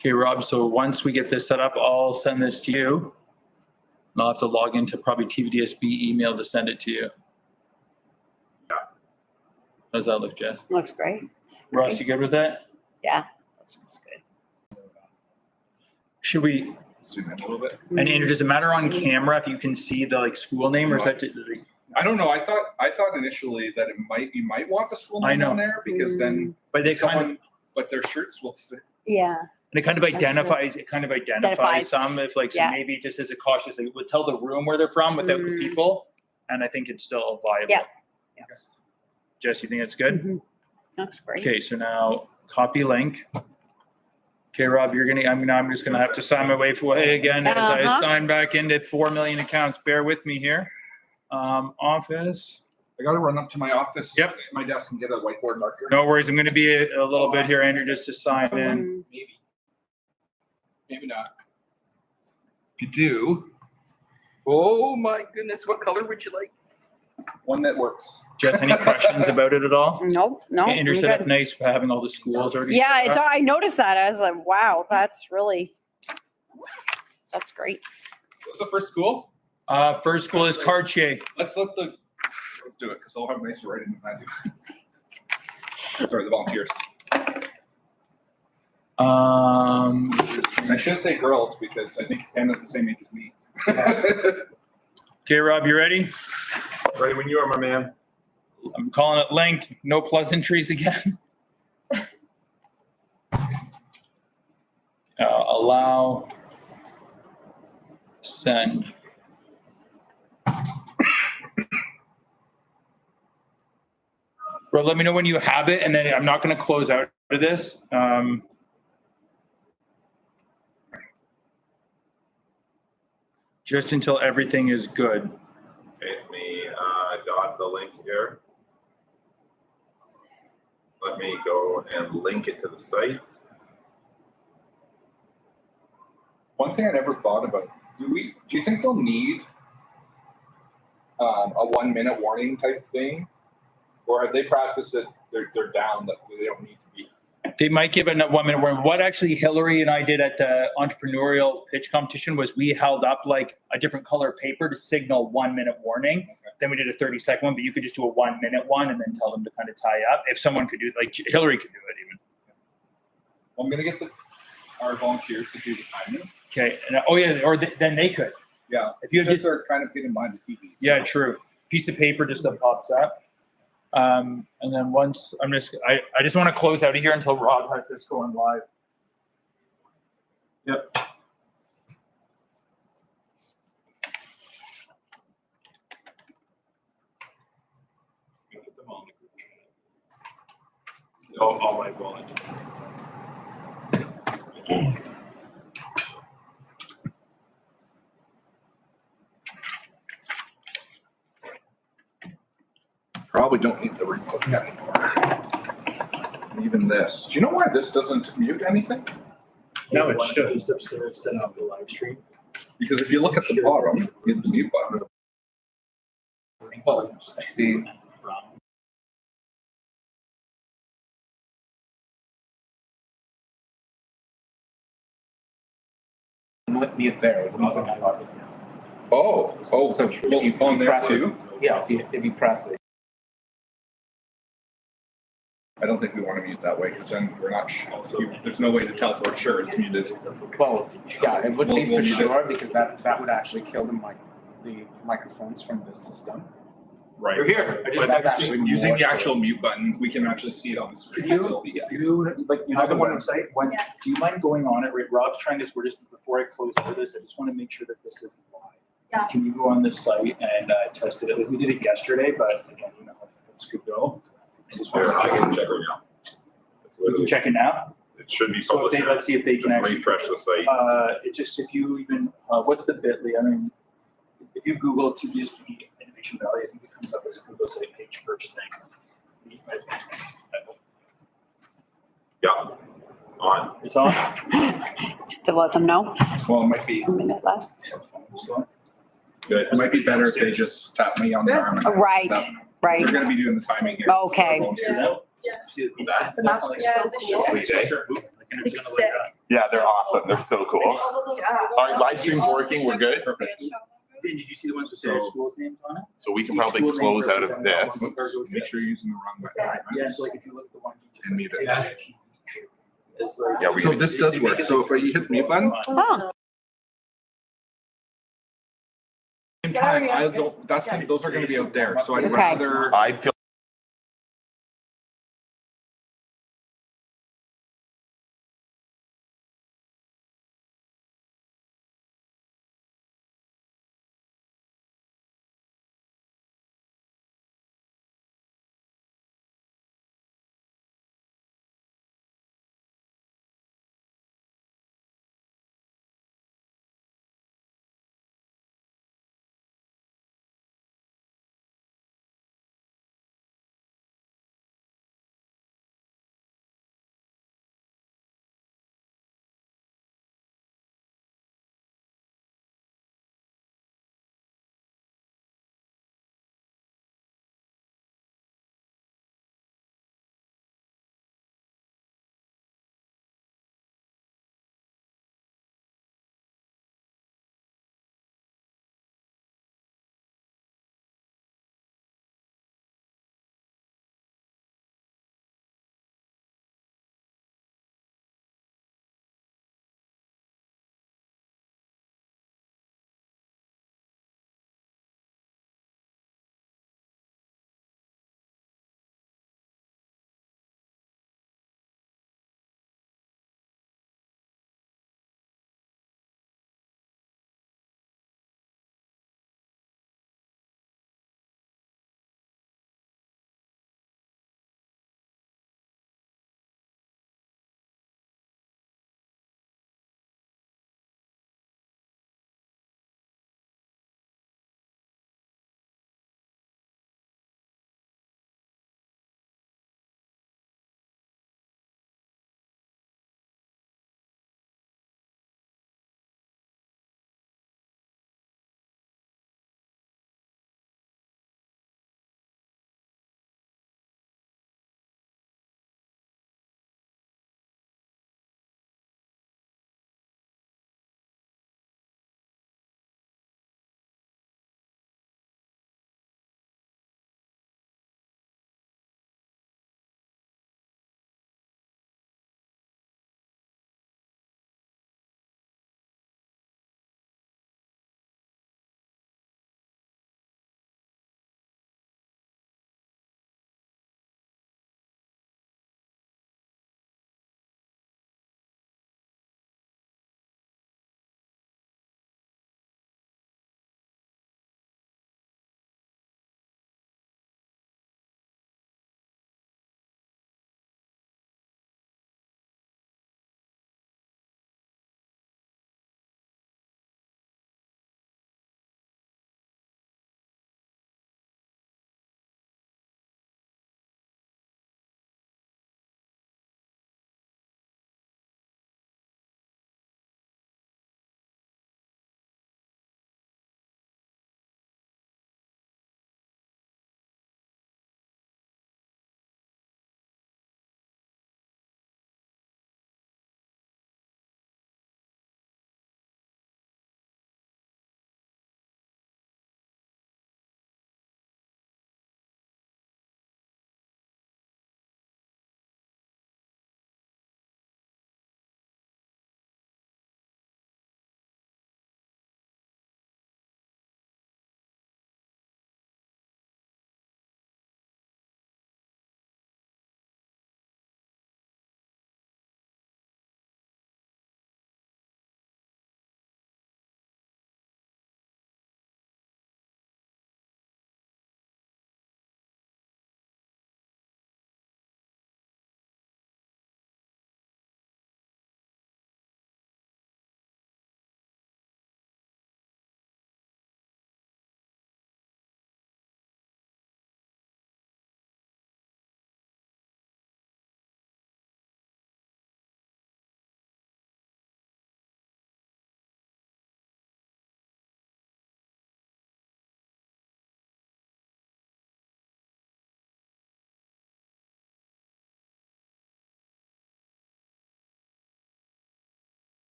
Okay, Rob, so once we get this set up, I'll send this to you. And I'll have to log into probably TVDSB email to send it to you. Yeah. How does that look, Jess? Looks great. Ross, you good with that? Yeah, that looks good. Should we, Zoom in a little bit. and Andrew, does it matter on camera if you can see the like school name or is that? I don't know. I thought initially that you might want the school I name know. on there because then But they kind of, but their shirts will say. Yeah. and it kind of identifies, some, if like, so Yeah. maybe just as a cautious, like, it would tell the room where they're from without the people. And I think it's still viable. Yeah. Yeah. Jess, you think it's good? Mhm. Looks great. Okay, so now copy link. Okay, Rob, I'm just gonna have to sign my way again as I sign back into 4 million accounts. Bear with me here. Office. I got to run up to my office. Yep. My desk and get a whiteboard marker. No worries. I'm gonna be a little bit here, Andrew, just to sign in. Maybe not. If you do, Oh my goodness, what color would you like? one that works. Jess, any questions about it at all? Nope, no. Andrew I'm set up good. nice for having all the schools already. Yeah, set it's, up. I noticed that. I was like, wow, that's great. What's the first school? First school is Cartier. Let's do it because I'll have nicer writing than I do. Sorry, the volunteers. I should say girls because I think Hannah's the same age as me. Okay, Rob, you ready? Ready when you are, my man. I'm calling it link. No pleasantries again. Allow. Send. Rob, let me know when you have it, and then I'm not going to close out of this. Just until everything is good. Okay, let me got the link here. Let me go and link it to the site. One thing I never thought about, do you think they'll need a 1 minute warning type thing? Or have they practiced it, they're down, that they don't need to be? They might give it a 1 minute warning. What actually Hillary and I did at the entrepreneurial pitch competition was we held up like a different color paper to signal 1 minute warning. Okay. Then we did a 30-second one, but you could just do a 1 minute one and then tell them to kind of tie up. If someone could do it, like Hillary could do it even. Well, I'm going to get our volunteers to do the timing. Okay. And, oh yeah, or then they could. Yeah. If you just are kind of getting behind the TV. So. Yeah, true. Piece of paper just that pops up. And then once I just want to close out of here until Rob has this going live. Yep. Oh my God. Probably don't need the remote anymore. Even this. Do you know why this doesn't mute anything? No, it should. Just upstairs setting up the live stream. Because if you look at the bottom, it's the mute button. Well, I see. Mute there. Oh, so if well, you on there press it, too? yeah, if you press it. I don't think we want to mute that way because then we're not. There's no way to tell for sure it's muted. Well, yeah, it would be We'll for mute it. sure because that would actually kill the microphones from this system. Right. You're here. I just- But That's that's actually using more the actual mute button, we can actually see it on the screen. So Either one. website, Yes. do you mind going on it? Rob's trying this, before I close out of this, I just want to make sure that this is live. Yeah. Can you go on this site and test it? We did it yesterday, but again, you know how this could go. Just Here, want I can to check it now. we can check it now. It should be So if published. they, let's see if they can Just actually. refresh the site. It just, if you even, what's the bit.ly? I mean, if you Google TBSP Innovation Valley, I think it comes up as a Google site page first thing. Yeah, on. It's on. Just to let them know. Well, it might be. A minute left. Good. It might be better if they just tap me on the arm. and- Right, right. They're going to be doing the timing here. Okay. So we'll see that. Yeah. See That? it's definitely Yeah, so the cool. Sweet day. Sure. Like and it's gonna light up. Yeah, they're awesome. They're so cool. All right, live stream's working. We're good. Perfect. Did you see the ones with their So- schools' names on it? So we can probably close out of this. Oops, make sure you're using the wrong one. Yeah, so like if you look at the one. And mute it. Yeah. It's like. Yeah, we- So this does work. So if I hit mute button, Oh, in time, I don't, those are gonna be out there, so I'd Okay. rather. I'd feel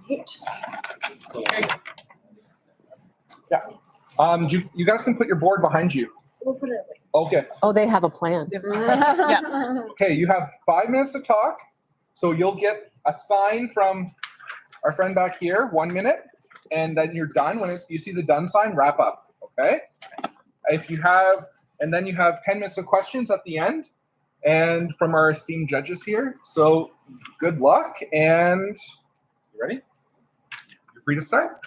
You guys can put your board behind you. We'll put it like. Okay. Oh, they have a plan. Okay, you have 5 minutes to talk. So you'll get a sign from our friend back here, 1 minute, and then you're done. When you see the done sign, wrap up. Okay. And then you have 10 minutes of questions at the end, and from our esteemed judges here. So good luck, and you ready? You're free to start.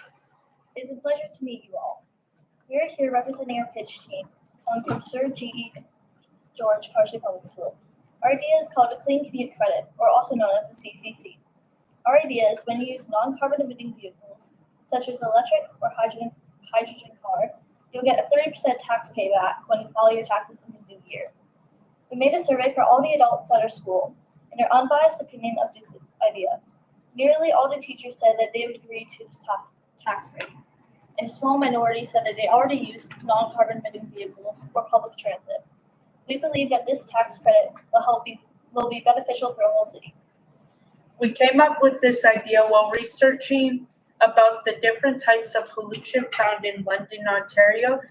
It's a pleasure to meet you all. We are here representing our pitch team, coming from Sir G.E. George Carsley Public School. Our idea is called a clean commute credit, or also known as the CCC. Our idea is when you use non-carbon emitting vehicles, such as electric or hydrogen car, you'll get a 30% tax payback when you file your taxes in the new year. We made a survey for all the adults at our school, and their unbiased opinion of this idea. Nearly all the teachers said that they would agree to this tax break, and a small minority said that they already use non-carbon emitting vehicles or public transit. We believe that this tax credit will be beneficial for the whole city. We came up with this idea while researching about the different types of pollution found in London, Ontario,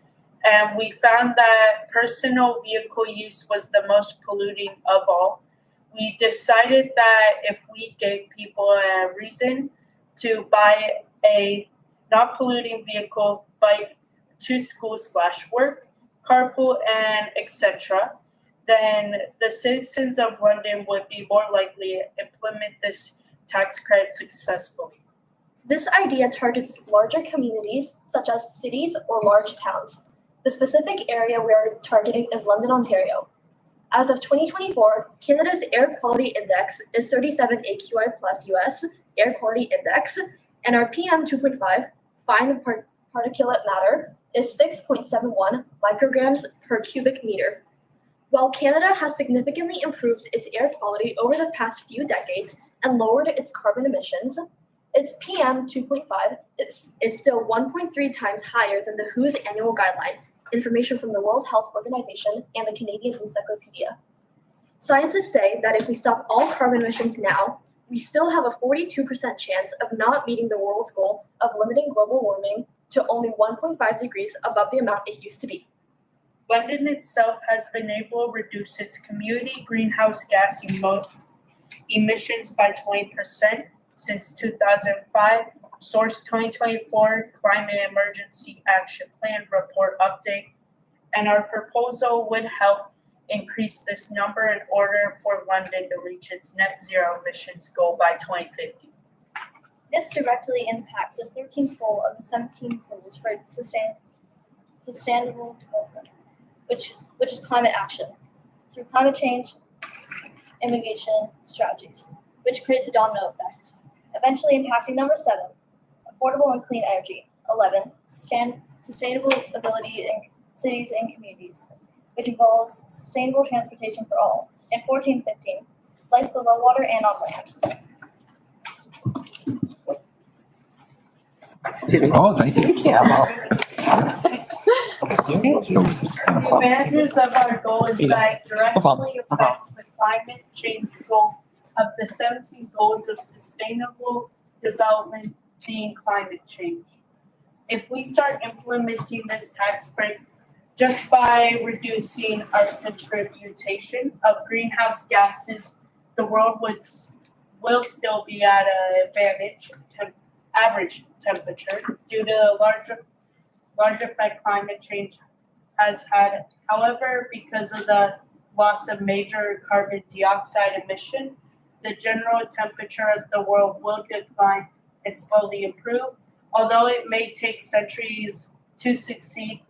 and we found that personal vehicle use was the most polluting of all. We decided that if we gave people a reason to buy a not polluting vehicle, bike to school/work, carpool, and etc., then the citizens of London would be more likely to implement this tax credit successfully. This idea targets larger communities, such as cities or large towns. The specific area we are targeting is London, Ontario. As of 2024, Canada's Air Quality Index is 37 AQI plus US Air Quality Index, and our PM 2.5 fine particulate matter is 6.71 micrograms per cubic meter. While Canada has significantly improved its air quality over the past few decades and lowered its carbon emissions, its PM 2.5 is still 1.3 times higher than the WHO's annual guideline, information from the World Health Organization and the Canadian Encyclopedia. Scientists say that if we stop all carbon emissions now, we still have a 42% chance of not meeting the world's goal of limiting global warming to only 1.5 degrees above the amount it used to be. London itself has been able to reduce its community greenhouse gas emissions by 20% since 2005. Source 2024 Climate Emergency Action Plan report update, and our proposal would help increase this number in order for London to reach its net zero emissions goal by 2050. This directly impacts the 13th goal of the 17 goals for sustainable development, which is climate action, through climate change and mitigation strategies, which creates a domino effect, eventually impacting number 7, affordable and clean energy, 11, sustainable ability in cities and communities, which involves sustainable transportation for all, and 14, 15, life below water and on land. Oh, thank you. The advantages of our goal is that it directly affects the climate change goal of the 17 goals of sustainable development being climate change. If we start implementing this tax break just by reducing our contribution of greenhouse gases, the world will still be at an average temperature due to the large effect climate change has had. However, because of the loss of major carbon dioxide emission, the general temperature of the world will decline and slowly improve. Although it may take centuries to succeed,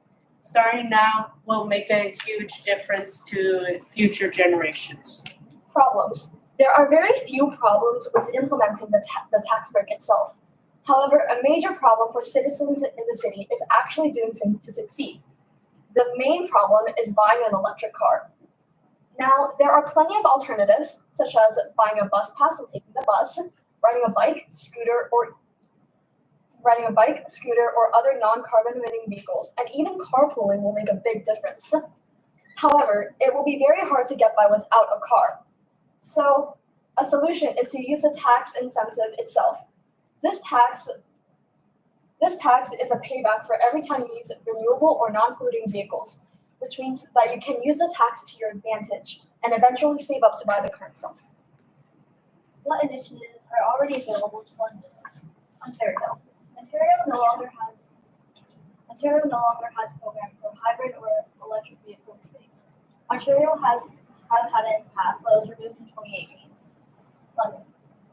starting now will make a huge difference to future generations. Problems. There are very few problems with implementing the tax break itself. However, a major problem for citizens in the city is actually doing things to succeed. The main problem is buying an electric car. Now, there are plenty of alternatives, such as buying a bus pass and taking the bus, riding a bike, scooter, or other non-carbon emitting vehicles, and even carpooling will make a big difference. However, it will be very hard to get by without a car. So, a solution is to use the tax incentive itself. This tax is a payback for every time you use renewable or non-polluting vehicles, which means that you can use the tax to your advantage and eventually save up to buy the car itself. What initiatives are already available to Londoners? Ontario. Ontario no longer has a program for hybrid or electric vehicle rebates. Ontario has had it in the past, but it was removed in 2018. London.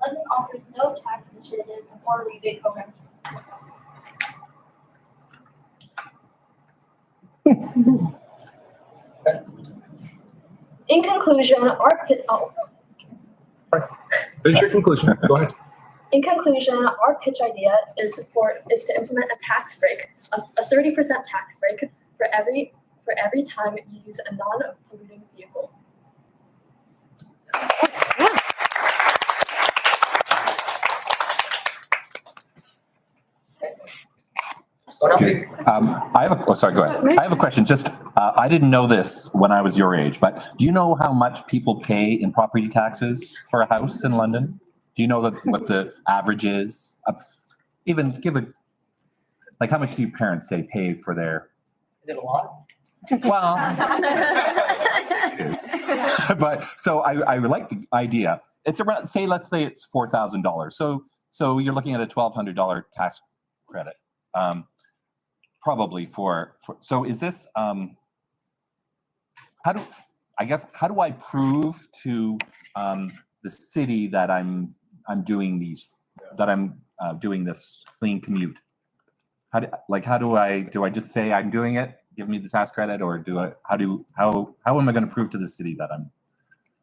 London offers no tax initiatives or rebate programs. In conclusion, Finish your conclusion. Go ahead. In conclusion, our pitch idea is to implement a tax break, a 30% tax break for every time you use a non-polluting vehicle. I have a, sorry, go ahead. I have a question. Just, I didn't know this when I was your age, but do you know how much people pay in property taxes for a house in London? Do you know what the average is? Even give a, like, how much do your parents say pay for their? Is it a lot? Well, but so I like the idea. It's around, let's say it's $4,000. So you're looking at a $1,200 tax credit. Probably for so is this how do I prove to the city that I'm doing doing this clean commute? How do I just say I'm doing it, give me the tax credit, or how am I going to prove to the city that I'm?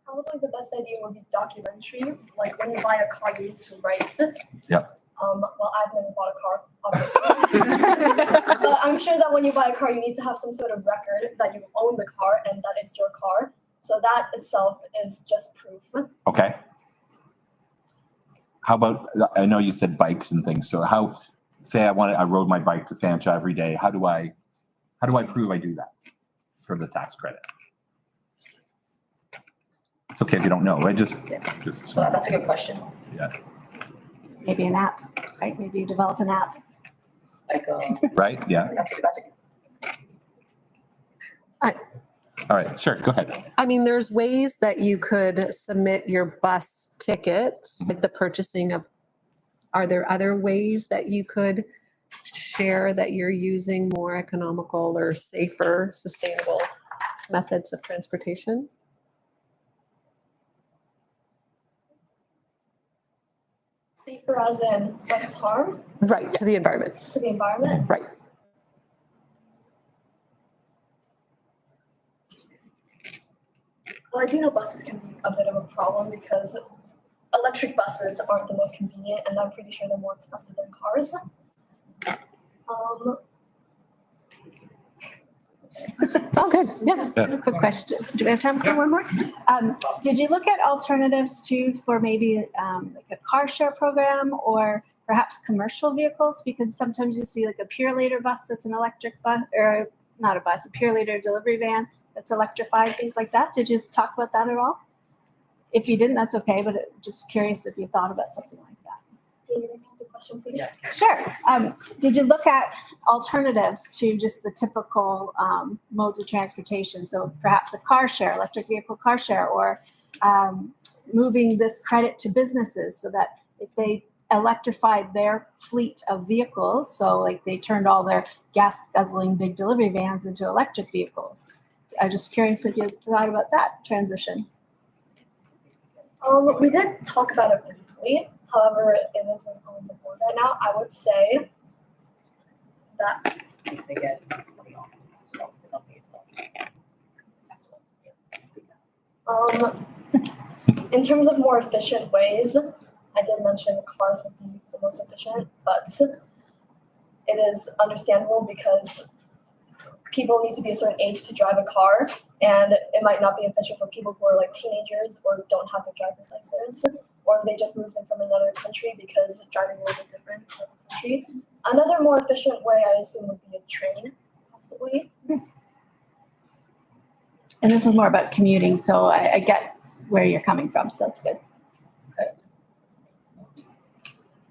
Probably the best idea would be documentary. Like when you buy a car, you need to write. Yep. Well, I've never bought a car, obviously. But I'm sure that when you buy a car, you need to have some sort of record that you own the car and that it's your car. So that itself is just proof. Okay. How about, I know you said bikes and things. So I rode my bike to Fancha every day. How do I prove I do that for the tax credit? It's okay if you don't know. So that's a good question. Yeah. Maybe an app, right? Maybe you develop an app. Like, Right? Yeah. that's All right. Sure. Go ahead. I mean, there's ways that you could submit your bus tickets, like the purchasing of, are there other ways that you could share that you're using more economical or safer, sustainable methods of transportation? Safer as in less harm Right, to the environment. to the environment. Right. Well, I do know buses can be a bit of a problem because electric buses aren't the most convenient, and I'm pretty sure they're more expensive than cars. It's all good. Yeah. Quick question. Do we have time for one more? Did you look at alternatives too for maybe like a car share program or perhaps commercial vehicles? Because sometimes you see like a Pure Later bus that's an electric bus, or not a bus, a Pure Later delivery van that's electrified, things like that. Did you talk about that at all? If you didn't, that's okay, but just curious if you thought about something like that. Can you repeat the question, please? Yeah. Sure. Did you look at alternatives to just the typical modes of transportation? So perhaps a car share, electric vehicle car share, or moving this credit to businesses so that if they electrified their fleet of vehicles, so like they turned all their gas guzzling big delivery vans into electric vehicles. I'm just curious if you thought about that transition. We did talk about it briefly. However, it isn't on the board right now. I would say that They get money off. in terms of more efficient ways, I did mention cars would be the most efficient, but it is understandable because people need to be a certain age to drive a car, and it might not be efficient for people who are like teenagers or don't have their driver's license, or they just moved in from another country because driving rules are different in the country. Another more efficient way, I assume, would be a train, possibly. And this is more about commuting, so I get where you're coming from, so that's good.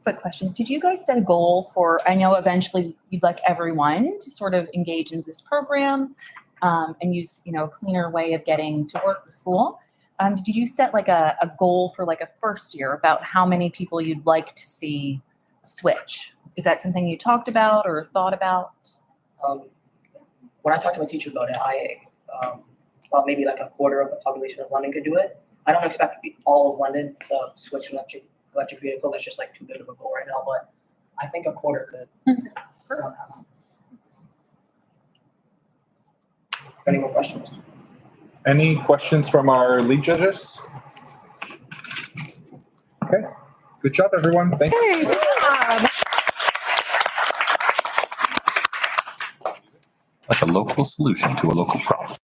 quick question. Did you guys set a goal for, I know eventually you'd like everyone to sort of engage in this program and use, a cleaner way of getting to work or school. Did you set like a goal for like a first year about how many people you'd like to see switch? Is that something you talked about or thought about? When I talked to my teacher about it, I thought maybe like a quarter of the population of London could do it. I don't expect all of London to switch to electric vehicle. That's just like too big of a goal right now, but I think a quarter could. Any more questions? Any questions from our lead judges? Okay, good job, everyone. Thanks. Hey, good job. Like a local solution to a local problem.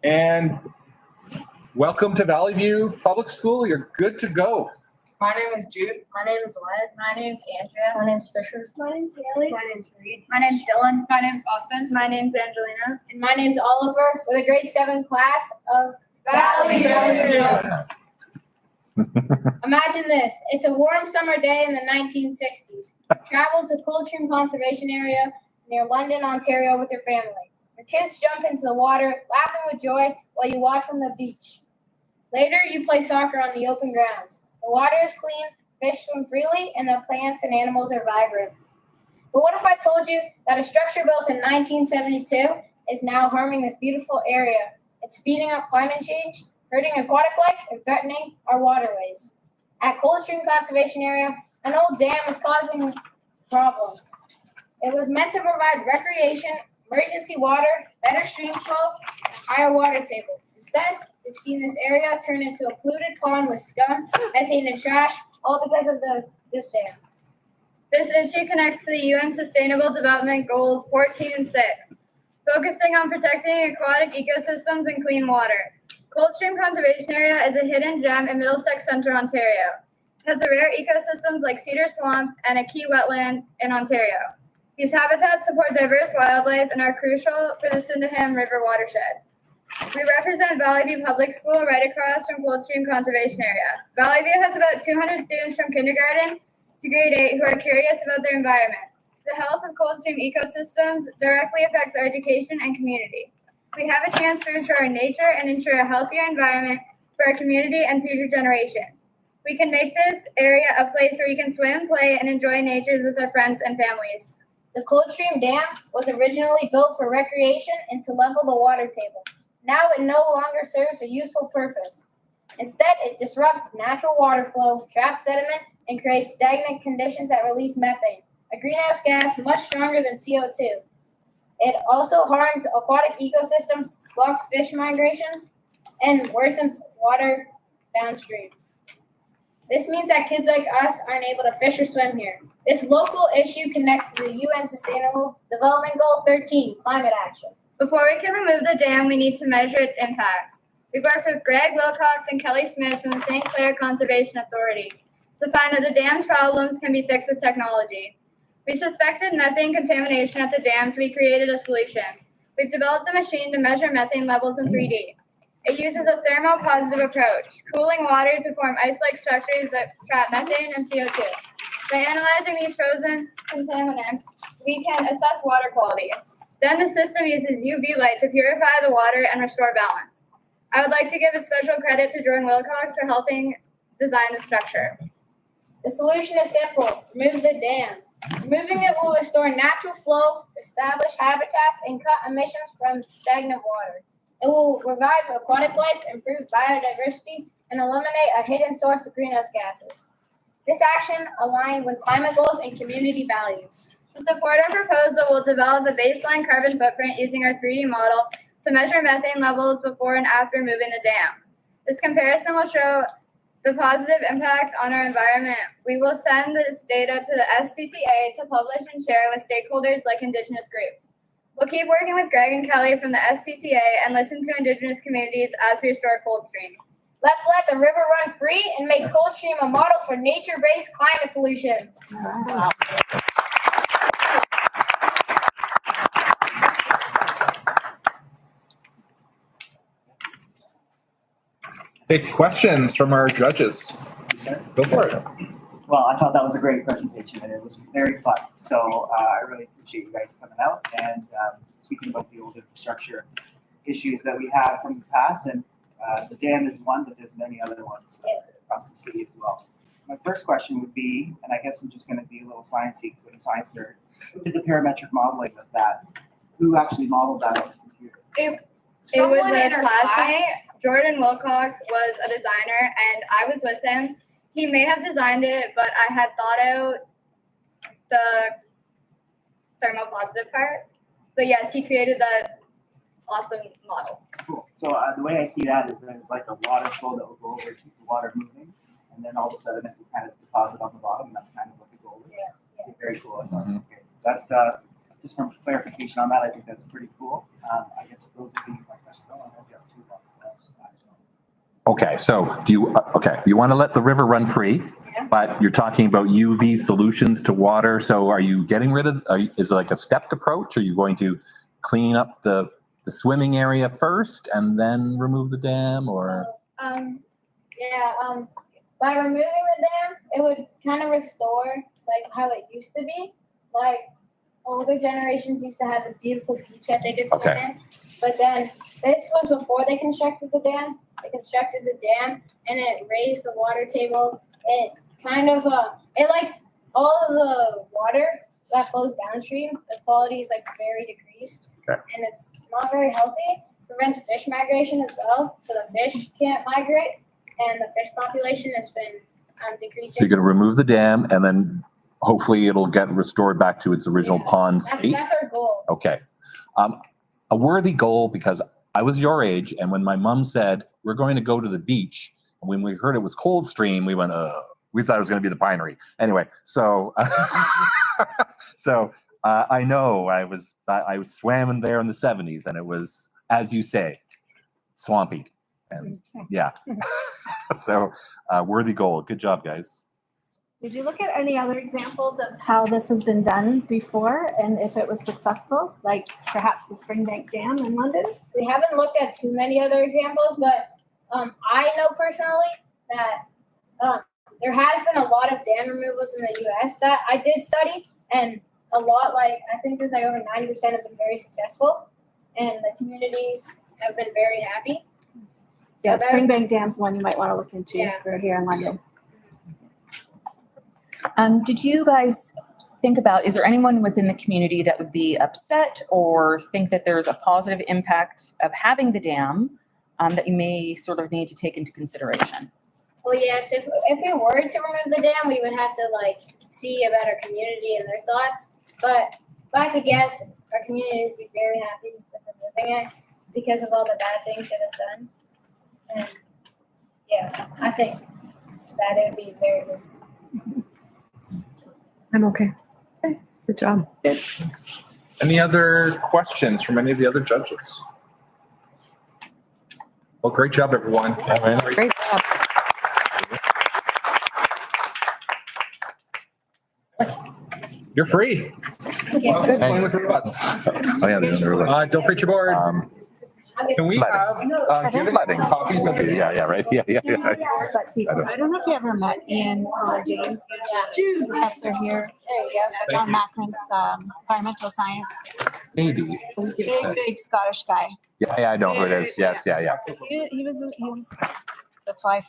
And welcome to Valley View Public School. You're good to go. My name is Jude. My name is Wyatt. My name is Andrea. My name's Fisher. My name's Haley. My name's Reed. My name's Dylan. My name's Austin. My name's Angelina. And my name's Oliver with a grade 7 class of Valley View. Imagine this. It's a warm summer day in the 1960s. Travel to Coldstream Conservation Area near London, Ontario with your family. Your kids jump into the water, laughing with joy while you watch from the beach. Later, you play soccer on the open grounds. The water is clean, fish swim freely, and the plants and animals are vibrant. But what if I told you that a structure built in 1972 is now harming this beautiful area. It's speeding up climate change, hurting aquatic life, and threatening our waterways. At Coldstream Conservation Area, an old dam is causing problems. It was meant to provide recreation, emergency water, better stream flow, and higher water table. Instead, we've seen this area turn into a polluted pond with scum, methane, and trash, all because of this dam. This issue connects to the UN Sustainable Development Goals 14 and 6, focusing on protecting aquatic ecosystems and clean water. Coldstream Conservation Area is a hidden gem in Middlesex Central Ontario. It has a rare ecosystems like Cedar Swamp and a key wetland in Ontario. These habitats support diverse wildlife and are crucial for the Sydenham River watershed. We represent Valley View Public School right across from Coldstream Conservation Area. Valley View has about 200 students from kindergarten to grade 8 who are curious about their environment. The health of Coldstream ecosystems directly affects our education and community. We have a chance to restore our nature and ensure a healthier environment for our community and future generations. We can make this area a place where we can swim, play, and enjoy nature with our friends and families. The Coldstream Dam was originally built for recreation and to level the water table. Now it no longer serves a useful purpose. Instead, it disrupts natural water flow, traps sediment, and creates stagnant conditions that release methane, a greenhouse gas much stronger than CO2. It also harms aquatic ecosystems, blocks fish migration, and worsens water downstream. This means that kids like us aren't able to fish or swim here. This local issue connects to the UN Sustainable Development Goal 13, climate action. Before we can remove the dam, we need to measure its impacts. We worked with Greg Wilcox and Kelly Smith from the St. Clair Conservation Authority to find that the dam's problems can be fixed with technology. We suspected methane contamination at the dam, so we created a solution. We've developed a machine to measure methane levels in 3D. It uses a thermopositive approach, cooling water to form ice-like structures that trap methane and CO2. By analyzing these frozen contaminants, we can assess water quality. Then the system uses UV light to purify the water and restore balance. I would like to give a special credit to Jordan Wilcox for helping design the structure. The solution is simple: remove the dam. Removing it will restore natural flow, establish habitats, and cut emissions from stagnant water. It will revive aquatic life, improve biodiversity, and eliminate a hidden source of greenhouse gases. This action aligns with climate goals and community values. To support our proposal, we'll develop a baseline carbon footprint using our 3D model to measure methane levels before and after moving the dam. This comparison will show the positive impact on our environment. We will send this data to the SCCA to publish and share with stakeholders like Indigenous groups. We'll keep working with Greg and Kelly from the SCCA and listen to Indigenous communities as we restore Coldstream. Let's let the river run free and make Coldstream a model for nature-based climate solutions. Wow. Okay, questions from our judges? Go for it. Well, I thought that was a great presentation and it was very fun. So I really appreciate you guys coming out and speaking about the old infrastructure issues that we have from the past. And the dam is one, but there's many other ones across the city as well. My first question would be, and I guess I'm just going to be a little sciencey because I'm a science nerd, who did the parametric modeling of that? Who actually modeled that on the computer? It was a classmate. Jordan Wilcox was a designer, and I was with him. He may have designed it, but I had thought out the thermopositive part. But yes, he created that awesome model. Cool. So the way I see that is there's like a water flow that will go over, keep the water moving, and then all of a sudden it will kind of deposit on the bottom, and that's kind of what the goal is. Yeah. Very cool. I thought. Okay. That's just for clarification on that. I think that's pretty cool. I guess those would be my questions. I don't know if you have two bucks. Okay, so you want to let the river run free, but you're talking about UV solutions to water. So are you getting rid of, is it like a stepped approach? Are you going to clean up the swimming area first and then remove the dam, or? By removing the dam, it would kind of restore like how it used to be. Like older generations used to have this beautiful beach that they could swim in. But then this was before they constructed the dam. They constructed the dam and it raised the water table. It kind of, it like all of the water that flows downstream, the quality is like very decreased. Okay. And it's not very healthy. Prevents fish migration as well, so the fish can't migrate, and the fish population has been So decreasing. you're gonna remove the dam and then hopefully it'll get restored back to its original pond state? That's our goal. Okay. A worthy goal, because I was your age, and when my mom said, we're going to go to the beach, and when we heard it was Coldstream, we went, we thought it was gonna be the Pinery. Anyway, so, I know I swam in there in the 70s, and it was, as you say, swampy. And yeah, so worthy goal. Good job, guys. Did you look at any other examples of how this has been done before and if it was successful, like perhaps the Springbank Dam in London? We haven't looked at too many other examples, but I know personally that there has been a lot of dam removals in the U.S. that I did study, and a lot, like I think there's like over 90% have been very successful, and the communities have been very happy. Yeah, about- Springbank Dam's one you might want to look into Yeah. for here in London. Did you guys think about, is there anyone within the community that would be upset or think that there's a positive impact of having the dam that you may sort of need to take into consideration? Well, yes, if we were to remove the dam, we would have to like see about our community and their thoughts. But if I could guess, our community would be very happy with removing it because of all the bad things it has done. And yeah, I think that it would be very good. I'm okay. Good job. Any other questions from any of the other judges? Well, great job, everyone. Great job. You're free. Okay. Playing with robots. Oh, yeah, there's another one. Don't forget your board. Can we Sledding. have, give Sledding. copies of the Yeah, right. Yeah. But I don't know if you ever met Ian James. He's a professor here There you go. at John Macklin's environmental science. Maybe. Big Scottish guy. Yeah, I know who it is. Yes, yeah. He's the fly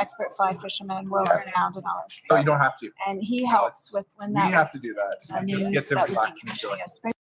expert fly fisherman, world renowned and all this. Oh, you don't have to. And he helps with when We that have to was do that. Just news get to that we relax and enjoy. decommissioning of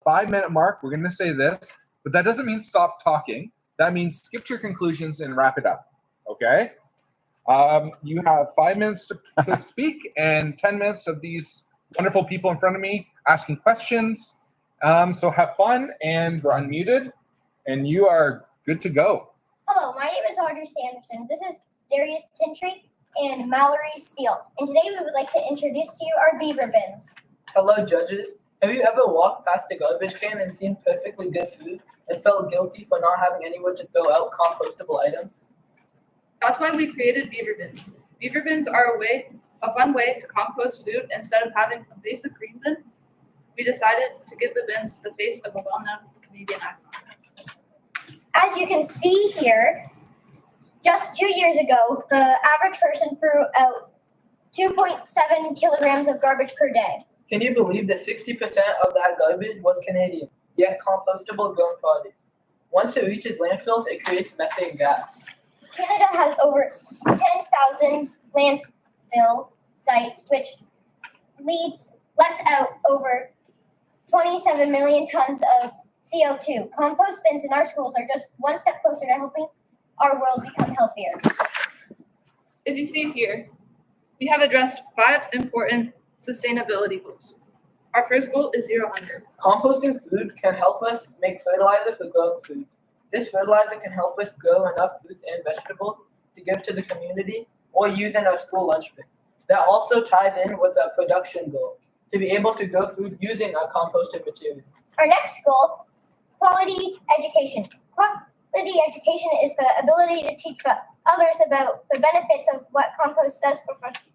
5-minute mark, we're going to say this, but that doesn't mean stop talking. That means skip to your conclusions and wrap it up. Okay? You have 5 minutes to speak and 10 minutes of these wonderful people in front of me asking questions. So have fun, and we're unmuted, and you are good to go. Hello, my name is Audrey Sanderson. This is Darius Tintry and Mallory Steele. And today we would like to introduce to you our beaver bins. Hello, judges. Have you ever walked past a garbage can and seen perfectly good food and felt guilty for not having anywhere to throw out compostable items? That's why we created beaver bins. Beaver bins are a fun way to compost food instead of having a basic green bin. We decided to give the bins the face of a well-known Canadian icon. As you can see here, just 2 years ago, the average person threw out 2.7 kilograms of garbage per day. Can you believe that 60% of that garbage was Canadian, yet compostable grown produce? Once it reaches landfills, it creates methane gas. Canada has over 10,000 landfill sites, which lets out over 27 million tons of CO2. Compost bins in our schools are just one step closer to helping our world become healthier. As you see here, we have addressed 5 important sustainability goals. Our first goal is zero hunger. Composting food can help us make fertilizer for growing food. This fertilizer can help us grow enough fruits and vegetables to give to the community or use in our school lunch bins. That also ties in with our production goal, to be able to grow food using our composted material. Our next goal, quality education. Quality education is the ability to teach others about the benefits of what compost does for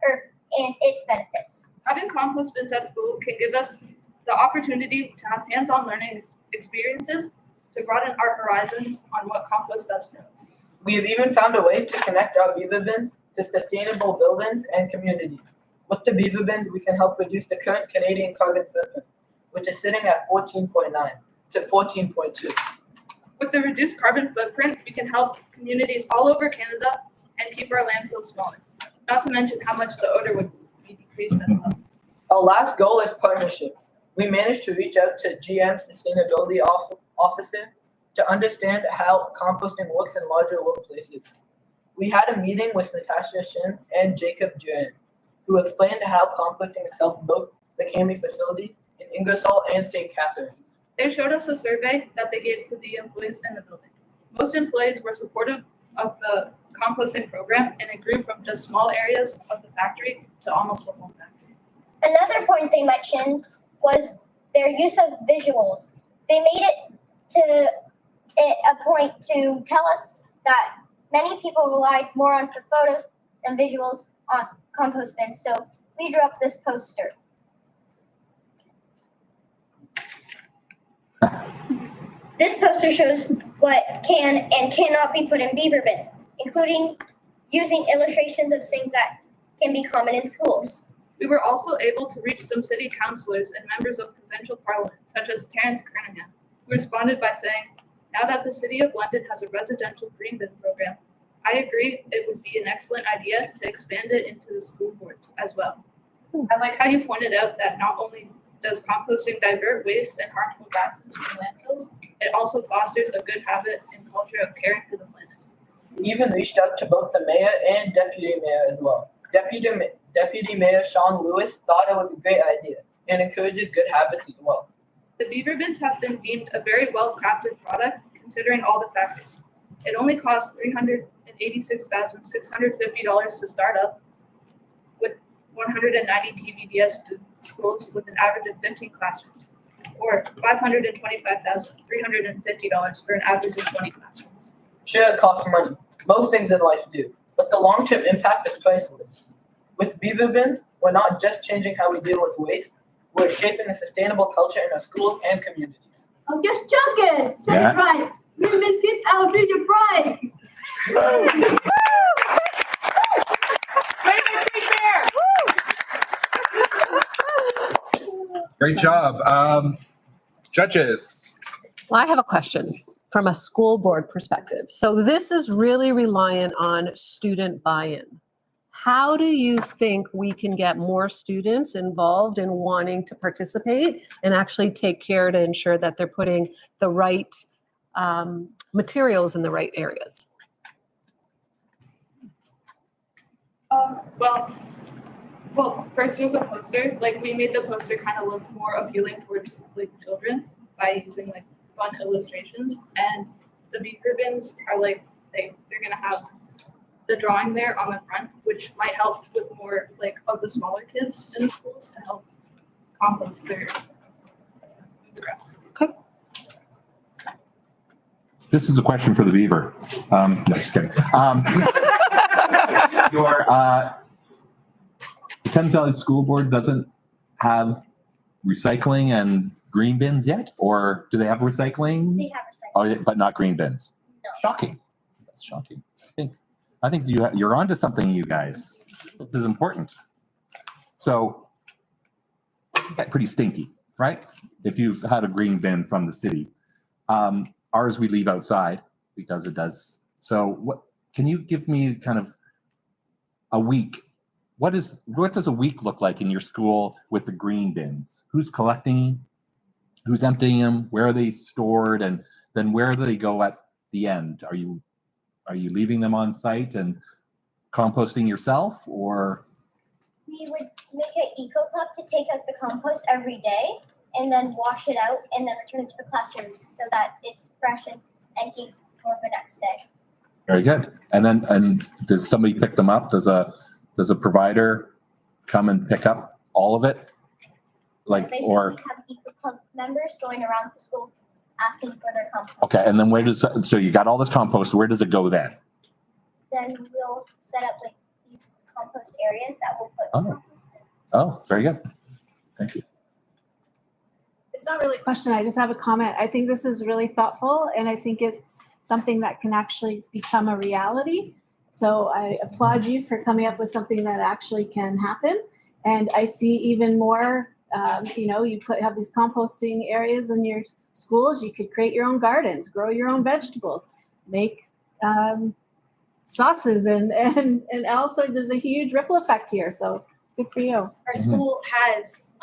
Earth and its benefits. Having compost bins at school can give us the opportunity to have hands-on learning experiences to broaden our horizons on what compost does for us. We have even found a way to connect our beaver bins to sustainable buildings and communities. With the beaver bins, we can help reduce the current Canadian carbon footprint, which is sitting at 14.9 to 14.2. With the reduced carbon footprint, we can help communities all over Canada and keep our landfills smaller. Not to mention how much the odor would be decreased as well. Our last goal is partnerships. We managed to reach out to GM's sustainability officer to understand how composting works in larger workplaces. We had a meeting with Natasha Shin and Jacob Duran, who explained how composting has helped both the CAMI facilities in Ingersoll and St. Catharines. They showed us a survey that they gave to the employees in the building. Most employees were supportive of the composting program, and it grew from just small areas of the factory to almost the whole factory. Another point they mentioned was their use of visuals. They made it a point to tell us that many people relied more on photos than visuals on compost bins, so we drew up this poster. This poster shows what can and cannot be put in beaver bins, including using illustrations of things that can be common in schools. We were also able to reach some city councillors and members of provincial parliament, such as Terence Kernahan, who responded by saying, "Now that the City of London has a residential green bin program, I agree it would be an excellent idea to expand it into the school boards as well." I like how you pointed out that not only does composting divert waste and harmful gases from landfills, it also fosters a good habit and culture of caring for the planet. We even reached out to both the mayor and deputy mayor as well. Deputy Mayor Sean Lewis thought it was a great idea and encourages good habits as well. The beaver bins have been deemed a very well-crafted product considering all the factors. It only costs $386,650 to start up with 190 TVDS schools with an average of 15 classrooms, or $525,350 for an average of 20 classrooms. Sure, it costs money. Most things in life do, but the long-term impact is priceless. With beaver bins, we're not just changing how we deal with waste, we're shaping a sustainable culture in our schools and communities. I'm just joking. Get it right. Women, get out of your pride. Great job. Judges. Well, I have a question from a school board perspective. So this is really reliant on student buy-in. How do you think we can get more students involved in wanting to participate and actually take care to ensure that they're putting the right materials in the right areas? Well, first there's a poster. Like we made the poster kind of look more appealing towards like children by using like fun illustrations. And the Beaver bins are like they're gonna have the drawing there on the front, which might help with more like of the smaller kids in the schools to help compost their food scraps. Okay. This is a question for the Beaver. No, just kidding. Your the Thames Valley School Board doesn't have recycling and green bins yet, or do they have recycling? They have recycling. But not green bins. No. Shocking. That's shocking. I think you're onto something, you guys. This is important. So, get pretty stinky, right? If you've had a green bin from the city, ours we leave outside because it does. So, what can you give me kind of a week? What does a week look like in your school with the green bins? Who's collecting? Who's emptying them? Where are they stored? And then where do they go at the end? Are you leaving them on site and composting yourself, or? We would make an eco cup to take out the compost every day and then wash it out and then return it to the classrooms so that it's fresh and empty for the next day. Very good. And does somebody pick them up? Does a provider come and pick up all of it? Basically, we have eco club members going around the school asking for their compost. Okay, and then so you got all this compost, where does it go then? Then we'll set up like these compost areas that we'll put compost in. Oh, very good. Thank you. It's not really a question. I just have a comment. I think this is really thoughtful, and I think it's something that can actually become a reality. So I applaud you for coming up with something that actually can happen. And I see even more, you have these composting areas in your schools. You could create your own gardens, grow your own vegetables, make sauces, and also there's a huge ripple effect here. So good for you. Our school has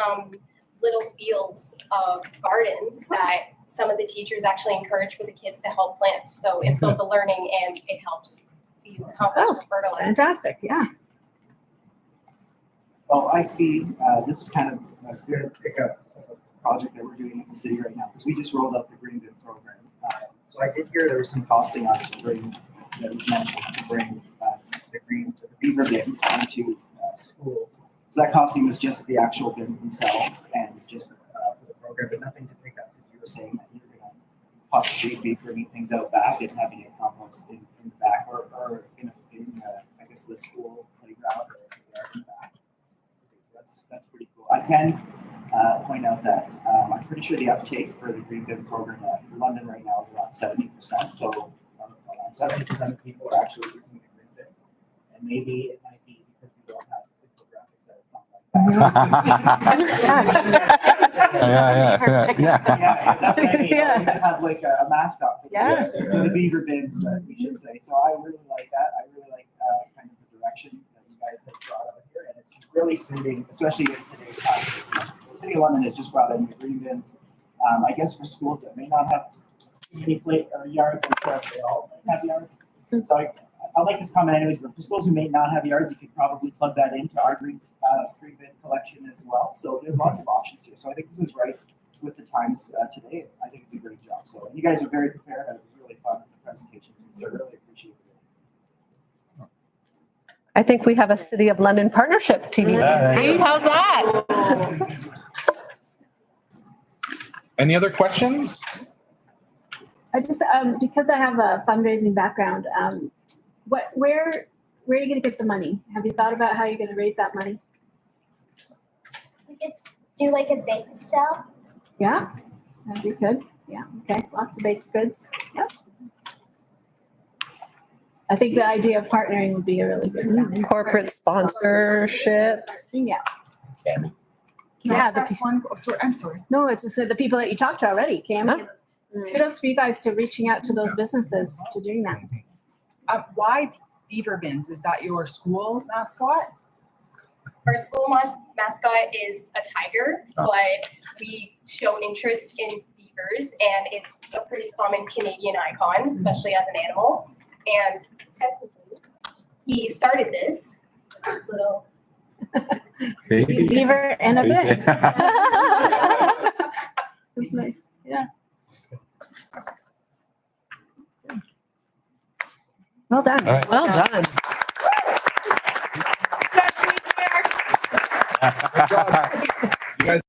little fields of gardens that some of the teachers actually encourage for the kids to help plant. So it's both the learning and it helps to use the compost for fertilizer. Fantastic, yeah. Well, I see this is kind of a good pickup of a project that we're doing in the city right now because we just rolled out the green bin program. So I did hear there was some costing on it to bring, that was mentioned, to bring the Beaver bins into schools. So that costing was just the actual bins themselves and just for the program, but nothing to pick up. Because you were saying that you're going to possibly be bringing things out back and having it compost in the back or in I guess the school playground or the yard in the back. So that's pretty cool. I can point out that I'm pretty sure the uptake for the green bin program in London right now is around 70%. So around 70% of people are actually using the green bins, and maybe it might be because we don't have infographics that Yeah, that's what I mean. Yeah. We have like a mascot for Yes. the Beaver bins, we should say. So I really like that. I really like kind of the direction that you guys have brought out here, and it's really suiting, especially in today's time. The City of London has just brought in the green bins. I guess for schools that may not have too many yards, I'm sure they all have yards. So I like this comment anyways, but for schools who may not have yards, you could probably plug that into our green bin collection as well. So there's lots of options here. So I think this is right with the times today. I think it's a great job. So you guys are very prepared. It was really fun presentation. So I really appreciate it. I think we have a City of London partnership TV. Hey, how's that? Any other questions? I just because I have a fundraising background, where are you going to get the money? Have you thought about how you're going to raise that money? We could do like a bake sale. Yeah, that'd be good. Yeah, okay, lots of baked goods. Yep. I think the idea of partnering would be a really good one. Corporate sponsorships. Yeah. Yeah, that's one. Oh, sorry, I'm sorry. No, it's just that the people that you talked to already, Cam. Kudos for you guys to reaching out to those businesses to doing that. Why Beaver bins. Is that your school mascot? Our school mascot is a tiger, but we show interest in beavers, and it's a pretty common Canadian icon, especially as an animal. And technically, he started this little Beaver in a bin. That's nice. Yeah. Well done. All right. Well done. Good job. You guys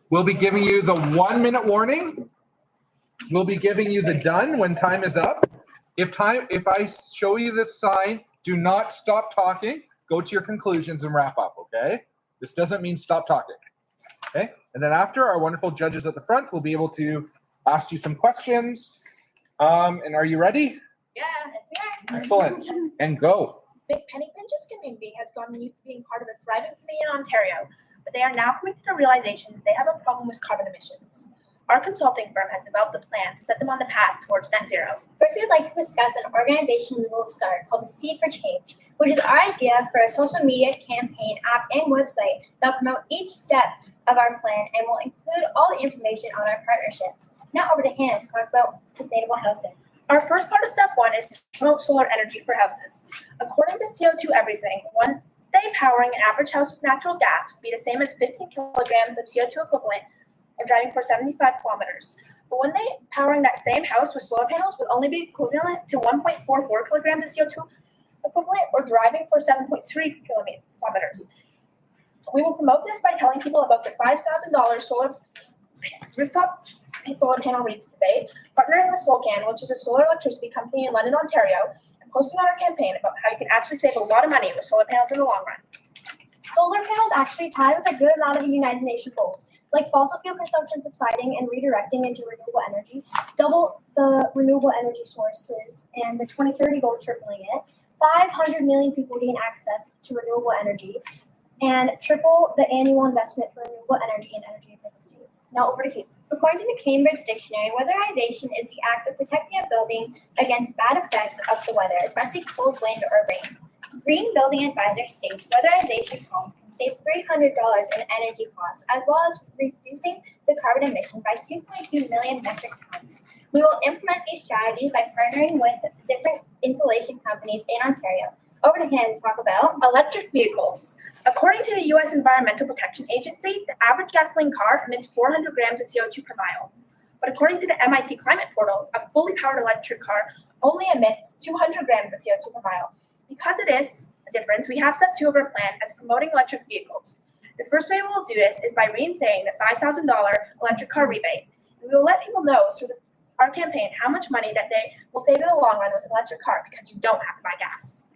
We'll be giving you the 1 minute warning. We'll be giving you the done when time is up. If I show you this sign, do not stop talking. Go to your conclusions and wrap up, okay? This doesn't mean stop talking, okay? And then after, our wonderful judges at the front will be able to ask you some questions. And are you ready? Yeah, it's here. Excellent. And go. The Penny Pinches community has gotten used to being part of a thriving city in Ontario, but they are now coming to the realization that they have a problem with carbon emissions. Our consulting firm has developed a plan to set them on the path towards net zero. First, we'd like to discuss an organization we will start called the Seed for Change, which is our idea for a social media campaign, app, and website that will promote each step of our plan and will include all the information on our partnerships. Now over to Hannah to talk about sustainable housing. Our first part of step 1 is to promote solar energy for houses. According to CO2 Everything, 1 day powering an average house with natural gas would be the same as 15 kilograms of CO2 equivalent or driving for 75 kilometers. But 1 day powering that same house with solar panels would only be equivalent to 1.44 kilograms of CO2 equivalent or driving for 7.3 kilometers. We will promote this by telling people about the $5,000 solar rooftop solar panel debate, partnering with SolCan, which is a solar electricity company in London, Ontario, and posting on our campaign about how you can actually save a lot of money with solar panels in the long run. Solar panels actually tie with a good amount of the United Nations goals, like fossil fuel consumption subsiding and redirecting into renewable energy, double the renewable energy sources, and the 2030 goal tripling it, 500 million people gain access to renewable energy, and triple the annual investment for renewable energy and energy efficiency. Now over to Kate. According to the Cambridge Dictionary, weatherization is the act of protecting a building against bad effects of the weather, especially cold wind or rain. Green Building Advisor states weatherization homes can save $300 in energy costs, as well as reducing the carbon emission by 2.2 million metric tons. We will implement these strategies by partnering with different insulation companies in Ontario. Over to Hannah to talk about electric vehicles. According to the U.S. Environmental Protection Agency, the average gasoline car emits 400 grams of CO2 per mile. But according to the MIT Climate Portal, a fully powered electric car only emits 200 grams of CO2 per mile. Because of this difference, we have step 2 of our plan as promoting electric vehicles. The first way we will do this is by reinstating the $5,000 electric car rebate. And we will let people know through our campaign how much money that they will save in the long run with an electric car because you don't have to buy gas.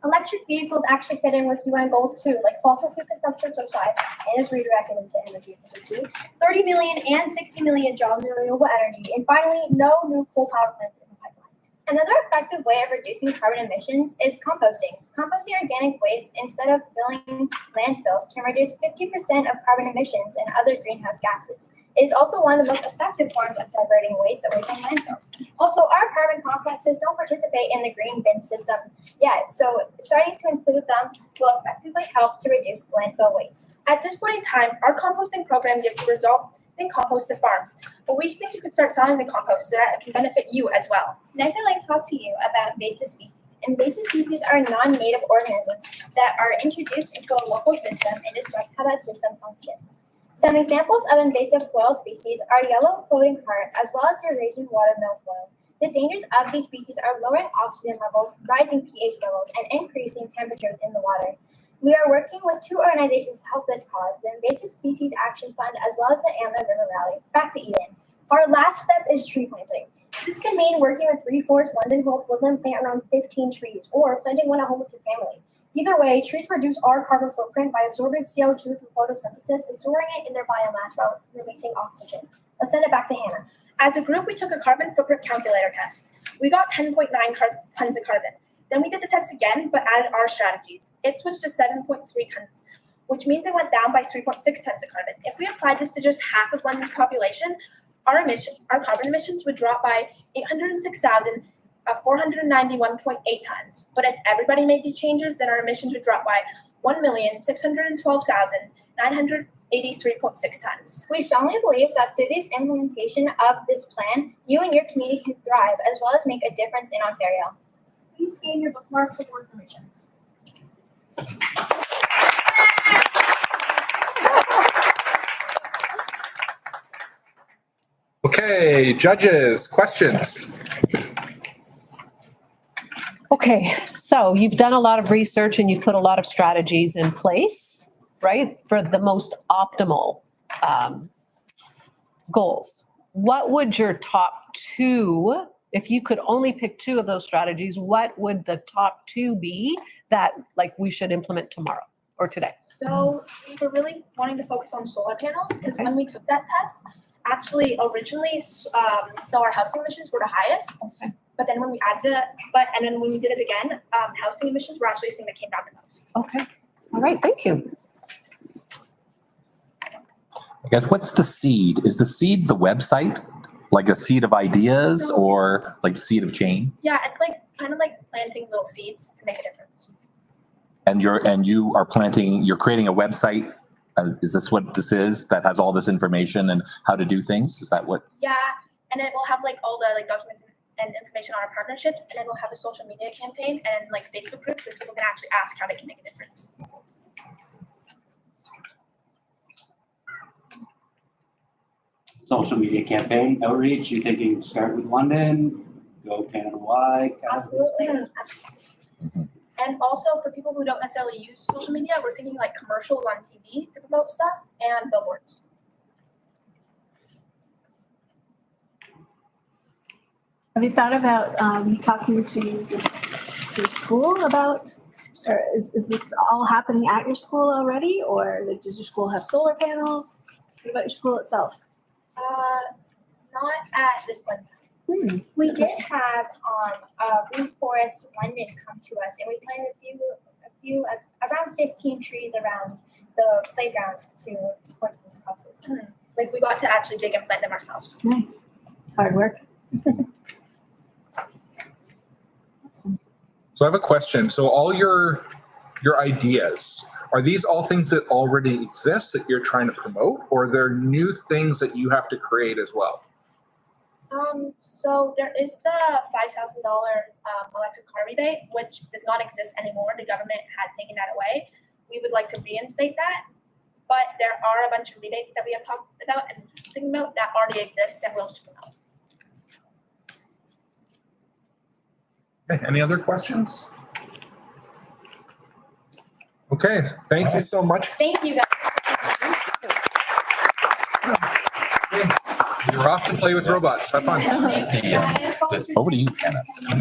electric vehicles actually fit in with UN goals too, like fossil fuel consumption subsides and is redirected into energy efficiency, 30 million and 60 million jobs in renewable energy, and finally, no new coal power plants in the pipeline. Another effective way of reducing carbon emissions is composting. Composting organic waste instead of filling landfills can reduce 50% of carbon emissions and other greenhouse gases. It is also one of the most effective forms of diverting waste away from landfills. Also, our apartment complexes don't participate in the green bin system yet, so starting to include them will effectively help to reduce landfill waste. At this point in time, our composting program gives the result in compost to farms, but we think you could start selling the compost so that it can benefit you as well. Next, I'd like to talk to you about invasive species. Invasive species are non-native organisms that are introduced into a local system and disrupt how that system functions. Some examples of invasive floral species are yellow floating heart as well as Eurasian watermill floral. The dangers of these species are lowering oxygen levels, rising pH levels, and increasing temperature in the water. We are working with two organizations to help this cause, the Invasive Species Action Fund as well as the Amler River Valley. Back to Eden. Our last step is tree planting. This can mean working with Reforest London Hope Woodland plant around 15 trees or planting one at home with your family. Either way, trees reduce our carbon footprint by absorbing CO2 through photosynthesis and storing it in their biomass while releasing oxygen. Let's send it back to Hannah. As a group, we took a carbon footprint calculator test. We got 10.9 tons of carbon. Then we did the test again, but added our strategies. It switched to 7.3 tons, which means it went down by 3.6 tons of carbon. If we applied this to just half of London's population, our carbon emissions would drop by 806,491.8 tons. But if everybody made these changes, then our emissions would drop by 1,612,983.6 tons. We strongly believe that through this implementation of this plan, you and your community can thrive as well as make a difference in Ontario. Please scan your bookmark for more information. Okay, judges, questions? Okay, so you've done a lot of research and you've put a lot of strategies in place, right, for the most optimal goals, what would your top two, if you could only pick two of those strategies, what would the top two be that like we should implement tomorrow or today? So we were really wanting to focus on solar panels because when we took that test, actually originally, so our housing emissions were the highest. But then when we added it, and then when we did it again, housing emissions were actually the thing that came down the most. Okay. All right. Thank you. I guess what's the seed? Is the seed the website? Like a seed of ideas or like seed of change? Yeah, it's like kind of like planting little seeds to make a difference. And you are planting, you're creating a website. Is this what this is that has all this information and how to do things? Is that what? Yeah, and it will have like all the like documents and information on our partnerships, and then we'll have a social media campaign and like Facebook groups where people can actually ask how they can make a difference. Social media campaign, outreach, you thinking start with London, go Canada-wide? Absolutely. And also for people who don't necessarily use social media, we're thinking like commercials on TV to promote stuff and billboards. Have you thought about talking to your school about, or is this all happening at your school already, or does your school have solar panels? What about your school itself? Not at this point. We did have Blue Forest London come to us, and we planted around 15 trees around the playground to support these causes. Like we got to actually dig and plant them ourselves. Nice. It's hard work. So I have a question. So all your ideas, are these all things that already exist that you're trying to promote, or are there new things that you have to create as well? So there is the $5,000 electric car rebate, which does not exist anymore. The government had taken that away. We would like to reinstate that, but there are a bunch of rebates that we have talked about and thinking about that already exist that we'll just promote. Okay, any other questions? Okay, thank you so much. Thank you, guys. You're off to play with robots. Have fun. Over to you, Hannah. I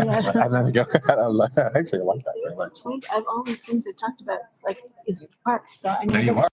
actually like that very much. Of all these things they talked about, it's like, is it park? So I know There you that's are.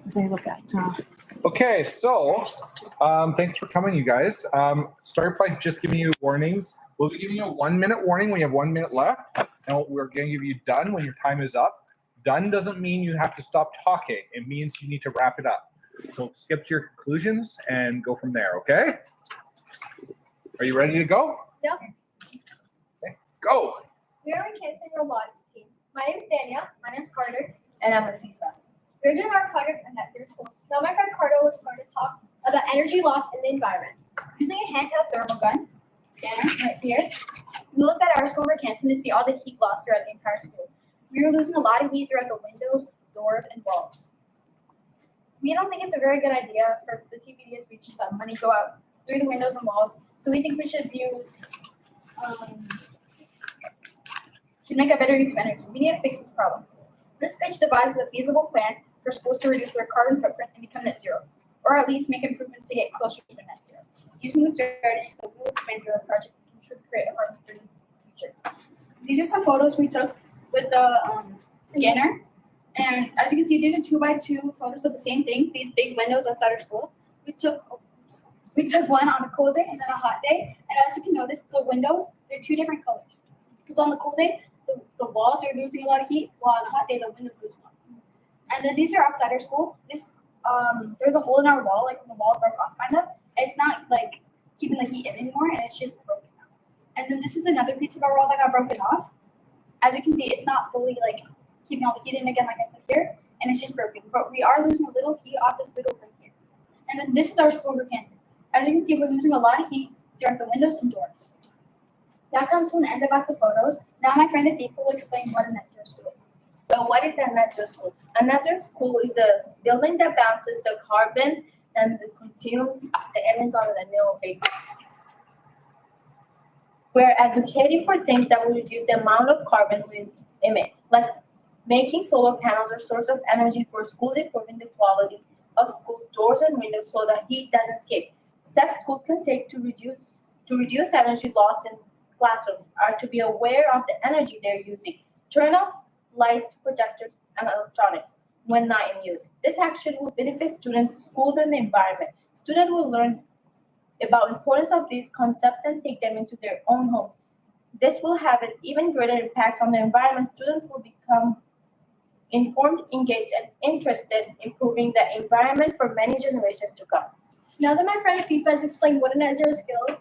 As I look at, Okay, so thanks for coming, you guys. Start by just giving you warnings. We'll be giving you a 1 minute warning. We have 1 minute left, and we're going to give you done when your time is up. Done doesn't mean you have to stop talking. It means you need to wrap it up. So skip to your conclusions and go from there. Okay? Are you ready to go? Yep. Okay, go. We are in Canton Robotics team. My name is Danielle. My name is Carter. And I'm Afifa. We're doing our project in net zero schools. Now my friend Carter was going to talk about energy loss in the environment. Using a handheld thermal gun scanner right here, we looked at our school over Canton to see all the heat loss throughout the entire school. We were losing a lot of heat throughout the windows, doors, and walls. We don't think it's a very good idea for the TPDS to just let money go out through the windows and walls. So we think we should make a better use of energy. We need to fix this problem. This pitch devises a feasible plan for schools to reduce their carbon footprint and become net zero, or at least make improvements to get closer to net zero. Using the strategies that we will expand through the project to create a carbon-free future. These are some photos we took with the scanner, and as you can see, these are 2x2 photos of the same thing. These big windows outside our school. We took one on a cold day and then a hot day, and as you can notice, the windows they're two different colors. Because on the cold day, the walls are losing a lot of heat, while on the hot day, the windows lose a lot. And then these are outside our school. This there's a hole in our wall, like the wall broke off kind of. It's not like keeping the heat in anymore, and it's just broken out. And then this is another piece of our wall that got broken off. As you can see, it's not fully like keeping all the heat in again, like I said here, and it's just broken. But we are losing a little heat off this little thing here. And then this is our school over Canton. As you can see, we're losing a lot of heat throughout the windows and doors. That comes to an end about the photos. Now my friend Afifa will explain what a net zero school is. So what is a net zero school? A net zero school is a building that balances the carbon and consumes the elements on an annual basis. We're advocating for things that will reduce the amount of carbon we emit, like making solar panels a source of energy for schools, improving the quality of schools' doors and windows so that heat doesn't escape. Steps schools can take to reduce energy loss in classrooms are to be aware of the energy they're using. Turn off lights, projectors, and electronics when not in use. This action will benefit students, schools, and the environment. Students will learn about the importance of these concepts and take them into their own homes. This will have an even greater impact on the environment. Students will become informed, engaged, and interested in improving the environment for many generations to come. Now that my friend Afifa has explained what a net zero school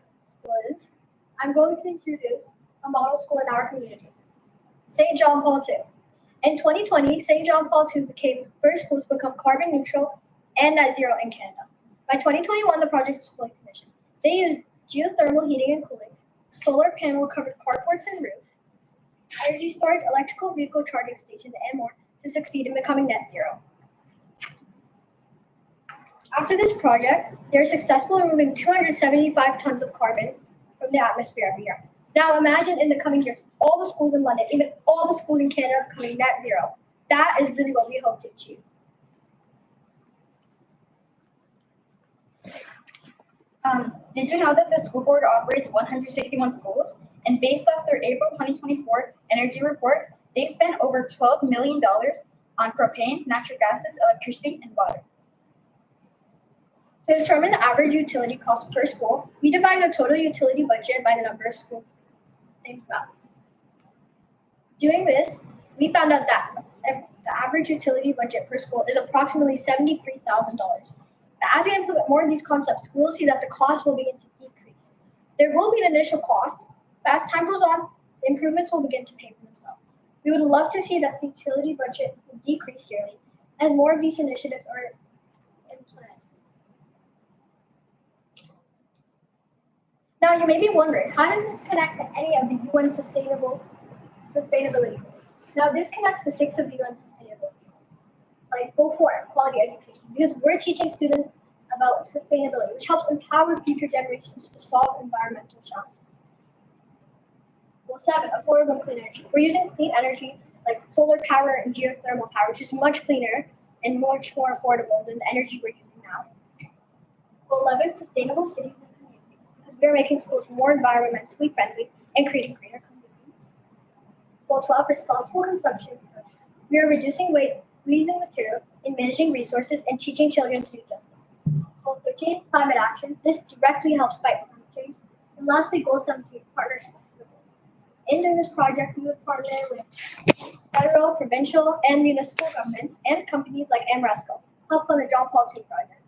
is, I'm going to introduce a model school in our community, St. John Paul II. In 2020, St. John Paul II became the first school to become carbon neutral and net zero in Canada. By 2021, the project was fully commissioned. They used geothermal heating and cooling, solar panel covered carports and roof, energy storage, electrical vehicle charging stations, and more to succeed in becoming net zero. After this project, they are successful in removing 275 tons of carbon from the atmosphere every year. Now imagine in the coming years, all the schools in London, even all the schools in Canada are becoming net zero. That is really what we hope to achieve. Did you know that the school board operates 161 schools? And based off their April 2024 energy report, they spent over $12 million on propane, natural gases, electricity, and water. To determine the average utility cost per school, we divide the total utility budget by the number of schools. Doing this, we found out that the average utility budget per school is approximately $73,000. As we implement more of these concepts, we will see that the cost will begin to decrease. There will be an initial cost, but as time goes on, the improvements will begin to pay for themselves. We would love to see that the utility budget will decrease yearly as more of these initiatives are implemented. Now, you may be wondering, how does this connect to any of the UN sustainability goals? Now, this connects to 6 of the UN sustainability goals, like goal 4, quality education, because we're teaching students about sustainability, which helps empower future generations to solve environmental challenges. Goal 7, affordable clean energy. We're using clean energy like solar power and geothermal power, which is much cleaner and much more affordable than the energy we're using now. Goal 11, sustainable cities and communities, because we're making schools more environmentally friendly and creating greener communities. Goal 12, responsible consumption. We are reducing weight, reusing materials, in managing resources and teaching children to do just that. Goal 13, climate action. This directly helps fight climate change. And lastly, goal 17, partnership for the goals. And during this project, we would partner with federal, provincial, and municipal governments and companies like Amoresco, help fund the John Paul II project.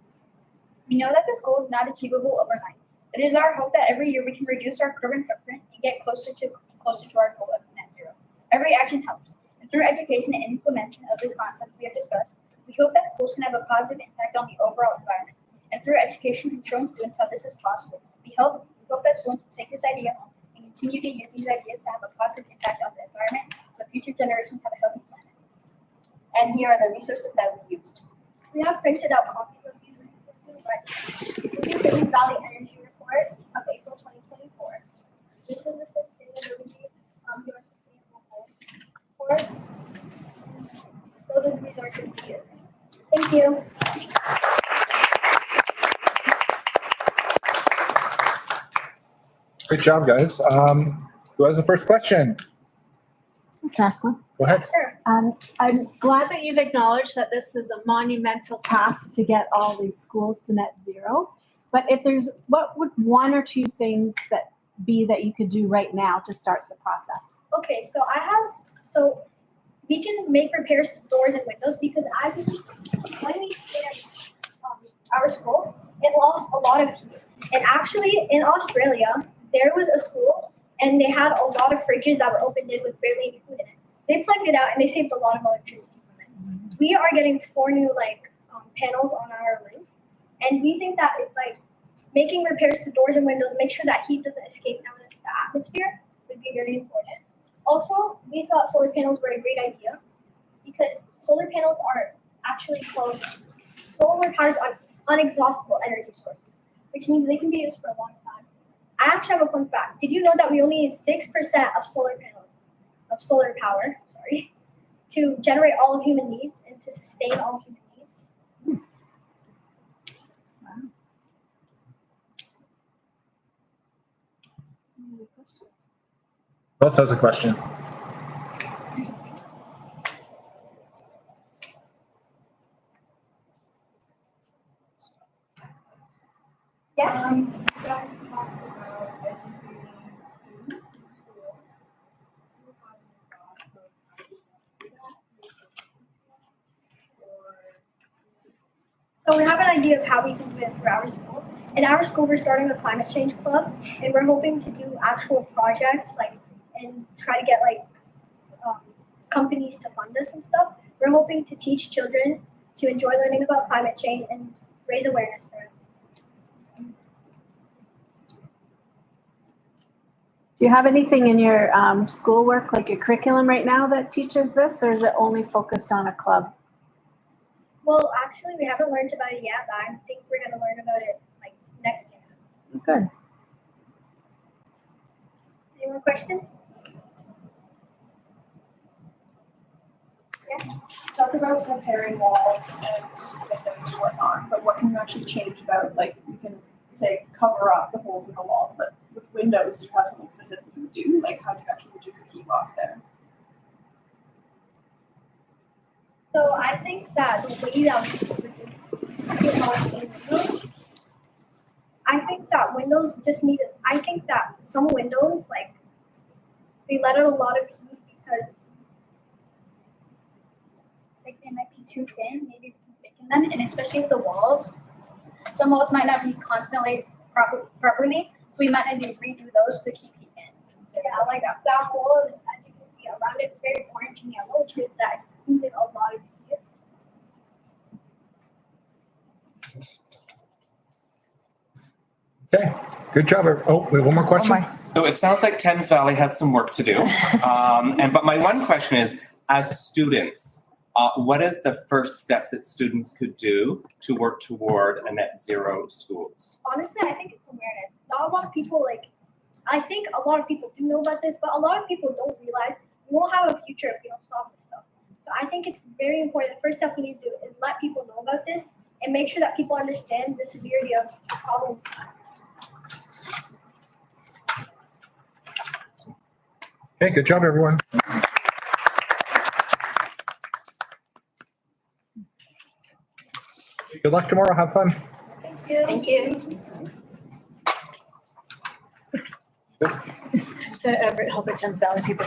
We know that this goal is not achievable overnight. It is our hope that every year we can reduce our carbon footprint and get closer to our goal of net zero. Every action helps. And through education and implementation of this concept we have discussed, we hope that schools can have a positive impact on the overall environment. And through education and showing students how this is possible, we hope that students will take this idea home and continue to use these ideas to have a positive impact on the environment so future generations have a healthy planet. And here are the resources that we used. We have printed out copies of these resources, but this is the Beaver Valley Energy Report of April 2024. This is the sustainability your sustainable goals report. Those are the resources we use. Thank you. Great job, guys. Who has the first question? I can ask one. Go ahead. Sure. I'm glad that you've acknowledged that this is a monumental task to get all these schools to net zero. But what would one or two things that you could do right now to start the process? Okay, so we can make repairs to doors and windows because as you can see, when we stayed at our school, it lost a lot of heat. And actually, in Australia, there was a school and they had a lot of fridges that were open-ended with barely any food in it. They plugged it out and they saved a lot of electricity from it. We are getting 4 new panels on our roof, and we think that making repairs to doors and windows, make sure that heat doesn't escape down into the atmosphere, would be very important. Also, we thought solar panels were a great idea because solar panels are actually called solar powers on unexhaustible energy sources, which means they can be used for a long time. I actually have a fun fact. Did you know that we only need 6% of solar power, to generate all of human needs and to sustain all of human needs? Who else has a question? Yeah. You guys talked about educating students in school. Do you have any thoughts on how you want to do that? So we have an idea of how we can do it for our school. In our school, we're starting a climate change club, and we're hoping to do actual projects and try to get companies to fund us and stuff. We're hoping to teach children to enjoy learning about climate change and raise awareness for it. Do you have anything in your schoolwork, like your curriculum right now, that teaches this, or is it only focused on a club? Well, actually, we haven't learned about it yet, but I think we're going to learn about it next year. Good. Any more questions? Yes. Talk about repairing walls and windows and whatnot, but what can you actually change about, you can say cover up the holes in the walls, but with windows, do you have something specific you would do? How do you actually reduce the heat loss there? So I think that the way that we reduce loss in windows, I think that windows just need it. I think that some windows, they let out a lot of heat because they might be too thin, maybe we can thicken them, and especially with the walls. Some walls might not be constantly properly, so we might need to redo those to keep heat in. Yeah, that wall, as you can see around it, it's very orange and yellow, which means that it's losing a lot of heat. Okay, good job. Oh, we have one more question. So it sounds like Thames Valley has some work to do. But my one question is, as students, what is the first step that students could do to work toward a net zero schools? Honestly, I think it's awareness. Not a lot of people I think a lot of people do know about this, but a lot of people don't realize we won't have a future if we don't stop this stuff. So I think it's very important. The first step we need to do is let people know about this and make sure that people understand the severity of the problem. Okay, good job, everyone. Good luck tomorrow. Have fun. Thank you. So Everett, Hilbert, Thames Valley people.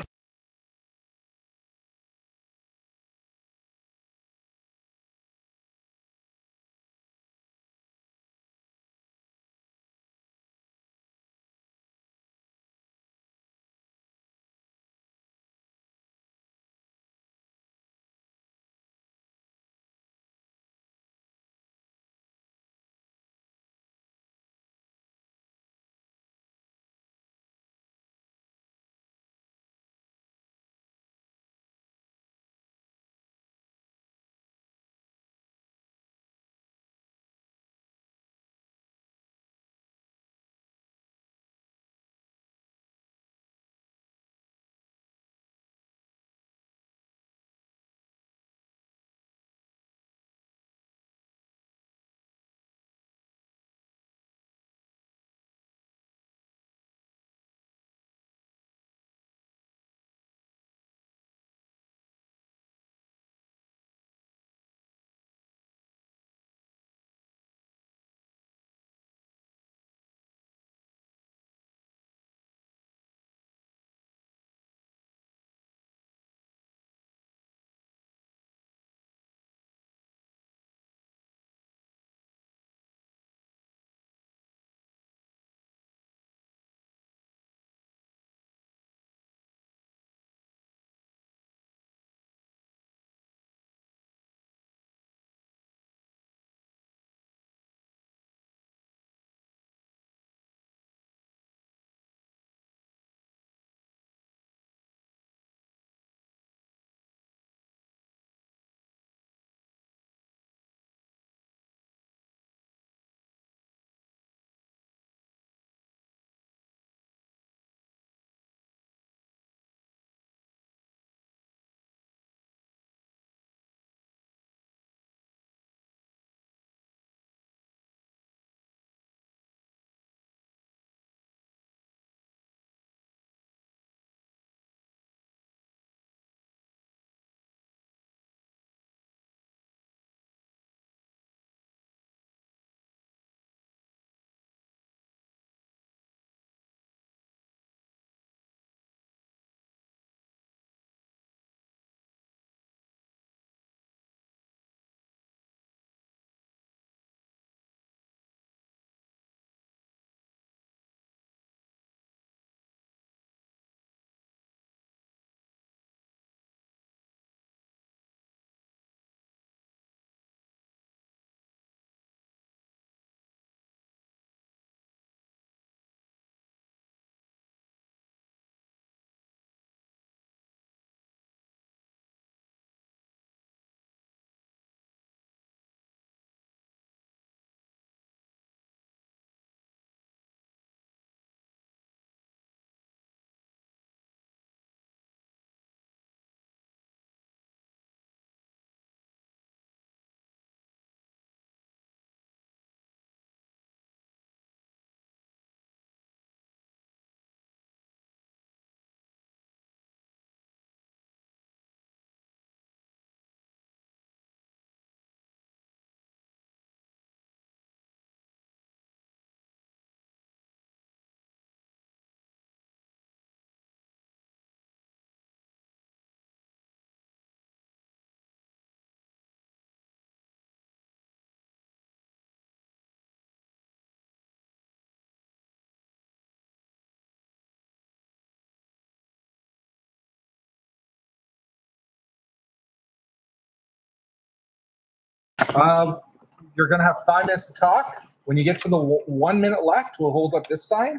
You're gonna have 5 minutes to talk. When you get to the 1 minute left, we'll hold up this sign.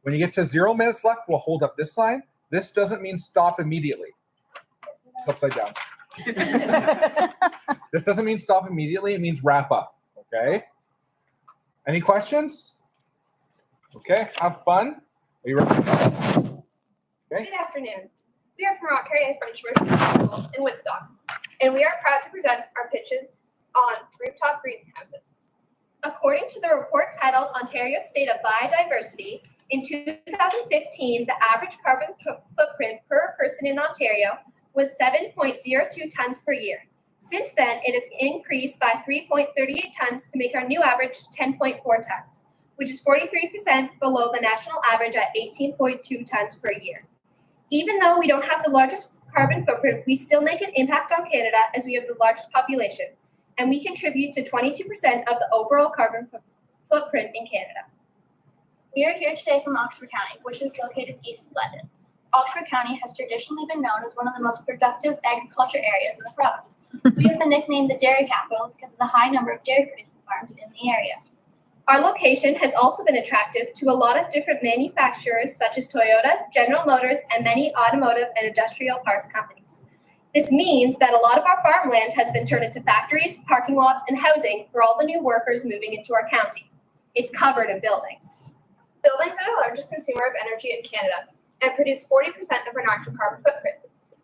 When you get to 0 minutes left, we'll hold up this sign. This doesn't mean stop immediately. It's upside down. This doesn't mean stop immediately. It means wrap up. Okay. Any questions? Okay. Have fun. Are you ready? Okay. Good afternoon. We are from Rock Area French School in Woodstock, and we are proud to present our pitches on rooftop greenhouses. According to the report titled Ontario State of Biodiversity, in 2015, the average carbon footprint per person in Ontario was 7.02 tons per year. Since then, it has increased by 3.38 tons to make our new average 10.4 tons, which is 43% below the national average at 18.2 tons per year. Even though we don't have the largest carbon footprint, we still make an impact on Canada as we have the largest population, and we contribute to 22% of the overall carbon footprint in Canada. We are here today from Oxford County, which is located east of London. Oxford County has traditionally been known as one of the most productive agriculture areas in the province. We have been nicknamed the dairy capital because of the high number of dairy producing farms in the area. Our location has also been attractive to a lot of different manufacturers such as Toyota, General Motors, and many automotive and industrial parts companies. This means that a lot of our farmland has been turned into factories, parking lots, and housing for all the new workers moving into our county. It's covered in buildings. Buildings are the largest consumer of energy in Canada and produce 40% of our natural carbon footprint.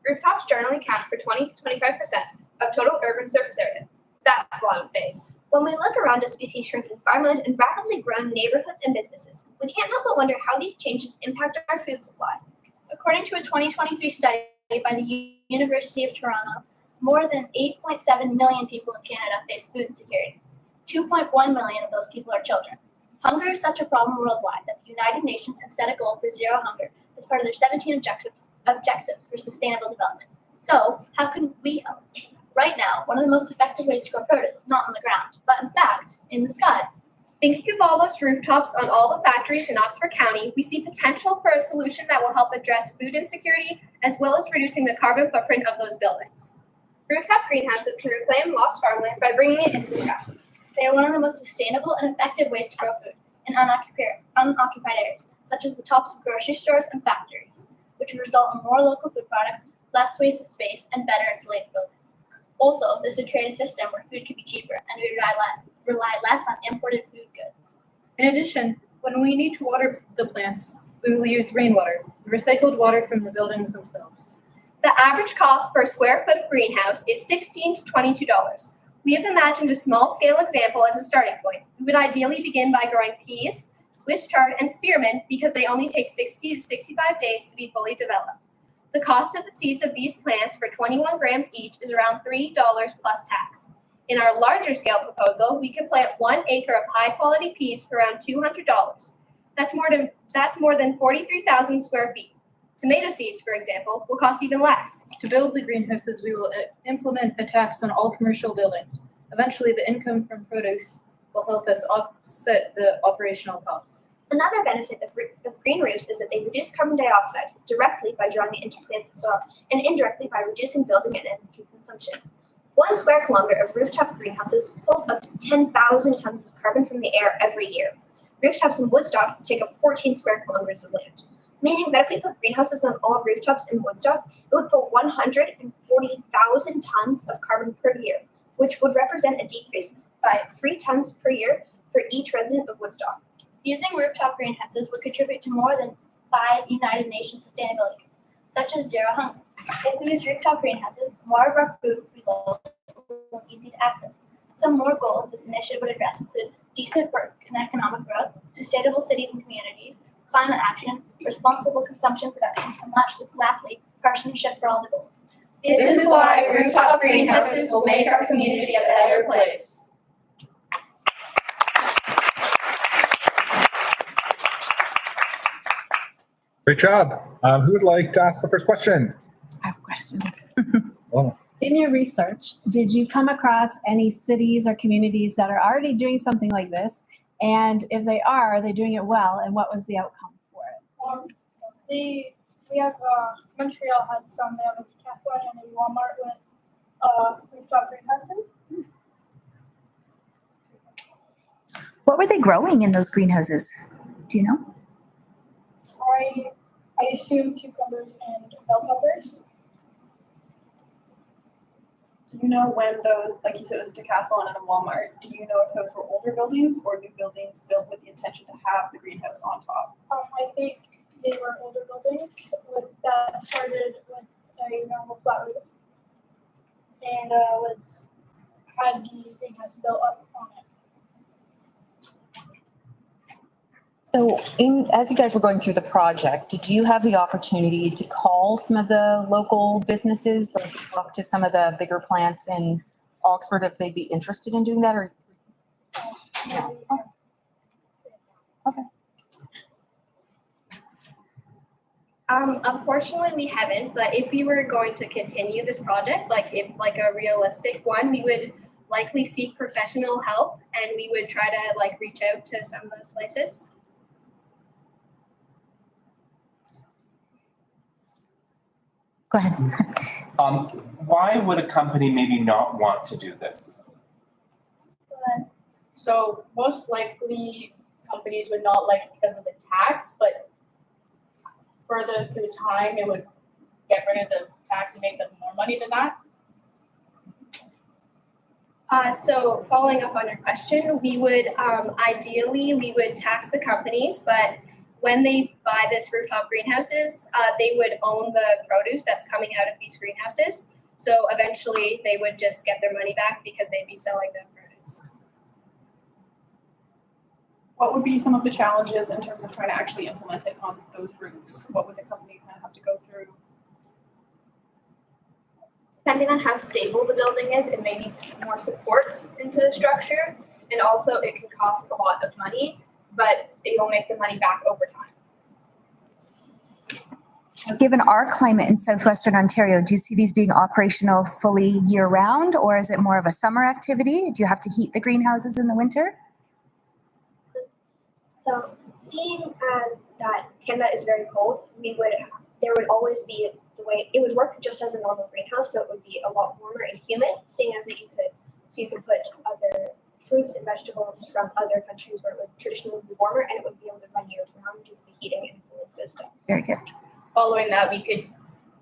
Rooftops generally account for 20 to 25% of total urban surface areas. That's a lot of space. When we look around us, we see shrinking farmland and rapidly growing neighborhoods and businesses. We can't help but wonder how these changes impact our food supply. According to a 2023 study by the University of Toronto, more than 8.7 million people in Canada face food insecurity. 2.1 million of those people are children. Hunger is such a problem worldwide that the United Nations have set a goal for zero hunger as part of their 17 objectives for sustainable development. So, how can we help? Right now, one of the most effective ways to grow produce, not on the ground, but in fact, in the sky. Thinking of all those rooftops on all the factories in Oxford County, we see potential for a solution that will help address food insecurity as well as reducing the carbon footprint of those buildings. Rooftop greenhouses can reclaim lost farmland by bringing it into the sky. They are one of the most sustainable and effective ways to grow food in unoccupied areas, such as the tops of grocery stores and factories, which would result in more local food products, less wasted space, and better insulated buildings. Also, this would create a system where food could be cheaper and we rely less on imported food goods. In addition, when we need to water the plants, we will use rainwater, recycled water from the buildings themselves. The average cost per square foot of greenhouse is $16 to $22. We have imagined a small-scale example as a starting point. We would ideally begin by growing peas, Swiss chard, and spearmint because they only take 60 to 65 days to be fully developed. The cost of the seeds of these plants for 21 grams each is around $3 plus tax. In our larger scale proposal, we could plant 1 acre of high-quality peas for around $200. That's more than 43,000 square feet. Tomato seeds, for example, will cost even less. To build the greenhouses, we will implement a tax on all commercial buildings. Eventually, the income from produce will help us offset the operational costs. Another benefit of green roofs is that they reduce carbon dioxide directly by drawing it into plants and soil, and indirectly by reducing building and energy consumption. 1 square kilometer of rooftop greenhouses pulls up to 10,000 tons of carbon from the air every year. Rooftops in Woodstock take up 14 square kilometers of land, meaning that if we put greenhouses on all rooftops in Woodstock, it would pull 140,000 tons of carbon per year, which would represent a decrease by 3 tons per year for each resident of Woodstock. Using rooftop greenhouses would contribute to more than 5 United Nations sustainability goals, such as zero hunger. If we use rooftop greenhouses, more of our food would be local and easy to access. Some more goals this initiative would address include decent work and economic growth, sustainable cities and communities, climate action, responsible consumption production, and lastly, partnership for all the goals. This is why rooftop greenhouses will make our community a better place. Great job. Who would like to ask the first question? I have a question. Oh. In your research, did you come across any cities or communities that are already doing something like this? And if they are they doing it well? And what was the outcome for it? We have Montreal has some. They have a Decathlon and a Walmart with rooftop greenhouses. What were they growing in those greenhouses? Do you know? I assume cucumbers and bell peppers. Do you know when those, like you said, it was a Decathlon and a Walmart, do you know if those were older buildings or new buildings built with the intention to have the greenhouse on top? I think they were older buildings that started with a normal flat roof and had the greenhouse built up on it. So as you guys were going through the project, did you have the opportunity to call some of the local businesses, like talk to some of the bigger plants in Oxford if they'd be interested in doing that, or? No. Okay. Unfortunately, we haven't, but if we were going to continue this project, like if like a realistic one, we would likely seek professional help and we would try to like reach out to some of those places. Go ahead. Why would a company maybe not want to do this? So most likely companies would not like it because of the tax, but further through time, it would get rid of the tax and make them more money than that. So following up on your question, we would ideally we would tax the companies, but when they buy this rooftop greenhouses, they would own the produce that's coming out of these greenhouses. So eventually they would just get their money back because they'd be selling the produce. What would be some of the challenges in terms of trying to actually implement it on those roofs? What would the company kind of have to go through? Depending on how stable the building is, it may need more support into the structure. And also it can cost a lot of money, but you'll make the money back over time. Given our climate in southwestern Ontario, do you see these being operational fully year round, or is it more of a summer activity? Do you have to heat the greenhouses in the winter? So seeing as that Canada is very cold, there would always be the way it would work just as a normal greenhouse, so it would be a lot warmer and humid, seeing as that you could put other fruits and vegetables from other countries where it would traditionally be warmer, and it would be able to run year round due to the heating and cooling systems. Very good. Following that, we could,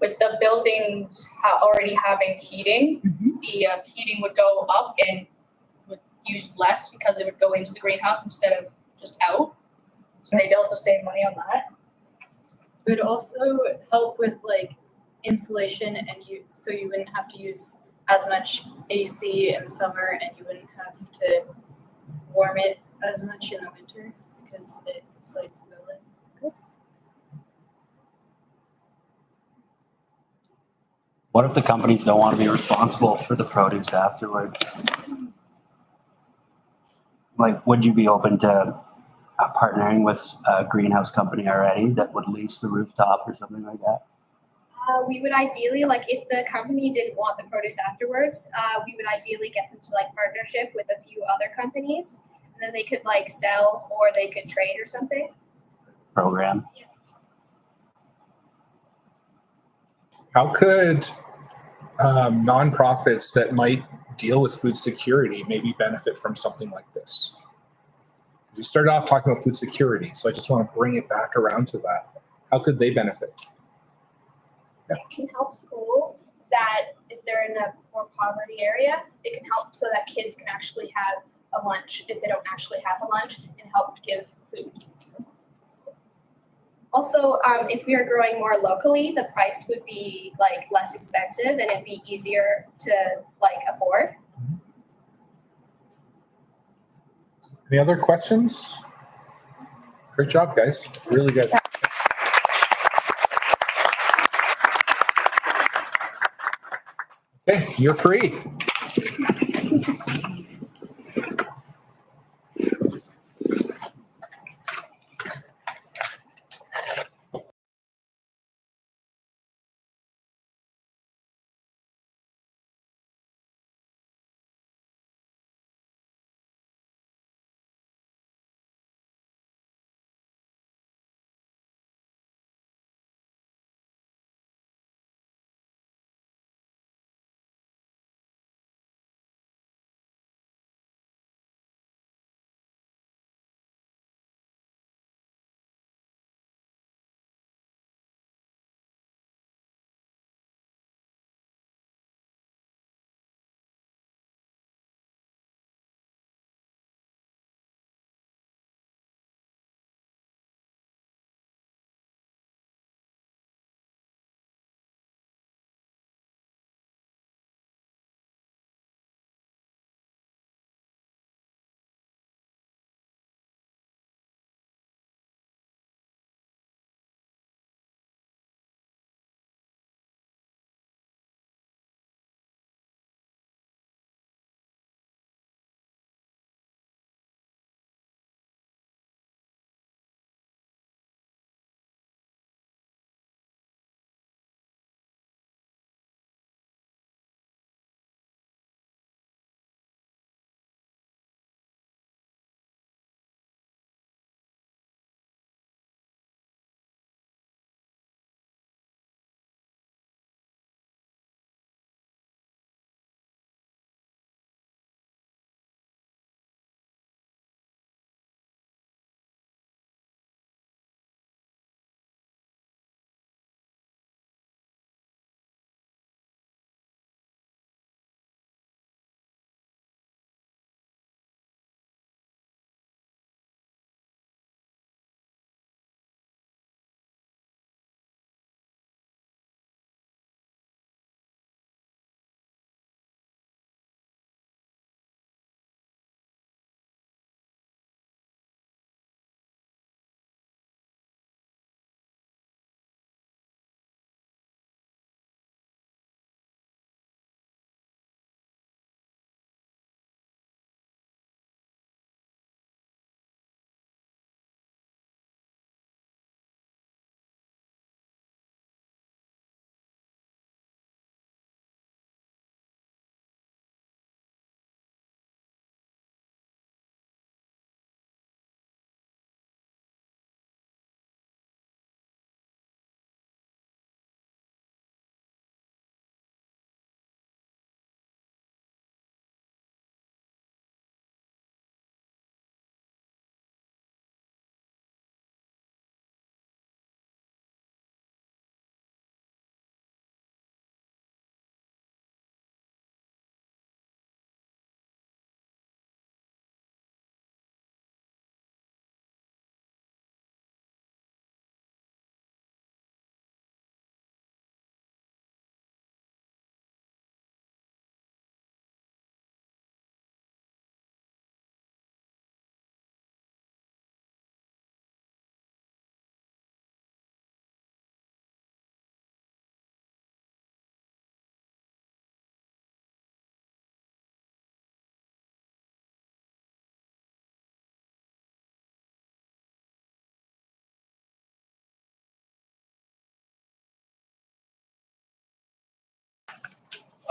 with the buildings already having heating, the heating would go up and would use less because it would go into the greenhouse instead of just out. So they'd also save money on that. It would also help with like insulation so you wouldn't have to use as much AC in the summer and you wouldn't have to warm it as much in the winter because it insulates the building. What if the companies don't want to be responsible for the produce afterwards? Like, would you be open to partnering with a greenhouse company already that would lease the rooftop or something like that? We would ideally, like if the company didn't want the produce afterwards, we would ideally get them to like partnership with a few other companies, and then they could like sell or they could trade or something. Program. How could nonprofits that might deal with food security maybe benefit from something like this? We started off talking about food security, so I just want to bring it back around to that. How could they benefit? It can help schools that if they're in a more poverty area, it can help so that kids can actually have a lunch if they don't actually have a lunch and help give food. Also, if we are growing more locally, the price would be like less expensive and it'd be easier to like afford. Any other questions? Great job, guys. Really good. Okay, you're free.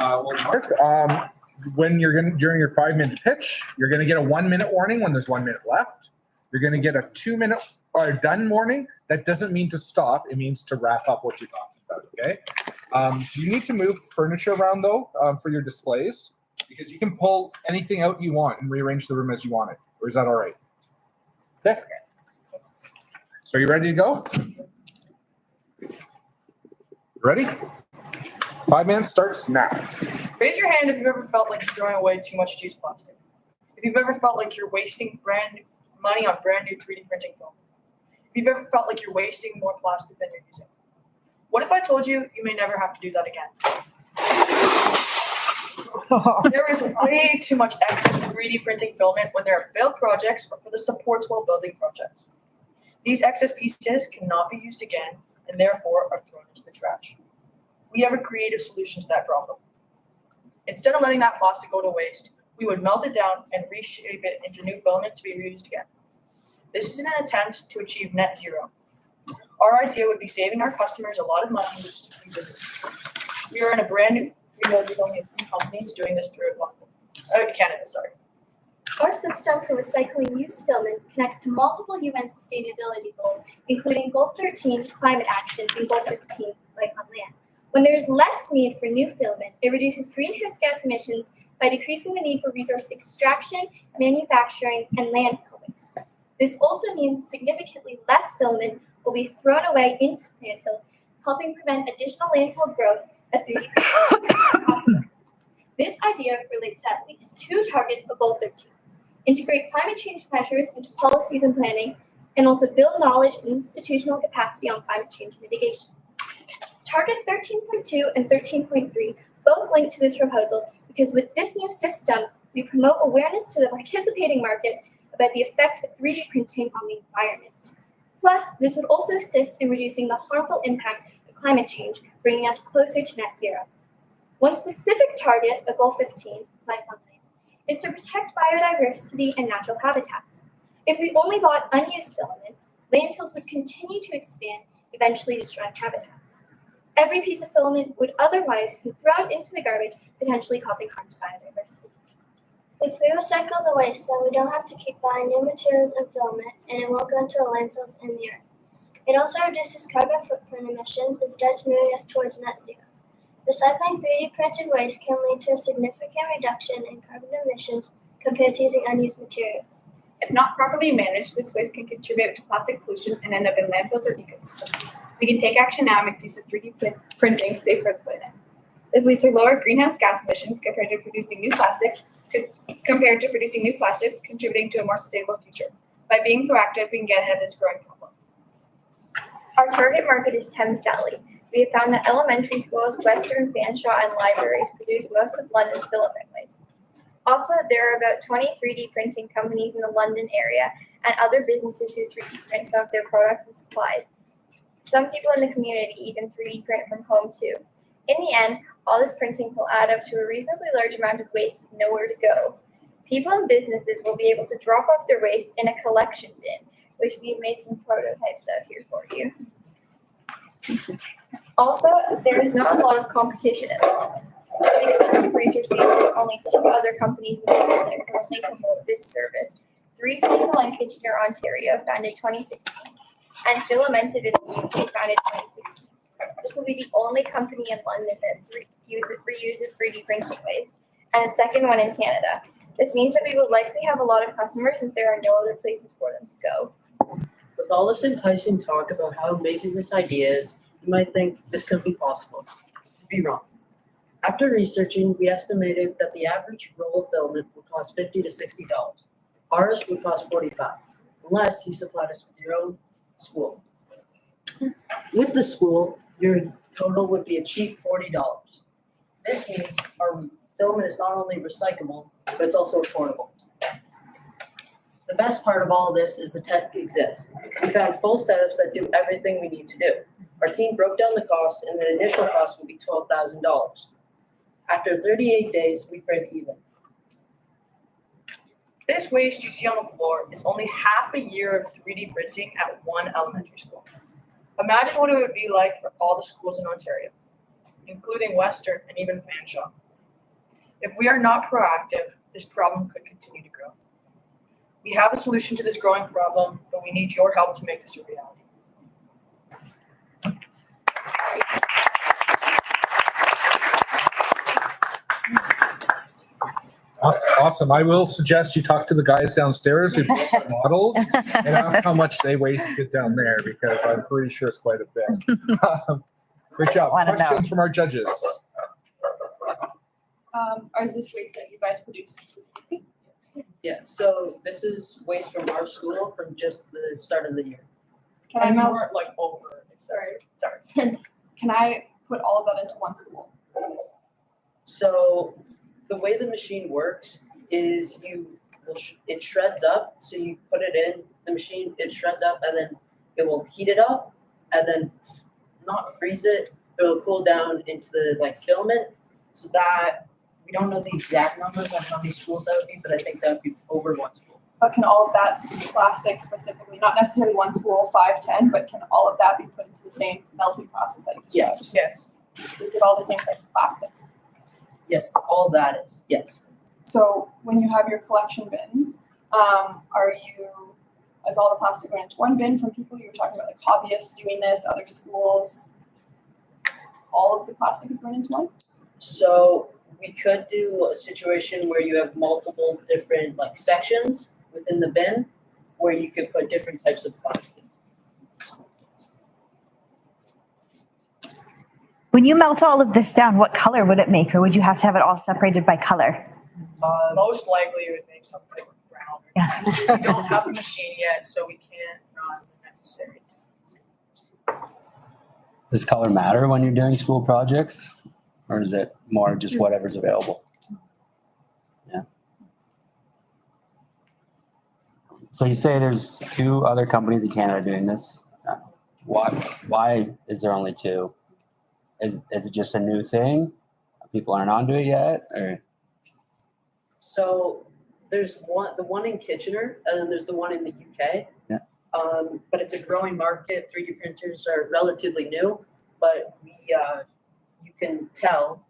Mark, when during your 5-minute pitch, you're gonna get a 1-minute warning when there's 1 minute left. You're gonna get a 2-minute or done warning. That doesn't mean to stop. It means to wrap up what you talked about, okay? Do you need to move furniture around though, for your displays? Because you can pull anything out you want and rearrange the room as you want it. Or is that all right? Okay. So are you ready to go? Ready? 5 minutes starts now. Raise your hand if you've ever felt like you're throwing away too much juice plastic. If you've ever felt like you're wasting money on brand new 3D printing film. If you've ever felt like you're wasting more plastic than you're using. What if I told you you may never have to do that again? There is way too much excess 3D printing filament when there are failed projects or for the supports while building projects. These excess pieces cannot be used again and therefore are thrown into the trash. We have a creative solution to that problem. Instead of letting that plastic go to waste, we would melt it down and reshape it into new filament to be reused again. This is an attempt to achieve net zero. Our idea would be saving our customers a lot of money, which is free business. We are in a brand new field with only a few companies doing this throughout Canada, sorry. Our system for recycling used filament connects to multiple UN sustainability goals, including Goal 13, climate action, and Goal 15, life on land. When there is less need for new filament, it reduces greenhouse gas emissions by decreasing the need for resource extraction, manufacturing, and landfill waste. This also means significantly less filament will be thrown away into landfills, helping prevent additional landfill growth as 3D printing. This idea relates to at least 2 targets of Goal 13. Integrate climate change measures into policies and planning, and also build knowledge and institutional capacity on climate change mitigation. Target 13.2 and 13.3 both link to this proposal because with this new system, we promote awareness to the participating market about the effect of 3D printing on the environment. Plus, this would also assist in reducing the harmful impact of climate change, bringing us closer to net zero. One specific target of Goal 15, life on land, is to protect biodiversity and natural habitats. If we only bought unused filament, landfills would continue to expand, eventually destroying habitats. Every piece of filament would otherwise be thrown into the garbage, potentially causing harm to biodiversity. If we recycle the waste, then we don't have to keep buying new materials and filament, and it won't go into the landfills and the earth. It also reduces carbon footprint emissions and starts moving us towards net zero. Recycling 3D printed waste can lead to a significant reduction in carbon emissions compared to using unused materials. If not properly managed, this waste can contribute to plastic pollution and end up in landfills or ecosystems. We can take action now and make use of 3D printing safe for the planet. This leads to lower greenhouse gas emissions compared to producing new plastics, contributing to a more sustainable future. By being proactive, we can get ahead of this growing problem. Our target market is Thames Valley. We have found that elementary schools, Western, Fanshawe, and libraries produce most of London's filament waste. Also, there are about 20 3D printing companies in the London area and other businesses who 3D print some of their products and supplies. Some people in the community even 3D print from home too. In the end, all this printing will add up to a reasonably large amount of waste with nowhere to go. People and businesses will be able to drop off their waste in a collection bin, which we've made some prototypes of here for you. Also, there is not a lot of competition at all. With extensive research, we have only 2 other companies in the world that currently promote this service. 3 Signal in Kitchener, Ontario, founded 2015, and Filamentive in the UK, founded 2016. This will be the only company in London that reuses 3D printing waste, and the second one in Canada. This means that we will likely have a lot of customers since there are no other places for them to go. With all this enticing talk about how amazing this idea is, you might think this could be possible. You'd be wrong. After researching, we estimated that the average roll of filament would cost $50 to $60. Ours would cost $45, unless you supplied us with your own spool. With the spool, your total would be a cheap $40. This means our filament is not only recyclable, but it's also affordable. The best part of all this is the tech exists. We found full setups that do everything we need to do. Our team broke down the cost, and the initial cost will be $12,000. After 38 days, we break even. This waste you see on the floor is only half a year of 3D printing at one elementary school. Imagine what it would be like for all the schools in Ontario, including Western and even Fanshawe. If we are not proactive, this problem could continue to grow. We have a solution to this growing problem, but we need your help to make this a reality. Awesome. I will suggest you talk to the guys downstairs who built the models and ask how much they wasted down there, because I'm pretty sure it's quite a bit. Great job. Questions from our judges? Or is this waste that you guys produce specifically? Yeah, so this is waste from our school from just the start of the year. Can I And we mouse? weren't like over. Sorry. Can I put all of that into one school? So the way the machine works is it shreds up. So you put it in the machine, it shreds up, and then it will heat it up, and then not freeze it. It will cool down into the filament, so that we don't know the exact numbers on how many schools that would be, but I think that would be over one school. But can all of that plastic specifically, not necessarily one school, 5, 10, but can all of that be put into the same melting process that you described? Yes. Is it all the same type of plastic? Yes, all that is, yes. So when you have your collection bins, is all the plastic going into one bin from people? You were talking about like hobbyists doing this, other schools. All of the plastic is going into one? So we could do a situation where you have multiple different sections within the bin where you could put different types of plastics. When you melt all of this down, what color would it make, or would you have to have it all separated by color? Most likely it would make something brown. Yeah. We don't have a machine yet, so we can't run the necessary tests. Does color matter when you're doing school projects? Or is it more just whatever's available? Yeah. So you say there's 2 other companies in Canada doing this. Why is there only 2? Is it just a new thing? People aren't onto it yet, or? So there's the one in Kitchener, and then there's the one in the UK. Yeah. But it's a growing market. 3D printers are relatively new, but you can tell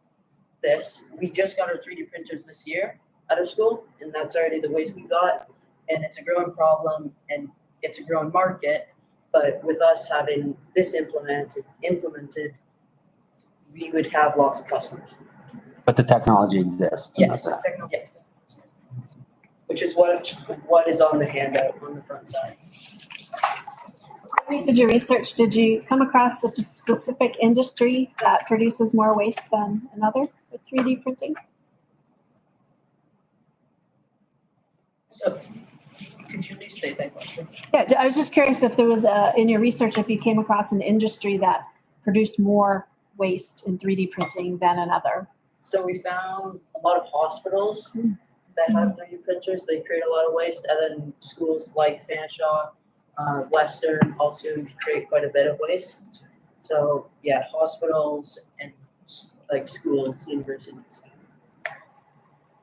this. We just got our 3D printers this year out of school, and that's already the waste we got. And it's a growing problem, and it's a growing market. But with us having this implemented, we would have lots of customers. But the technology exists. Yes, technology. Which is what is on the handout on the front side. When you did your research, did you come across a specific industry that produces more waste than another with 3D printing? So, could you restate that question? Yeah, I was just curious if there was in your research, if you came across an industry that produced more waste in 3D printing than another. So we found a lot of hospitals that have 3D printers. They create a lot of waste, and then schools like Fanshawe, Western also create quite a bit of waste. So yeah, hospitals and schools, universities.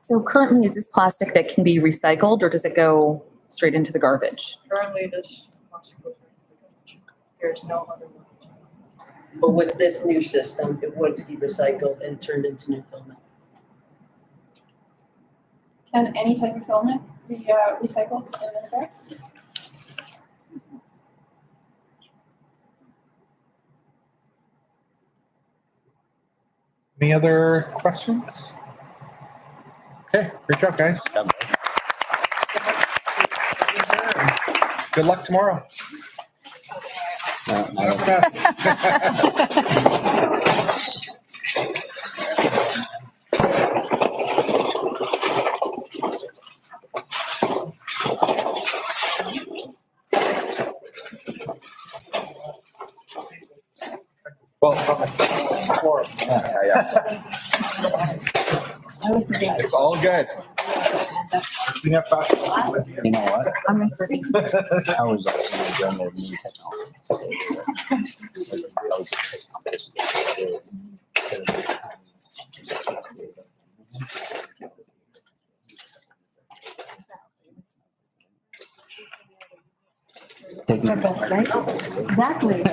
So currently, is this plastic that can be recycled, or does it go straight into the garbage? Currently, this plastic goes right into the garbage. There's no other way. But with this new system, it would be recycled and turned into new filament. Can any type of filament be recycled in this way? Any other questions? Okay, great job, guys. Good luck tomorrow. Well, yeah. It's all good. You have You know what? I'm researching. I was also going to new Right? Exactly.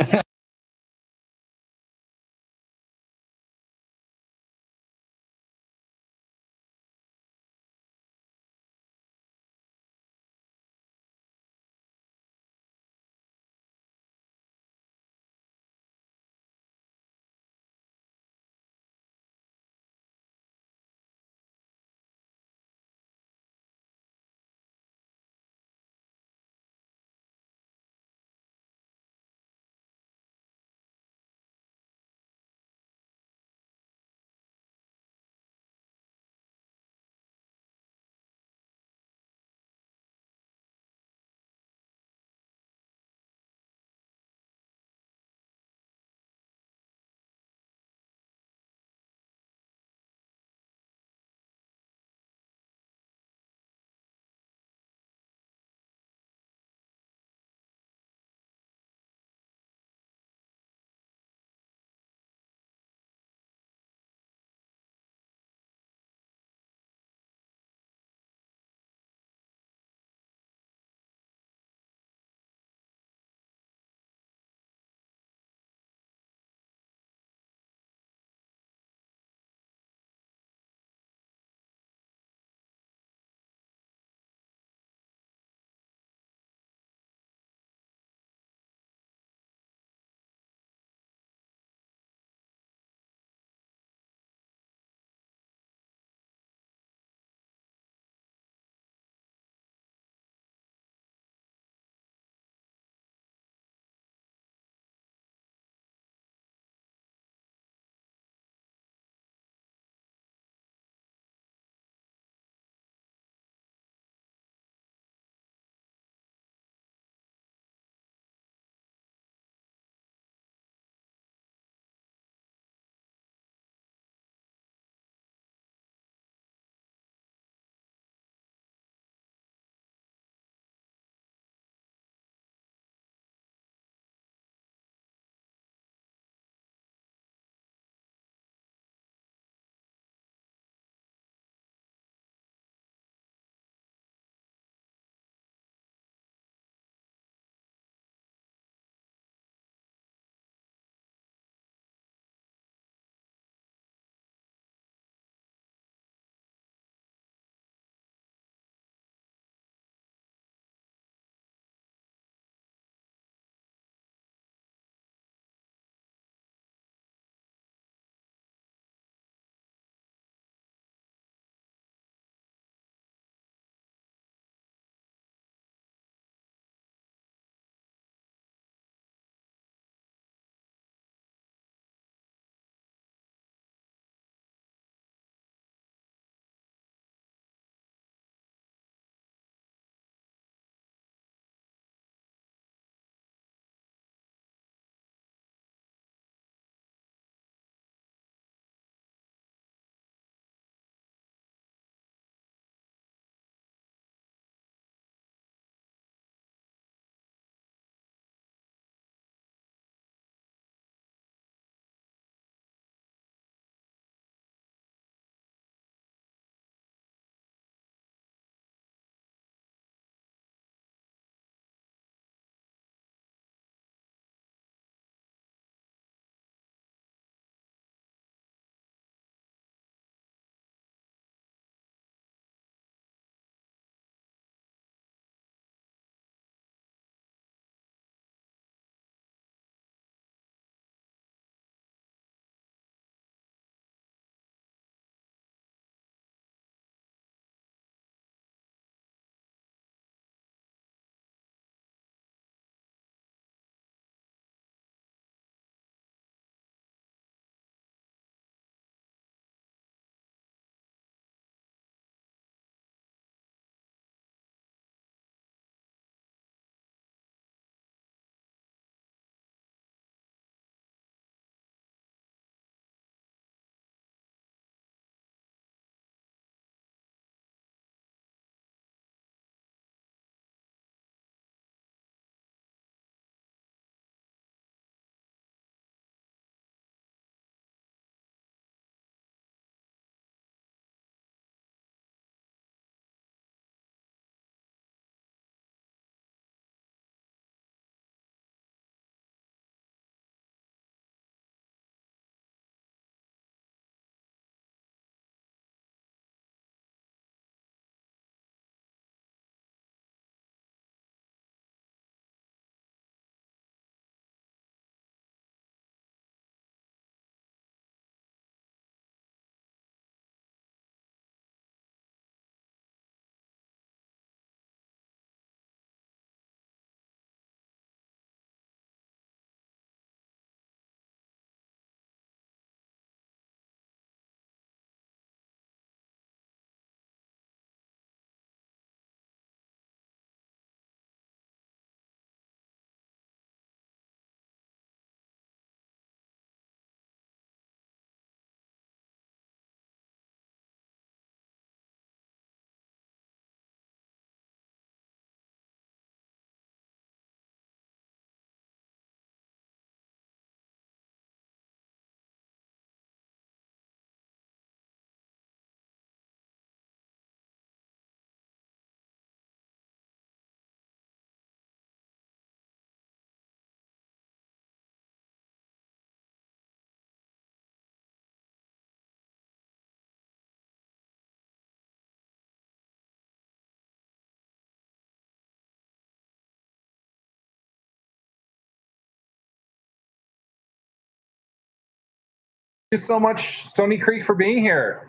you so much, Stony Creek, for being here.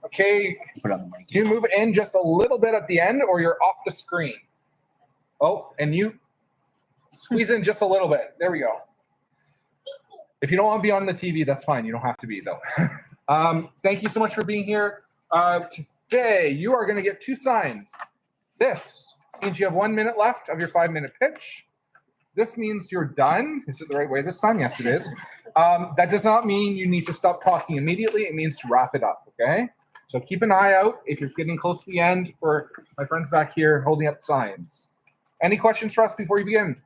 Okay, can you move in just a little bit at the end or you're off the screen? Oh, and you squeeze in just a little bit. There we go. If you don't want to be on the TV, that's fine. You don't have to be though. Thank you so much for being here. Today, you are going to get 2 signs. This means you have 1 minute left of your 5-minute pitch. This means you're done. Is it the right way this time? Yes, it is. That does not mean you need to stop talking immediately. It means to wrap it up, okay? So keep an eye out if you're getting close to the end for my friends back here holding up signs. Any questions for us before you begin?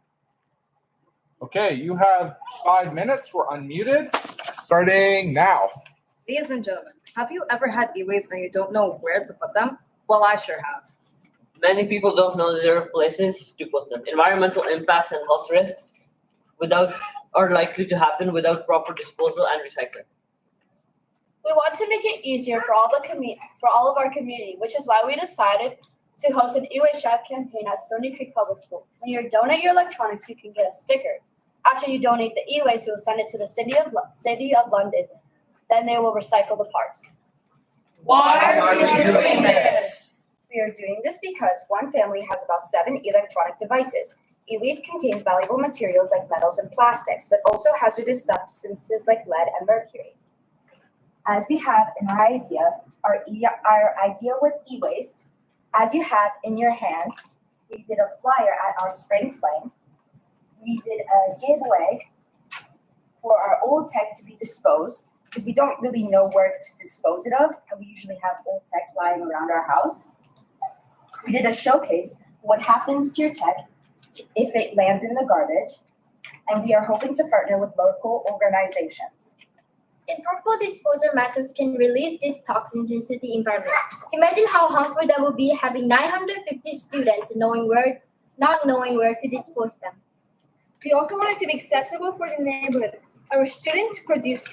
Okay, you have 5 minutes. We're unmuted. Starting now. Ladies and gentlemen, have you ever had e-waste and you don't know where to put them? Well, I sure have. Many people don't know there are places to put them. Environmental impacts and health risks are likely to happen without proper disposal and recycling. We want to make it easier for all of our community, which is why we decided to host an e-waste drive campaign at Stony Creek Public School. When you donate your electronics, you can get a sticker. After you donate the e-waste, we will send it to the City of London. Then they will recycle the parts. Why are we doing this? We are doing this because one family has about 7 electronic devices. E-waste contains valuable materials like metals and plastics, but also hazardous substances like lead and mercury. As we have in our idea, our idea was e-waste. As you have in your hand, we did a flyer at our spring flame. We did a giveaway for our old tech to be disposed because we don't really know where to dispose it of, and we usually have old tech lying around our house. We did a showcase what happens to your tech if it lands in the garbage, and we are hoping to partner with local organizations. Improper disposal methods can release these toxins into the environment. Imagine how harmful that would be having 950 students not knowing where to dispose them. We also wanted to be accessible for the neighborhood. Our students produce,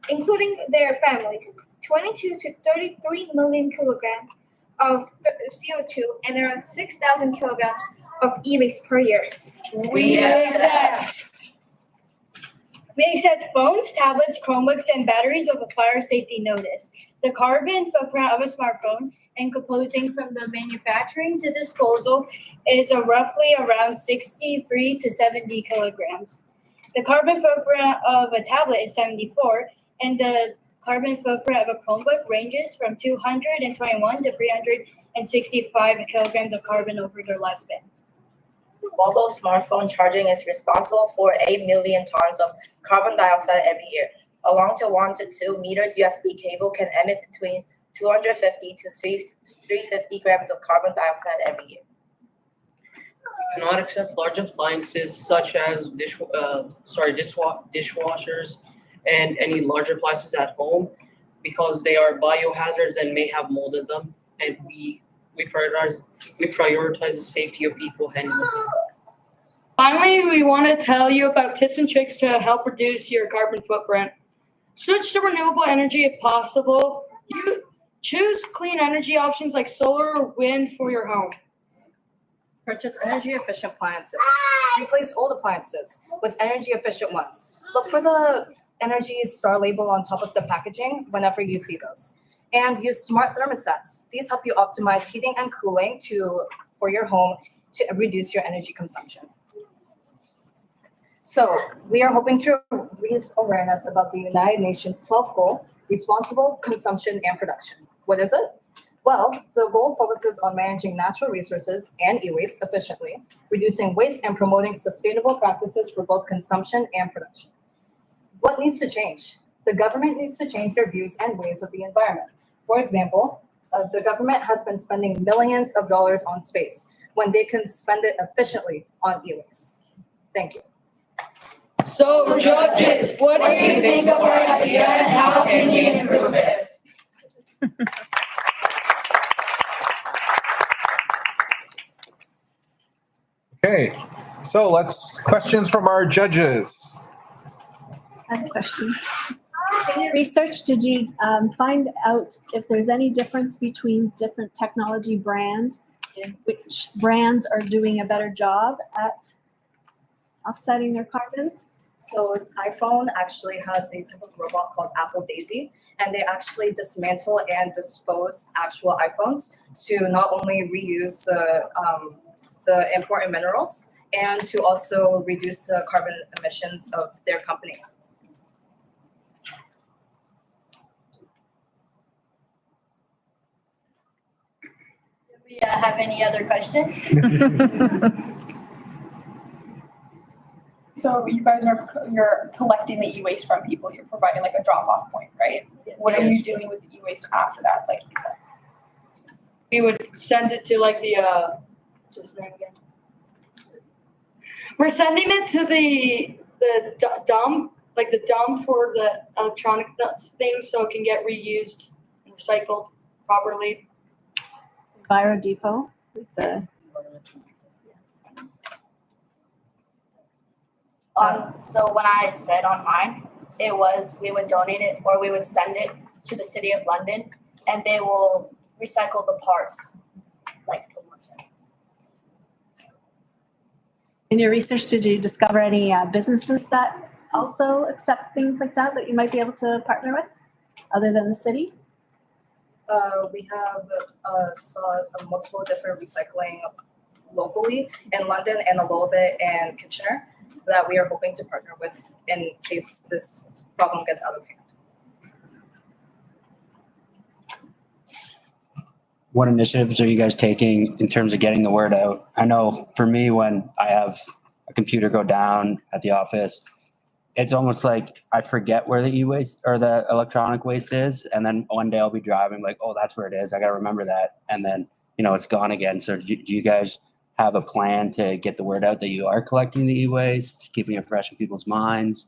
including their families, 22 to 33 million kilograms of CO2 and around 6,000 kilograms of e-waste per year. We accept. We accept phones, tablets, Chromebooks, and batteries with a fire safety notice. The carbon footprint of a smartphone, and composing from the manufacturing to disposal, is roughly around 63 to 70 kilograms. The carbon footprint of a tablet is 74, and the carbon footprint of a Chromebook ranges from 221 to 365 kilograms of carbon over their lifespan. Mobile smartphone charging is responsible for 8 million tons of carbon dioxide every year. A long to 1 to 2 meters USB cable can emit between 250 to 350 grams of carbon dioxide every year. We do not accept large appliances such as dishwashers and any large appliances at home because they are biohazards and may have mold in them, and we prioritize the safety of people handling them. Finally, we want to tell you about tips and tricks to help reduce your carbon footprint. Switch to renewable energy if possible. You choose clean energy options like solar or wind for your home. Purchase energy efficient appliances. Replace old appliances with energy efficient ones. Look for the Energy Star label on top of the packaging whenever you see those. And use smart thermostats. These help you optimize heating and cooling for your home to reduce your energy consumption. So we are hoping to raise awareness about the United Nations 12th goal, responsible consumption and production. What is it? Well, the goal focuses on managing natural resources and e-waste efficiently, reducing waste and promoting sustainable practices for both consumption and production. What needs to change? The government needs to change their views and ways of the environment. For example, the government has been spending millions of dollars on space when they can spend it efficiently on e-waste. Thank you. So, judges, what do you think of our idea and how can we improve it? Okay, so questions from our judges. I have a question. In your research, did you find out if there's any difference between different technology brands and which brands are doing a better job at offsetting their carbon? So iPhone actually has a type of robot called Apple Daisy, and they actually dismantle and dispose actual iPhones to not only reuse the important minerals and to also reduce the carbon emissions of their company. Do we have any other questions? So you guys you're collecting the e-waste from people, you're providing like a drop-off point, right? What are you doing with the e-waste after that, like? We would send it to like the, what's his name again? We're sending it to the dump, like the dump for the electronic things so it can get reused and recycled properly. Bio depot with the. So when I said on mine, it was we would donate it or we would send it to the City of London and they will recycle the parts, like the works. In your research, did you discover any businesses that also accept things like that you might be able to partner with, other than the city? We have saw multiple different recycling locally in London and a little bit in Kitchener that we are hoping to partner with in case this problem gets out of hand. What initiatives are you guys taking in terms of getting the word out? I know for me, when I have a computer go down at the office, it's almost like I forget where the e-waste or the electronic waste is. And then one day I'll be driving like, oh, that's where it is. I got to remember that. And then, it's gone again. So do you guys have a plan to get the word out that you are collecting the e-waste, keeping it fresh in people's minds?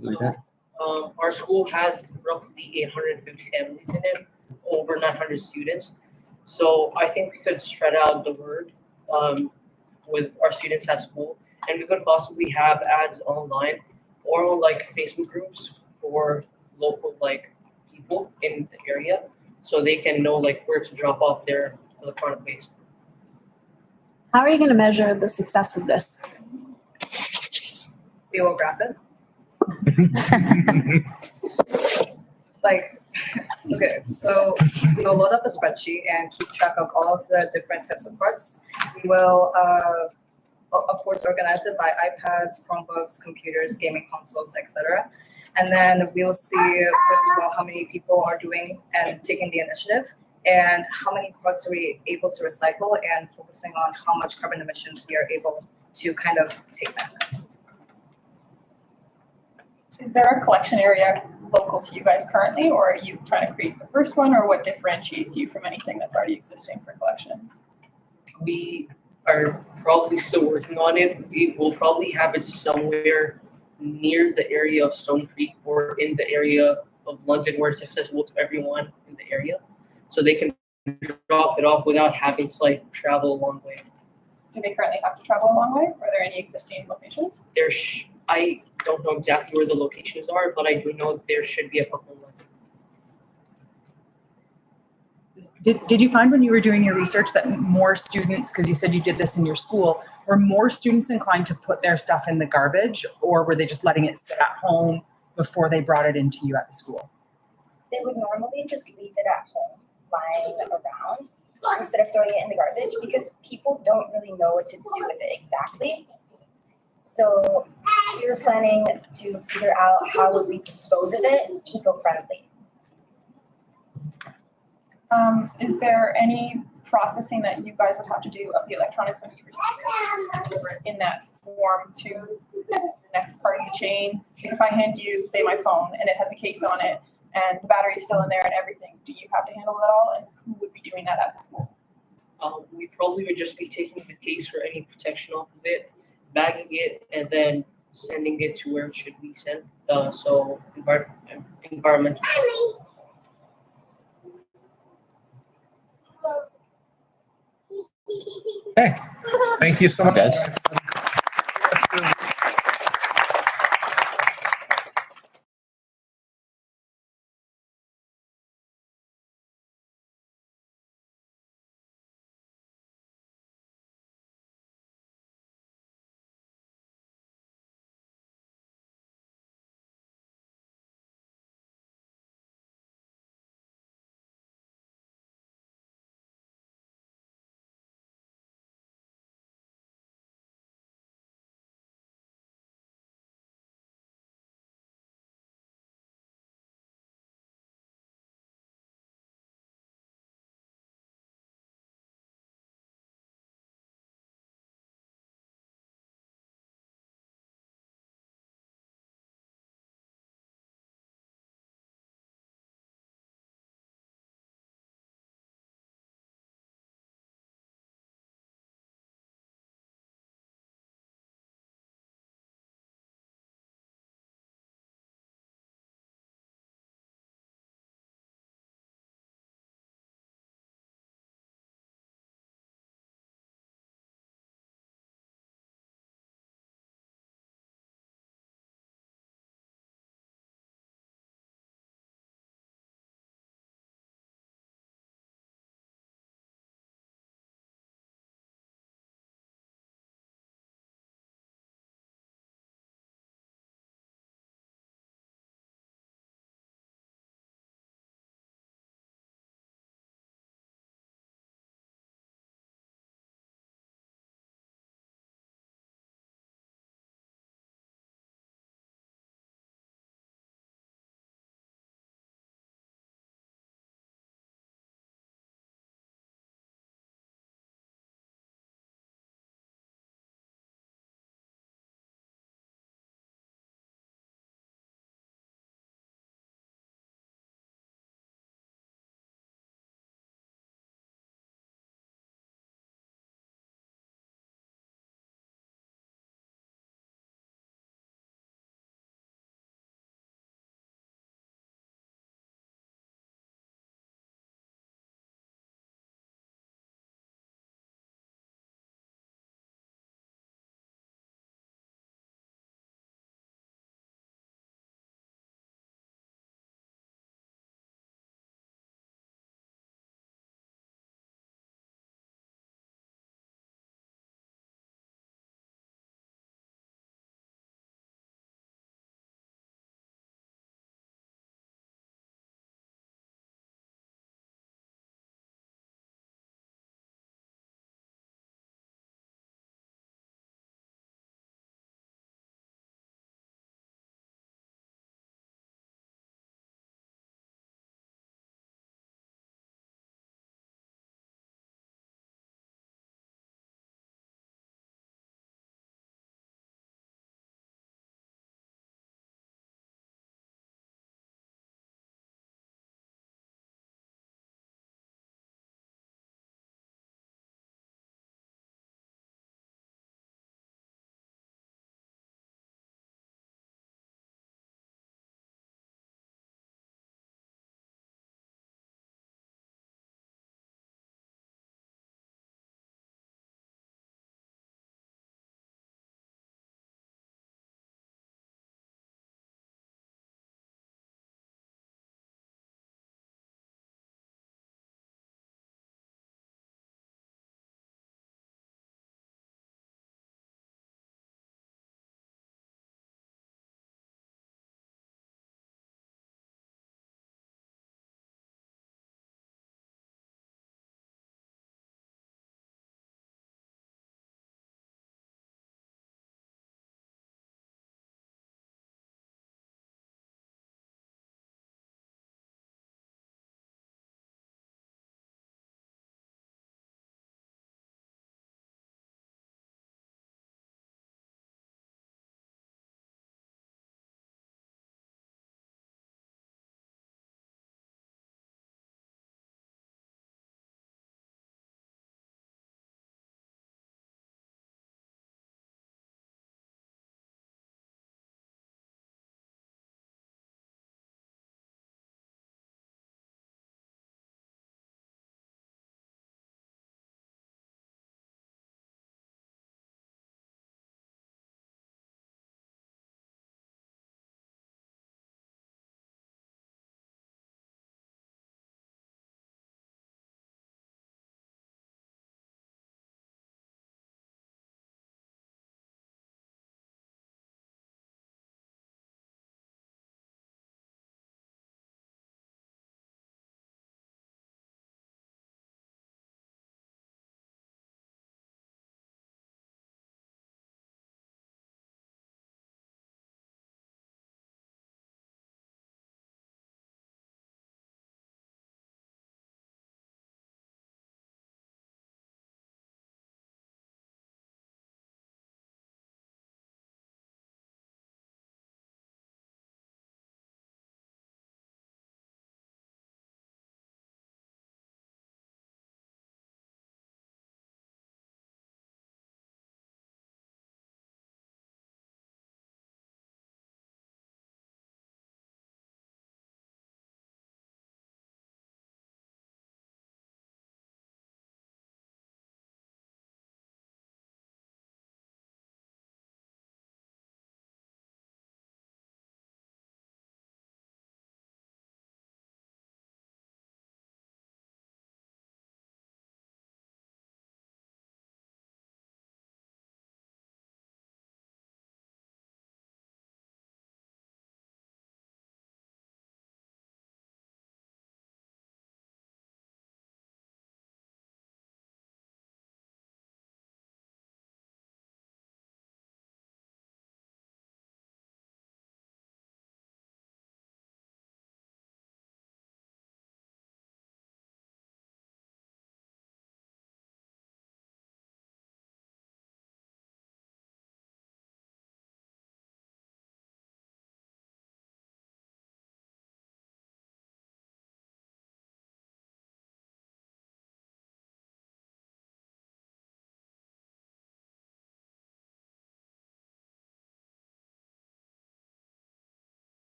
Like that? Our school has roughly 850 families in it, over 900 students. So I think we could spread out the word with our students at school, and we could possibly have ads online or on like Facebook groups for local people in the area, so they can know where to drop off their electronic waste. How are you going to measure the success of this? We will graph it. Okay, so we will load up a spreadsheet and keep track of all of the different types of parts. We will, of course, organize it by iPads, Chromebooks, computers, gaming consoles, etc. And then we will see, first of all, how many people are doing and taking the initiative, and how many parts are we able to recycle, and focusing on how much carbon emissions we are able to kind of take back. Is there a collection area local to you guys currently, or are you trying to create the first one, or what differentiates you from anything that's already existing for collections? We are probably still working on it. We will probably have it somewhere near the area of Stone Creek or in the area of London where it's accessible to everyone in the area, so they can drop it off without having to travel a long way. Do they currently have to travel a long way? Are there any existing locations? I don't know exactly where the locations are, but I do know there should be a couple ones. Did you find when you were doing your research that more students, because you said you did this in your school, were more students inclined to put their stuff in the garbage, or were they just letting it sit at home before they brought it into you at the school? They would normally just leave it at home, lying around, instead of throwing it in the garbage, because people don't really know what to do with it exactly. So we were planning to figure out how would we dispose of it eco-friendly. Is there any processing that you guys would have to do of the electronics when you receive it, deliver it in that form to the next part of the chain? Like if I hand you, say, my phone and it has a case on it and the battery is still in there and everything, do you have to handle that all, and who would be doing that at the school? We probably would just be taking the case for any protection off of it, bagging it, and then sending it to where it should be sent. So environmental. Okay, thank you so much.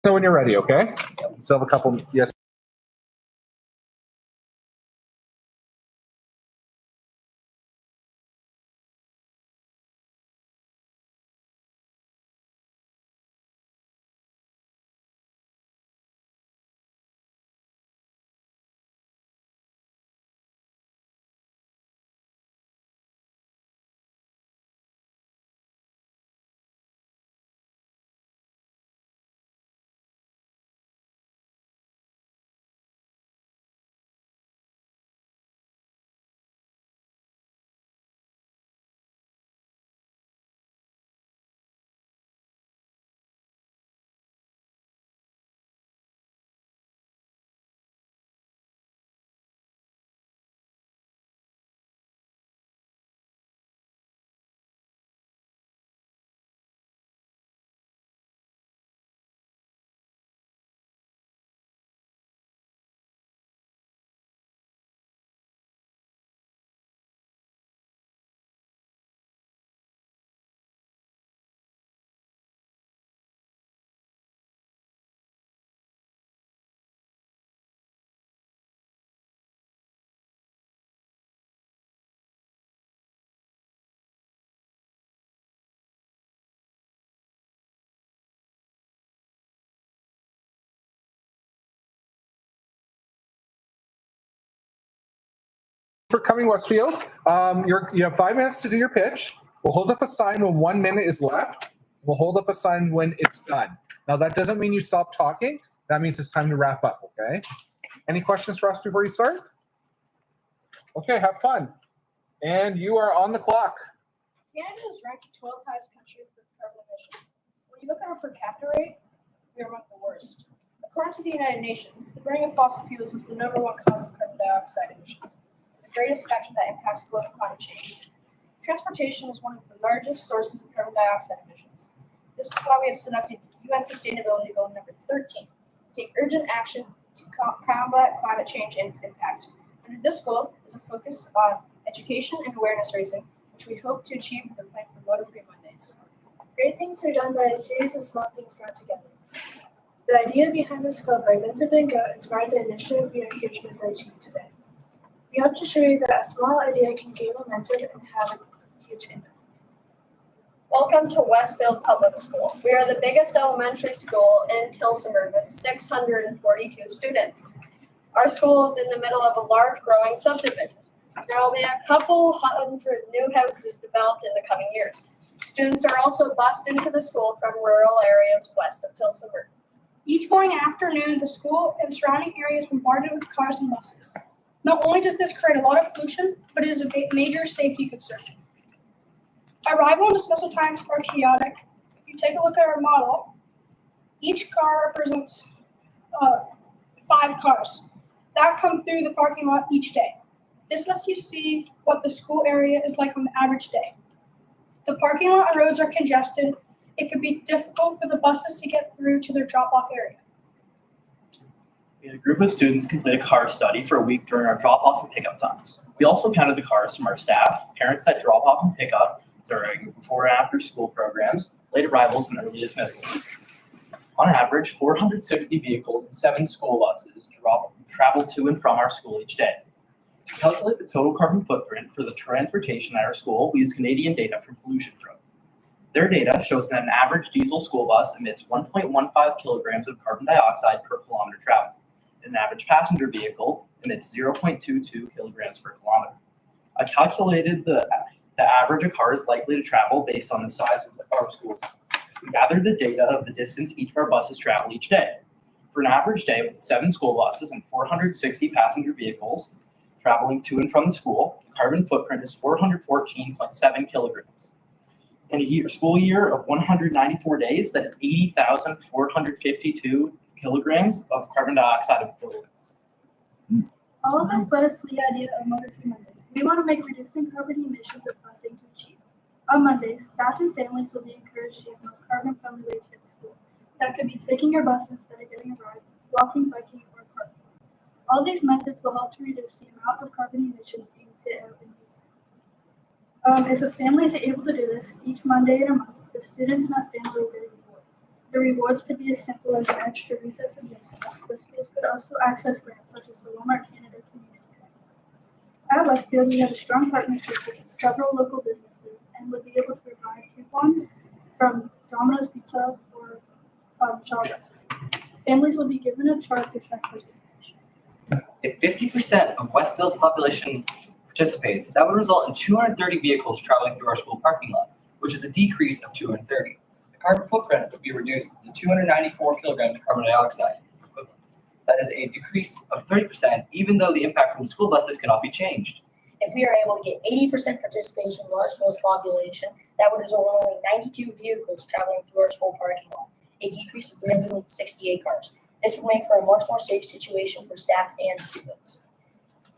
So when you're ready, okay? Still have a couple, yes. For coming Westfield, you have 5 minutes to do your pitch. We'll hold up a sign when 1 minute is left. We'll hold up a sign when it's done. Now that doesn't mean you stop talking. That means it's time to wrap up, okay? Any questions for us before you start? Okay, have fun. And you are on the clock. Canada is ranked 12th highest country for carbon emissions. When you look at our per capita rate, we are among the worst. According to the United Nations, the burning of fossil fuels is the #1 cause of carbon dioxide emissions, the greatest factor that impacts global climate change. Transportation is one of the largest sources of carbon dioxide emissions. This is why we have selected UN Sustainability Goal number 13, take urgent action to combat climate change and its impact. Under this goal is a focus on education and awareness raising, which we hope to achieve with the plan for Motor-Free Mondays. Great things are done by a series of small things brought together. The idea behind this club by Vincent Van Gogh inspired the initiative we are here to present to you today. We hope to show you that a small idea can gain momentum and have a huge impact. Welcome to Westfield Public School. We are the biggest elementary school in Tillsonburg with 642 students. Our school is in the middle of a large growing subdivision. There will be a couple hundred new houses developed in the coming years. Students are also bused into the school from rural areas west of Tillsonburg. Each morning and afternoon, the school and surrounding areas bombarded with cars and buses. Not only does this create a lot of pollution, but it is a major safety concern. Arrival and dismissal times are chaotic. If you take a look at our model, each car represents 5 cars that come through the parking lot each day. This lets you see what the school area is like on the average day. The parking lot and roads are congested. It could be difficult for the buses to get through to their drop-off area. We had a group of students complete a car study for a week during our drop-off and pickup times. We also counted the cars from our staff, parents that drop off and pick up during before and after school programs, late arrivals, and early dismissal. On average, 460 vehicles and 7 school buses travel to and from our school each day. To calculate the total carbon footprint for the transportation at our school, we use Canadian data from Pollution Pro. Their data shows that an average diesel school bus emits 1.15 kilograms of carbon dioxide per kilometer traveled. An average passenger vehicle emits 0.22 kilograms per kilometer. I calculated the average a car is likely to travel based on the size of our school. We gathered the data of the distance each of our buses travel each day. For an average day with 7 school buses and 460 passenger vehicles traveling to and from the school, the carbon footprint is 414.7 kilograms. In a school year of 194 days, that is 80,452 kilograms of carbon dioxide equivalents. All of this led us to the idea of Motor-Free Monday. We want to make reducing carbon emissions a fun thing to achieve. On Mondays, staff and families will be encouraged to use the most carbon-friendly way to get to school. That could be taking your bus instead of getting a ride, walking, biking, or carting. All these methods will help to reduce the amount of carbon emissions being put out in the air. If a family is able to do this each Monday in a month, the students in that family will get a reward. The rewards could be as simple as an extra recess and dinner. The schools could also access grants such as the Walmart Canada Community Grant. At Westfield, we have a strong partnership with several local businesses and would be able to provide coupons from Domino's Pizza or Shaw's Ice Cream. Families will be given a chart to track participation. If 50% of Westfield's population participates, that would result in 230 vehicles traveling through our school parking lot, which is a decrease of 230. The carbon footprint would be reduced to 294 kilograms of carbon dioxide equivalent. That is a decrease of 30%, even though the impact from school buses cannot be changed. If we are able to get 80% participation in our school's population, that would result in only 92 vehicles traveling through our school parking lot, a decrease of 368 cars. This would make for a much more safe situation for staff and students.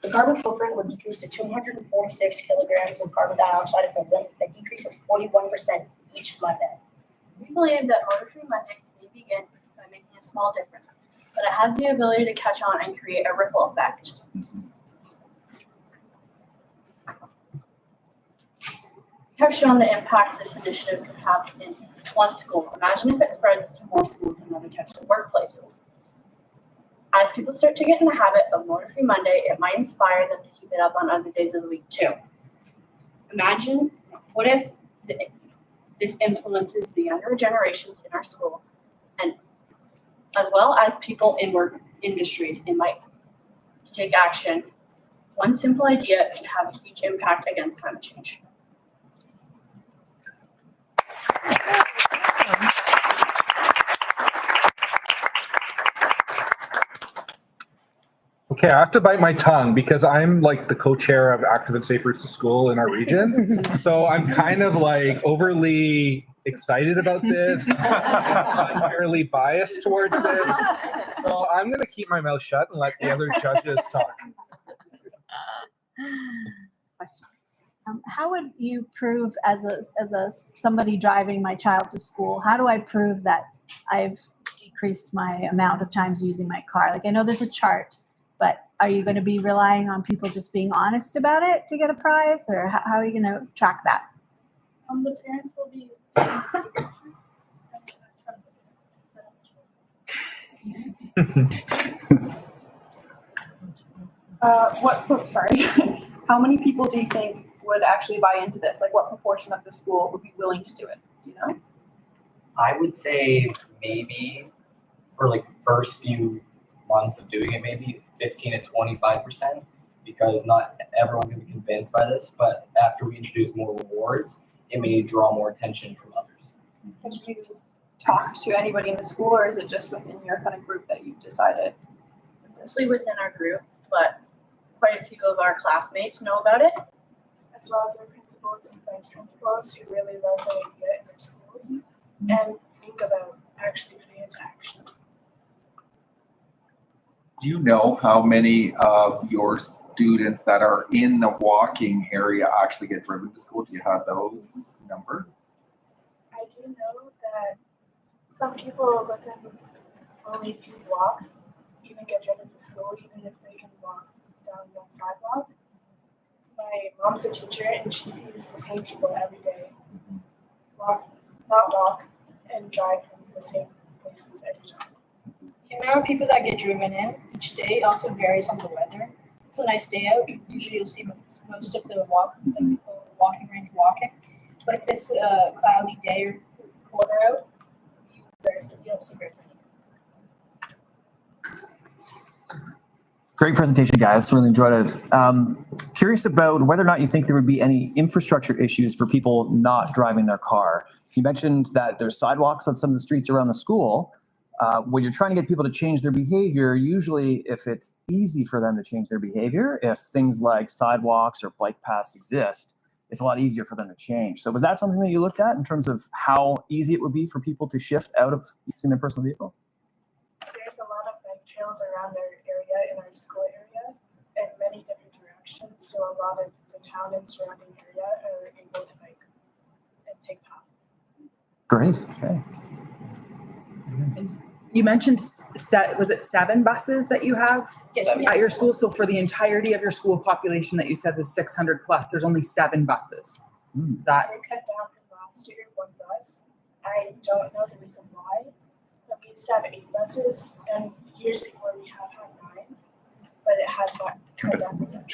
The carbon footprint would decrease to 246 kilograms of carbon dioxide equivalent, a decrease of 41% each Monday. We believe that Motor-Free Mondays may begin by making a small difference, but it has the ability to catch on and create a ripple effect. We have shown the impact this initiative could have in one school. Imagine if it spreads to more schools and other types of workplaces. As people start to get in the habit of Motor-Free Monday, it might inspire them to keep it up on other days of the week too. Imagine what if this influences the younger generations in our school, and as well as people in work industries, it might take action. One simple idea can have a huge impact against climate change. Okay, I have to bite my tongue because I'm like the co-chair of Active and Safe Routes to School in our region. So I'm kind of like overly excited about this, unfairly biased towards this. So I'm going to keep my mouth shut and let the other judges talk. How would you prove as a somebody driving my child to school, how do I prove that I've decreased my amount of times using my car? Like I know there's a chart, but are you going to be relying on people just being honest about it to get a prize, or how are you going to track that? The parents will be. How many people do you think would actually buy into this? Like what proportion of the school would be willing to do it? Do you know? I would say maybe for like the first few months of doing it, maybe 15 to 25%, because not everyone's going to be convinced by this. But after we introduce more rewards, it may draw more attention from others. Have you talked to anybody in the school, or is it just within your kind of group that you've decided? Mostly within our group, but quite a few of our classmates know about it. As well as our principals and vice principals who really love the idea in their schools and think about actually putting it into action. Do you know how many of your students that are in the walking area actually get driven to school? Do you have those numbers? I do know that some people within only a few blocks even get driven to school, even if they can walk down one sidewalk. My mom's a teacher and she sees the same people every day walk and drive from the same places every time. The amount of people that get driven in each day also varies on the weather. It's a nice day out. Usually you'll see most of the walking range walking. But if it's a cloudy day or colder out, you don't see very many. Great presentation, guys. Really enjoyed it. Curious about whether or not you think there would be any infrastructure issues for people not driving their car. You mentioned that there's sidewalks on some of the streets around the school. When you're trying to get people to change their behavior, usually if it's easy for them to change their behavior, if things like sidewalks or bike paths exist, it's a lot easier for them to change. So was that something that you looked at in terms of how easy it would be for people to shift out of using their personal vehicle? There's a lot of bike trails around our area in our school area in many different directions. So a lot of the town and surrounding area are able to bike and take paths. Great. Okay. And you mentioned, was it 7 buses that you have at your school? So for the entirety of your school population that you said was 600 plus, there's only 7 buses. Is that? We cut down from last year 1 bus. I don't know the reason why, used to have 8 buses, and years before we have had 9, but it has not cut down to 7.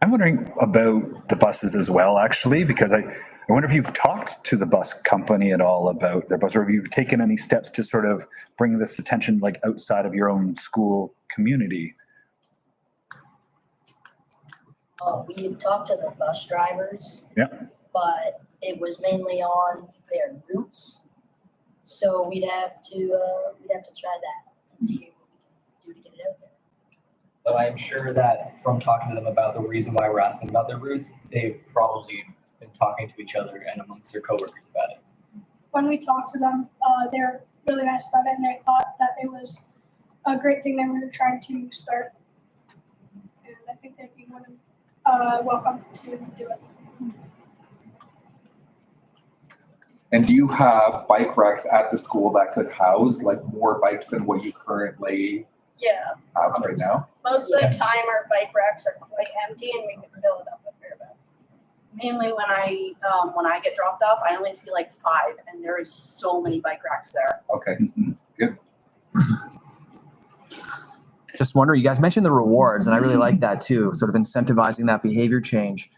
I'm wondering about the buses as well, actually, because I wonder if you've talked to the bus company at all about their bus, or if you've taken any steps to sort of bring this attention like outside of your own school community. We had talked to the bus drivers. Yeah. But it was mainly on their routes. So we'd have to try that and see what we can do to get it out there. But I'm sure that from talking to them about the reason why we're asking about their routes, they've probably been talking to each other and amongst their coworkers about it. When we talked to them, they're really nice about it, and they thought that it was a great thing that we were trying to start. And I think they'd be more than welcome to do it. And do you have bike racks at the school that could house like more bikes than what you currently Yeah, have right now? most of the time our bike racks are quite empty and we can fill it up a fair bit. Mainly when I get dropped off, I only see like 5 and there is so many bike racks there. Okay, good. Just wondering, you guys mentioned the rewards, and I really like that too, sort of incentivizing that behavior change.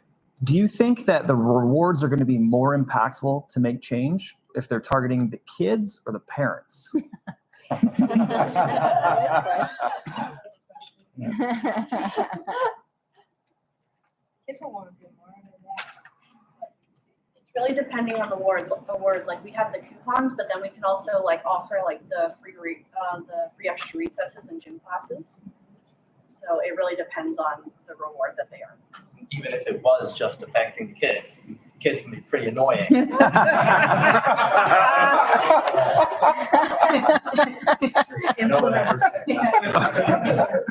Do you think that the rewards are going to be more impactful to make change if they're targeting the kids or the parents? Kids will want to do more than that. It's really depending on the award. Like we have the coupons, but then we can also like offer like the free extra recesses and gym classes. So it really depends on the reward that they are. Even if it was just affecting the kids can be pretty annoying. No one ever said that.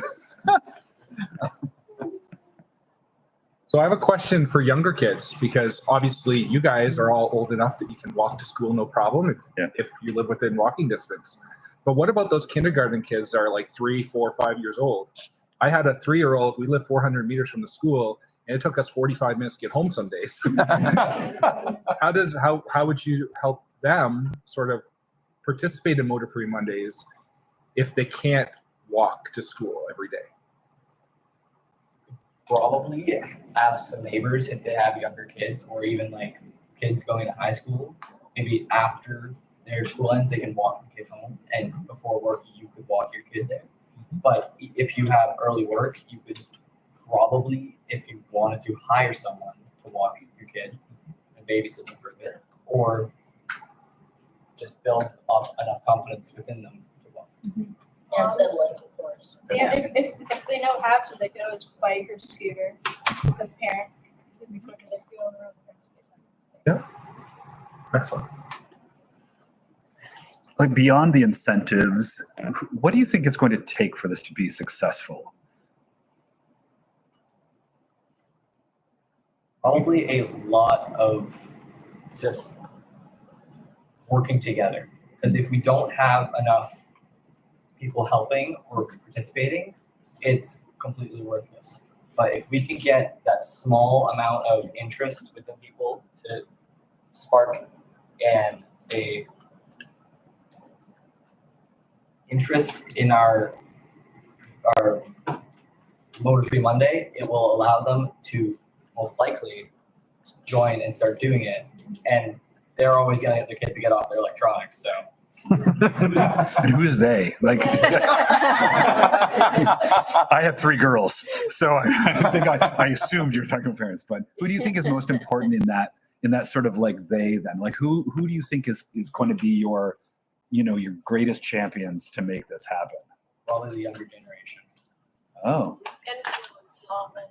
So I have a question for younger kids, because obviously you guys are all old enough that you can walk to school no problem if you live within walking distance. But what about those kindergarten kids that are like 3, 4, 5 years old? I had a 3-year-old, we live 400 meters from the school, and it took us 45 minutes to get home some days. How would you help them sort of participate in Motor Free Mondays if they can't walk to school every day? Probably ask some neighbors if they have younger kids, or even like kids going to high school. Maybe after their school ends, they can walk the kid home, and before work, you could walk your kid there. But if you have early work, you could probably, if you wanted to, hire someone to walk your kid and babysit them for a bit, or just build up enough confidence within them to walk. And siblings, of course. And if they know how to, they could always bike or scooter as a parent. It'd be quicker to go on their own. Yeah. Excellent. Like beyond the incentives, what do you think it's going to take for this to be successful? Probably a lot of just working together. Because if we don't have enough people helping or participating, it's completely worthless. But if we can get that small amount of interest within people to spark and a interest in our Motor Free Monday, it will allow them to most likely join and start doing it. And they're always going to get their kids to get off their electronics, so. And who's they? Like, I have 3 girls, so I think I assumed you were talking about parents. But who do you think is most important in that sort of like they then? Like who do you think is going to be your greatest champions to make this happen? Probably the younger generation. Oh. And it's and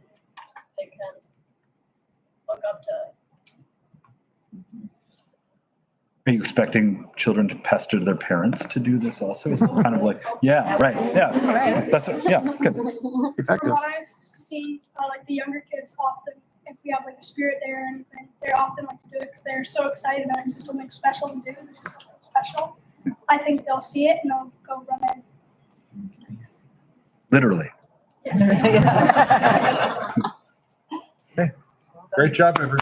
they can look up to. Are you expecting children to pester their parents to do this also? Is it kind of like, yeah, right, yeah, that's good. Effective. From what I've seen, like the younger kids often, if we have like a spirit day or anything, they often like to do it because they're so excited about it. It's something special to do. This is something special. I think they'll see it and they'll go run in. Literally. Yes. Okay. Great job, everyone.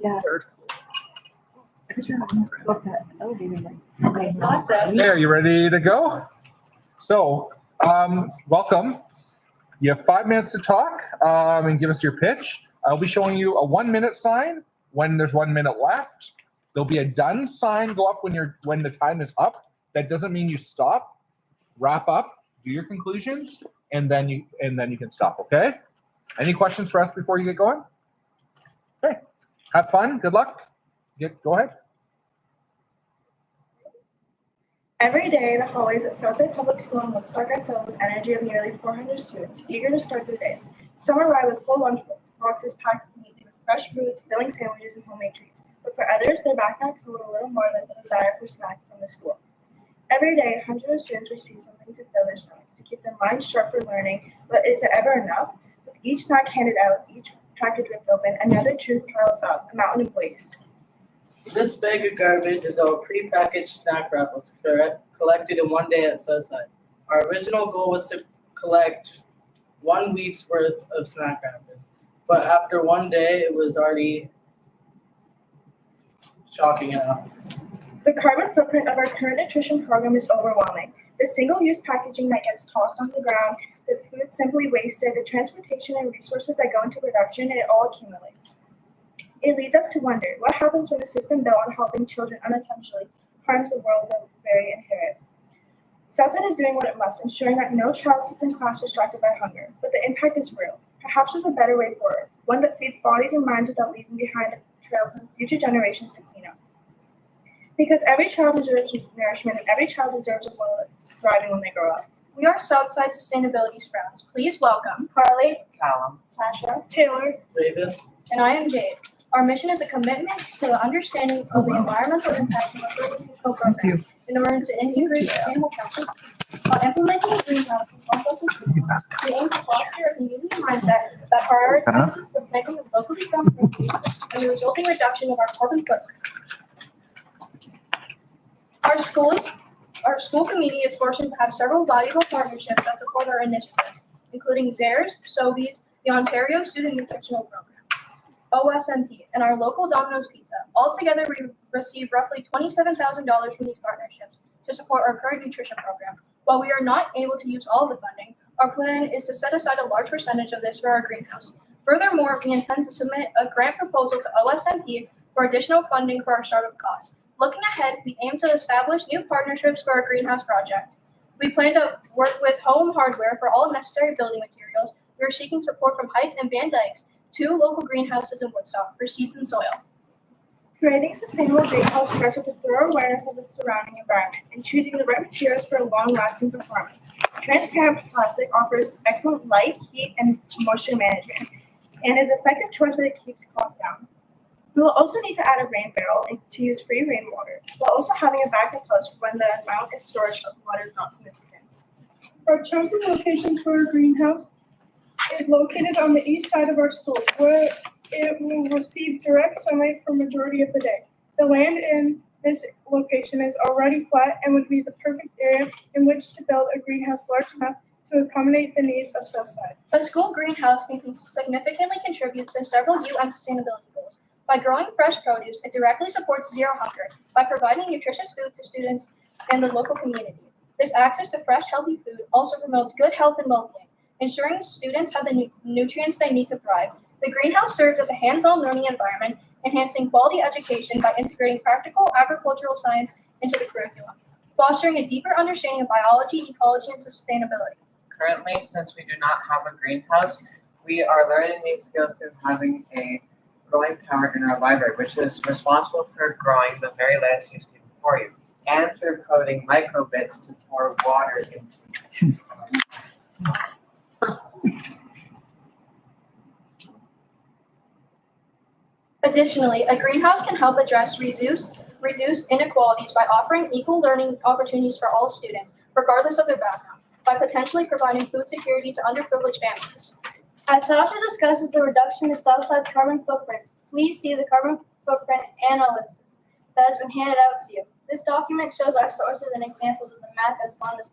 Yeah. Looked at elevator. There, you ready to go? So, welcome. You have 5 minutes to talk and give us your pitch. I'll be showing you a 1 minute sign when there's 1 minute left. There'll be a done sign go up when the time is up. That doesn't mean you stop. Wrap up, do your conclusions, and then you can stop. Okay? Any questions for us before you get going? Okay. Have fun. Good luck. Go ahead. Every day, the hallways at Southside Public School in Woodstock are filled with energy of nearly 400 students eager to start their day. Some arrive with full lunch boxes packed neatly with fresh fruits, filling sandwiches, and homemade treats. But for others, their backpacks hold a little more than the desire for snack from the school. Every day, hundreds of students receive something to fill their stomachs, to keep their minds sharp for learning. But is it ever enough? With each snack handed out, each package ripped open, another truth piles up, a mountain of waste. This bag of garbage is our prepackaged snack wrappers collected in one day at Southside. Our original goal was to collect 1 week's worth of snack wrappers, but after 1 day, it was already shocking enough. The carbon footprint of our current nutrition program is overwhelming. The single-use packaging that gets tossed on the ground, the food simply wasted, the transportation and resources that go into production, and it all accumulates. It leads us to wonder, what happens when a system built on helping children unintentionally harms the world they'll very inherit? Southside is doing what it must, ensuring that no child sits in class distracted by hunger. But the impact is real. Perhaps there's a better way forward, one that feeds bodies and minds without leaving behind a trail for future generations to clean up. Because every child deserves nourishment, and every child deserves a world that's thriving when they grow up. We are Southside Sustainability Sprouts. Please welcome Carly, Callum, Sasha, Taylor, David, and I am Jade. Our mission is a commitment to the understanding of the environmental impacts of our educational program in order to integrate sustainable practices. While implementing greenhouse compost systems, we aim to foster a community mindset that prioritizes the planting of locally grown produce and the resulting reduction of our carbon footprint. Our school community is fortunate to have several valuable partnerships that support our initiatives, including ZARES, SOBIES, the Ontario Student Nutritional Program, OSMP, and our local Domino's Pizza. Altogether, we receive roughly $27,000 from these partnerships to support our current nutrition program. While we are not able to use all of the funding, our plan is to set aside a large percentage of this for our greenhouse. Furthermore, we intend to submit a grant proposal to OSMP for additional funding for our startup costs. Looking ahead, we aim to establish new partnerships for our greenhouse project. We plan to work with Home Hardware for all necessary building materials. We are seeking support from Heights and Van Dykes, 2 local greenhouses in Woodstock, for seeds and soil. Creating a sustainable greenhouse starts with a thorough awareness of its surrounding environment and choosing the right materials for a long-lasting performance. Transparent plastic offers excellent light, heat, and moisture management, and is an effective choice that keeps costs down. We will also need to add a rain barrel to use free rainwater, while also having a backup post when the amount of storage of water is not significant. Our chosen location for our greenhouse is located on the east side of our school, where it will receive direct sunlight for majority of the day. The land in this location is already flat and would be the perfect area in which to build a greenhouse large enough to accommodate the needs of Southside. A school greenhouse can significantly contribute to several UN sustainability goals. By growing fresh produce, it directly supports zero hunger by providing nutritious food to students and the local community. This access to fresh, healthy food also promotes good health and well-being, ensuring students have the nutrients they need to thrive. The greenhouse serves as a hands-on learning environment, enhancing quality education by integrating practical agricultural science into the curriculum, fostering a deeper understanding of biology, ecology, and sustainability. Currently, since we do not have a greenhouse, we are learning these skills through having a growing tower in our library, which is responsible for growing the very lettuce you see before you, and through coating microbits to pour water into. Additionally, a greenhouse can help reduce inequalities by offering equal learning opportunities for all students, regardless of their background, by potentially providing food security to underprivileged families. As Sasha discusses the reduction of Southside's carbon footprint, please see the carbon footprint analysis that has been handed out to you. This document shows our sources and examples of the math as well as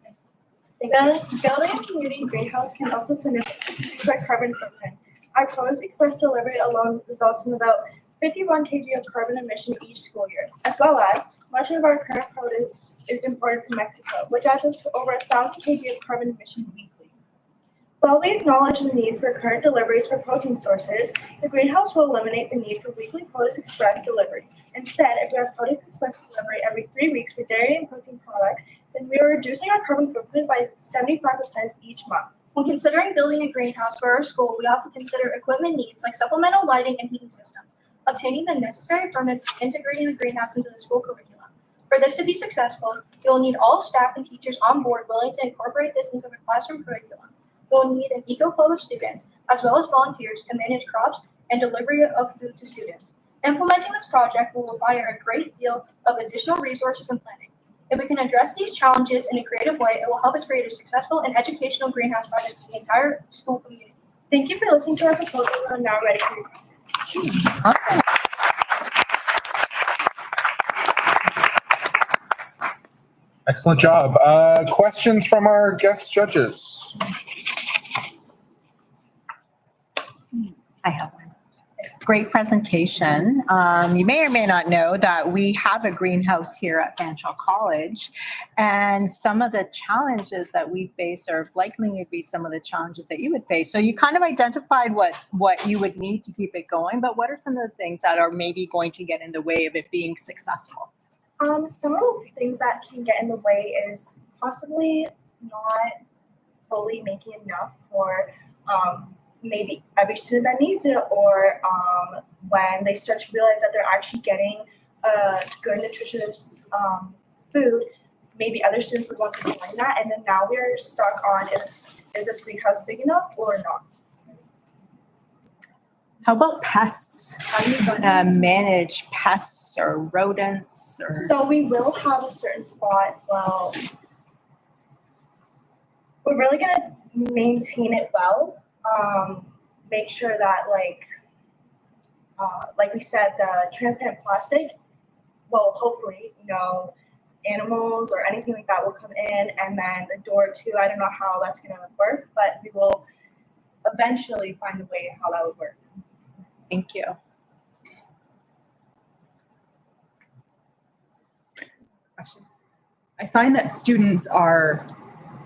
building a community greenhouse can also significantly reduce our carbon footprint. Our pros express delivery alone results in about 51 kg of carbon emission each school year, as well as much of our current produce is imported from Mexico, which adds up to over 1,000 kg of carbon emission weekly. While we acknowledge the need for current deliveries for protein sources, the greenhouse will eliminate the need for weekly produce express delivery. Instead, if we have produce express delivery every 3 weeks for dairy and protein products, then we are reducing our carbon footprint by 75% each month. When considering building a greenhouse for our school, we have to consider equipment needs like supplemental lighting and heating systems, obtaining the necessary permits, and integrating the greenhouse into the school curriculum. For this to be successful, you will need all staff and teachers on board willing to incorporate this into the classroom curriculum. You will need an eco-club of students, as well as volunteers to manage crops and delivery of food to students. Implementing this project will require a great deal of additional resources and planning. If we can address these challenges in a creative way, it will help us create a successful and educational greenhouse project for the entire school community. Thank you for listening to our proposal. We are now ready for your questions. Awesome. Excellent job. Questions from our guest judges? I have one. Great presentation. You may or may not know that we have a greenhouse here at Fanshawe College, and some of the challenges that we face are likely to be some of the challenges that you would face. So you kind of identified what you would need to keep it going, but what are some of the things that are maybe going to get in the way of it being successful? Some of the things that can get in the way is possibly not fully making enough for maybe every student that needs it, or when they start to realize that they're actually getting good nutritious food, maybe other students would want to join that, and then now we're stuck on is this greenhouse big enough or not? How about pests? How are you going to manage pests or rodents? Or So we will have a certain spot. Well, we're really gonna maintain it well. Make sure that like we said, the transparent plastic, well, hopefully no animals or anything like that will come in, and then the door too. I don't know how that's gonna work, but we will eventually find a way how that would work. Thank you. I find that students are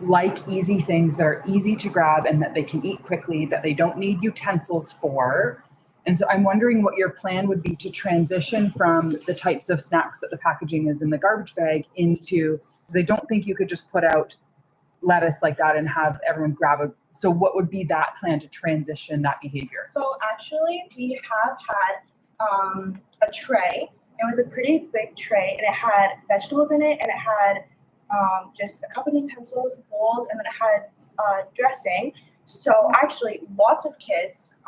like easy things that are easy to grab and that they can eat quickly, that they don't need utensils for. And so I'm wondering what your plan would be to transition from the types of snacks that the packaging is in the garbage bag into, because I don't think you could just put out lettuce like that and have everyone grab a, so what would be that plan to transition that behavior? So actually we have had a tray. It was a pretty big tray, and it had vegetables in it, and it had just a couple of utensils, bowls, and then it had dressing. So actually lots of kids,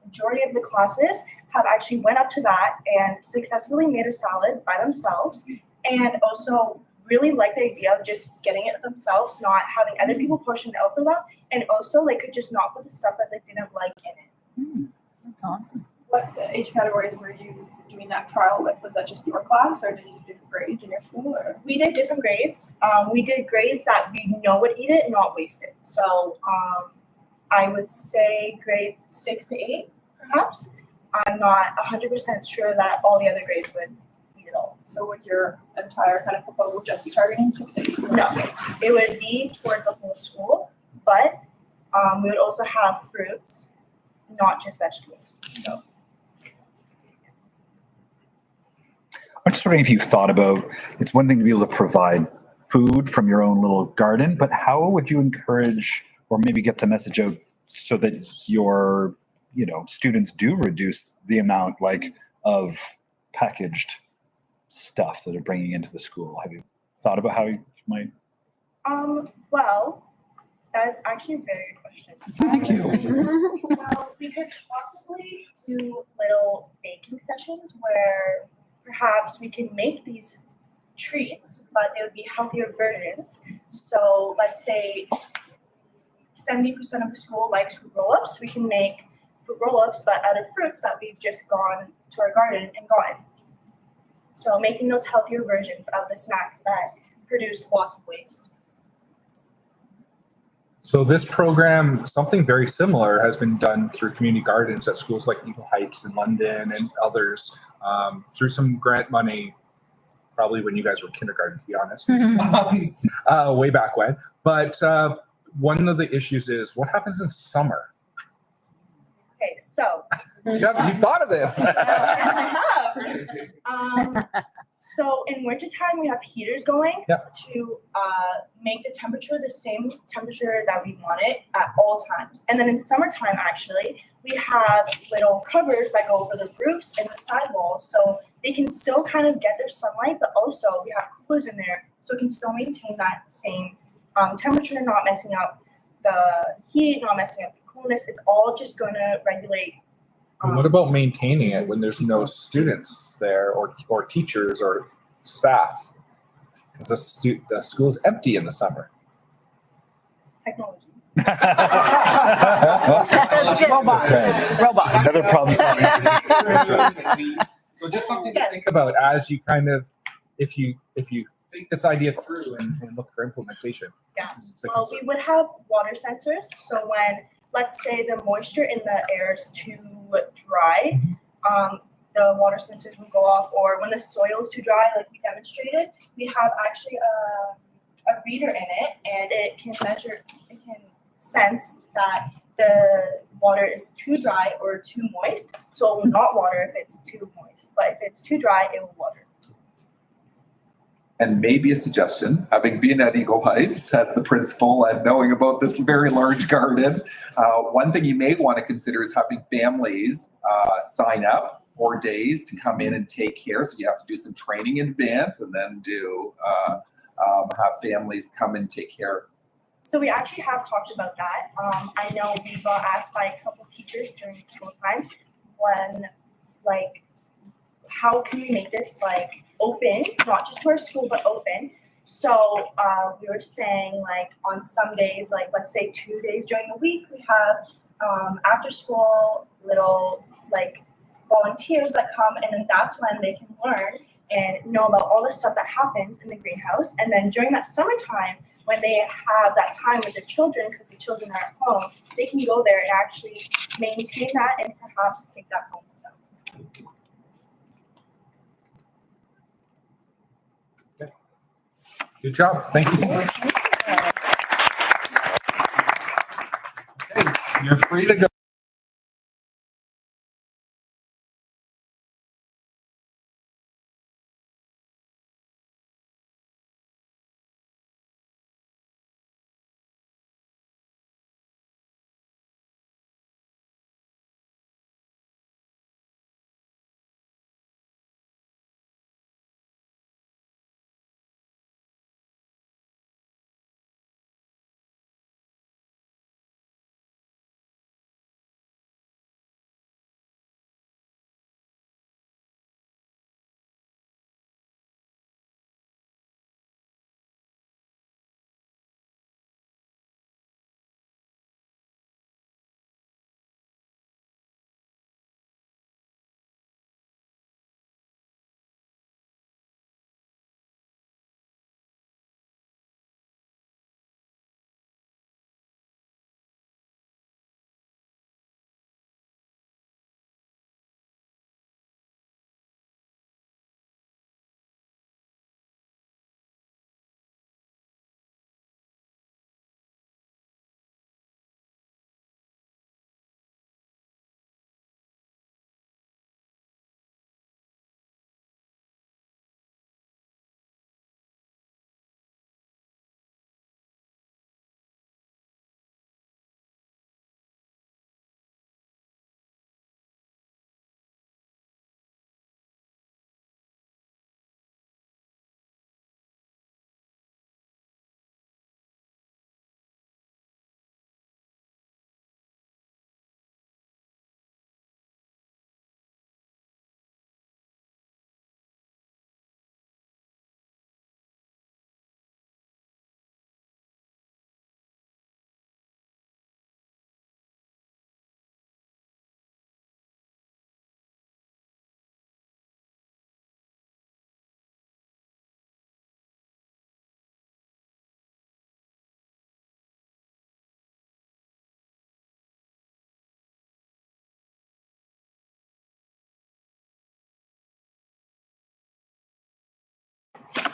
majority of the classes have actually went up to that and successfully made a salad by themselves, and also really like the idea of just getting it themselves, not having other people portion it out for them, and also they could just not put the stuff that they didn't like in it. That's awesome. What age categories were you doing that trial with? Was that just your class, or did you do different grades in your school? Or? We did different grades. We did grades that we know would eat it and not waste it. So I would say grade 6 to 8, perhaps. I'm not 100% sure that all the other grades would eat it all. So would your entire kind of proposal just be targeting 6 to 8? No, it would be toward the whole school, but we would also have fruits, not just vegetables. So. I'm just wondering if you've thought about, it's one thing to be able to provide food from your own little garden, but how would you encourage or maybe get the message out so that your, students do reduce the amount of packaged stuff that they're bringing into the school? Have you thought about how you might? Well, that is actually a very good question. Thank you. Well, we could possibly do little baking sessions where perhaps we can make these treats, but they would be healthier versions. So let's say 70% of the school likes fruit roll-ups. We can make fruit roll-ups, but out of fruits that we've just gone to our garden and gotten. So making those healthier versions of the snacks that produce lots of waste. So this program, something very similar has been done through community gardens at schools like Eagle Heights in London and others, through some grant money, probably when you guys were kindergarten, to be honest, way back when. But one of the issues is what happens in summer? Okay, so. You've thought of this. Yes, I have. So in wintertime, we have heaters going to make the temperature the same temperature that we want it at all times. And then in summertime, actually, we have little covers that go over the roofs and the sidewalls, so they can still kind of get their sunlight, but also we have coolers in there, so it can still maintain that same temperature, not messing up the heat, not messing up the coolness. It's all just going to regulate. What about maintaining it when there's no students there or teachers or staff? Because the school's empty in the summer. Technology. Robots. Another problem solving. So just something to think about as you kind of, if you think this idea through and look for implementation. Yeah. Well, we would have water sensors. So when, let's say, the moisture in the air is too dry, the water sensors will go off. Or when the soil is too dry, like we demonstrated, we have actually a reader in it, and it can measure, it can sense that the water is too dry or too moist. So it will not water if it's too moist, but if it's too dry, it will water. And maybe a suggestion, having been at Eagle Heights as the principal and knowing about this very large garden, one thing you may want to consider is having families sign up for days to come in and take care. So you have to do some training in advance and then have families come and take care. So we actually have talked about that. I know we got asked by a couple teachers during school time when, like, how can we make this like open, not just to our school, but open. So we were saying, like, on some days, like let's say 2 days during the week, we have after school little like volunteers that come, and then that's when they can learn and know about all the stuff that happens in the greenhouse. And then during that summertime, when they have that time with the children, because the children are at home, they can go there and actually maintain that and perhaps take that home with them. Good job. Thank you so much. Okay, you're free to go.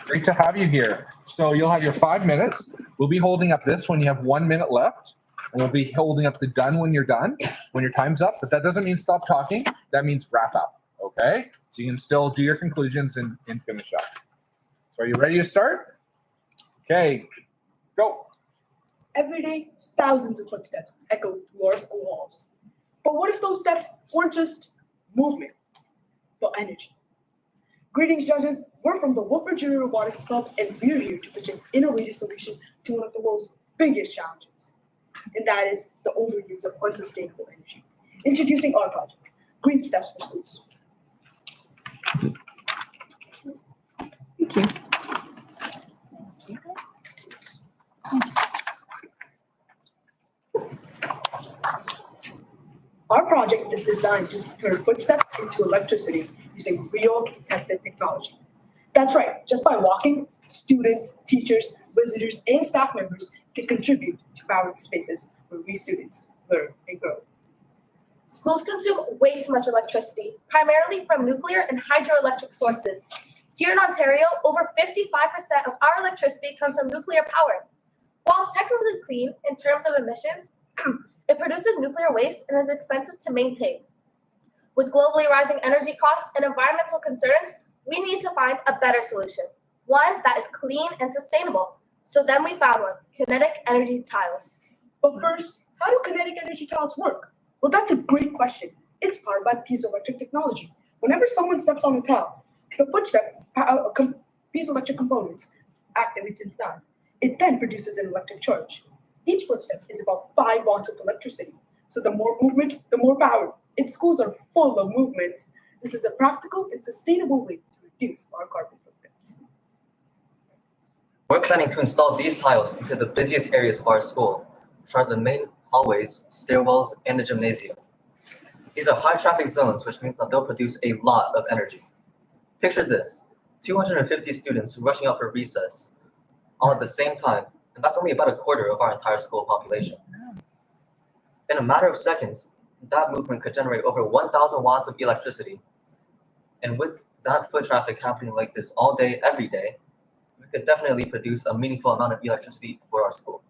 Great to have you here. So you'll have your 5 minutes. We'll be holding up this when you have 1 minute left. And we'll be holding up the done when you're done, when your time's up. But that doesn't mean stop talking. That means wrap up. Okay? So you can still do your conclusions and finish up. So are you ready to start? Okay, go. Every day, thousands of footsteps echo through our school halls. But what if those steps weren't just movement, but energy? Greetings, judges. We're from the Wolford Junior Robotics Club, and we're here to pitch an innovative solution to one of the world's biggest challenges, and that is the overuse of unsustainable energy. Introducing our project, Green Steps for Schools. Thank you. Our project is designed to turn footsteps into electricity using real tested technology. That's right, just by walking, students, teachers, visitors, and staff members can contribute to powering spaces where we students learn and grow. Schools consume way too much electricity, primarily from nuclear and hydroelectric sources. Here in Ontario, over 55% of our electricity comes from nuclear power. While it's technically clean in terms of emissions, it produces nuclear waste and is expensive to maintain. With globally rising energy costs and environmental concerns, we need to find a better solution, one that is clean and sustainable. So then we found one, kinetic energy tiles. But first, how do kinetic energy tiles work? Well, that's a great question. It's powered by piezoelectric technology. Whenever someone steps on a tile, the footstep piezoelectric components activates inside. It then produces an electric charge. Each footstep is about 5 watts of electricity. So the more movement, the more power. Its schools are full of movement. This is a practical and sustainable way to reduce our carbon footprint. We're planning to install these tiles into the busiest areas of our school, which are the main hallways, stairwells, and the gymnasium. These are high traffic zones, which means that they'll produce a lot of energy. Picture this, 250 students rushing out for recess all at the same time, and that's only about a quarter of our entire school population. In a matter of seconds, that movement could generate over 1,000 watts of electricity. And with that foot traffic happening like this all day, every day, we could definitely produce a meaningful amount of electricity for our school.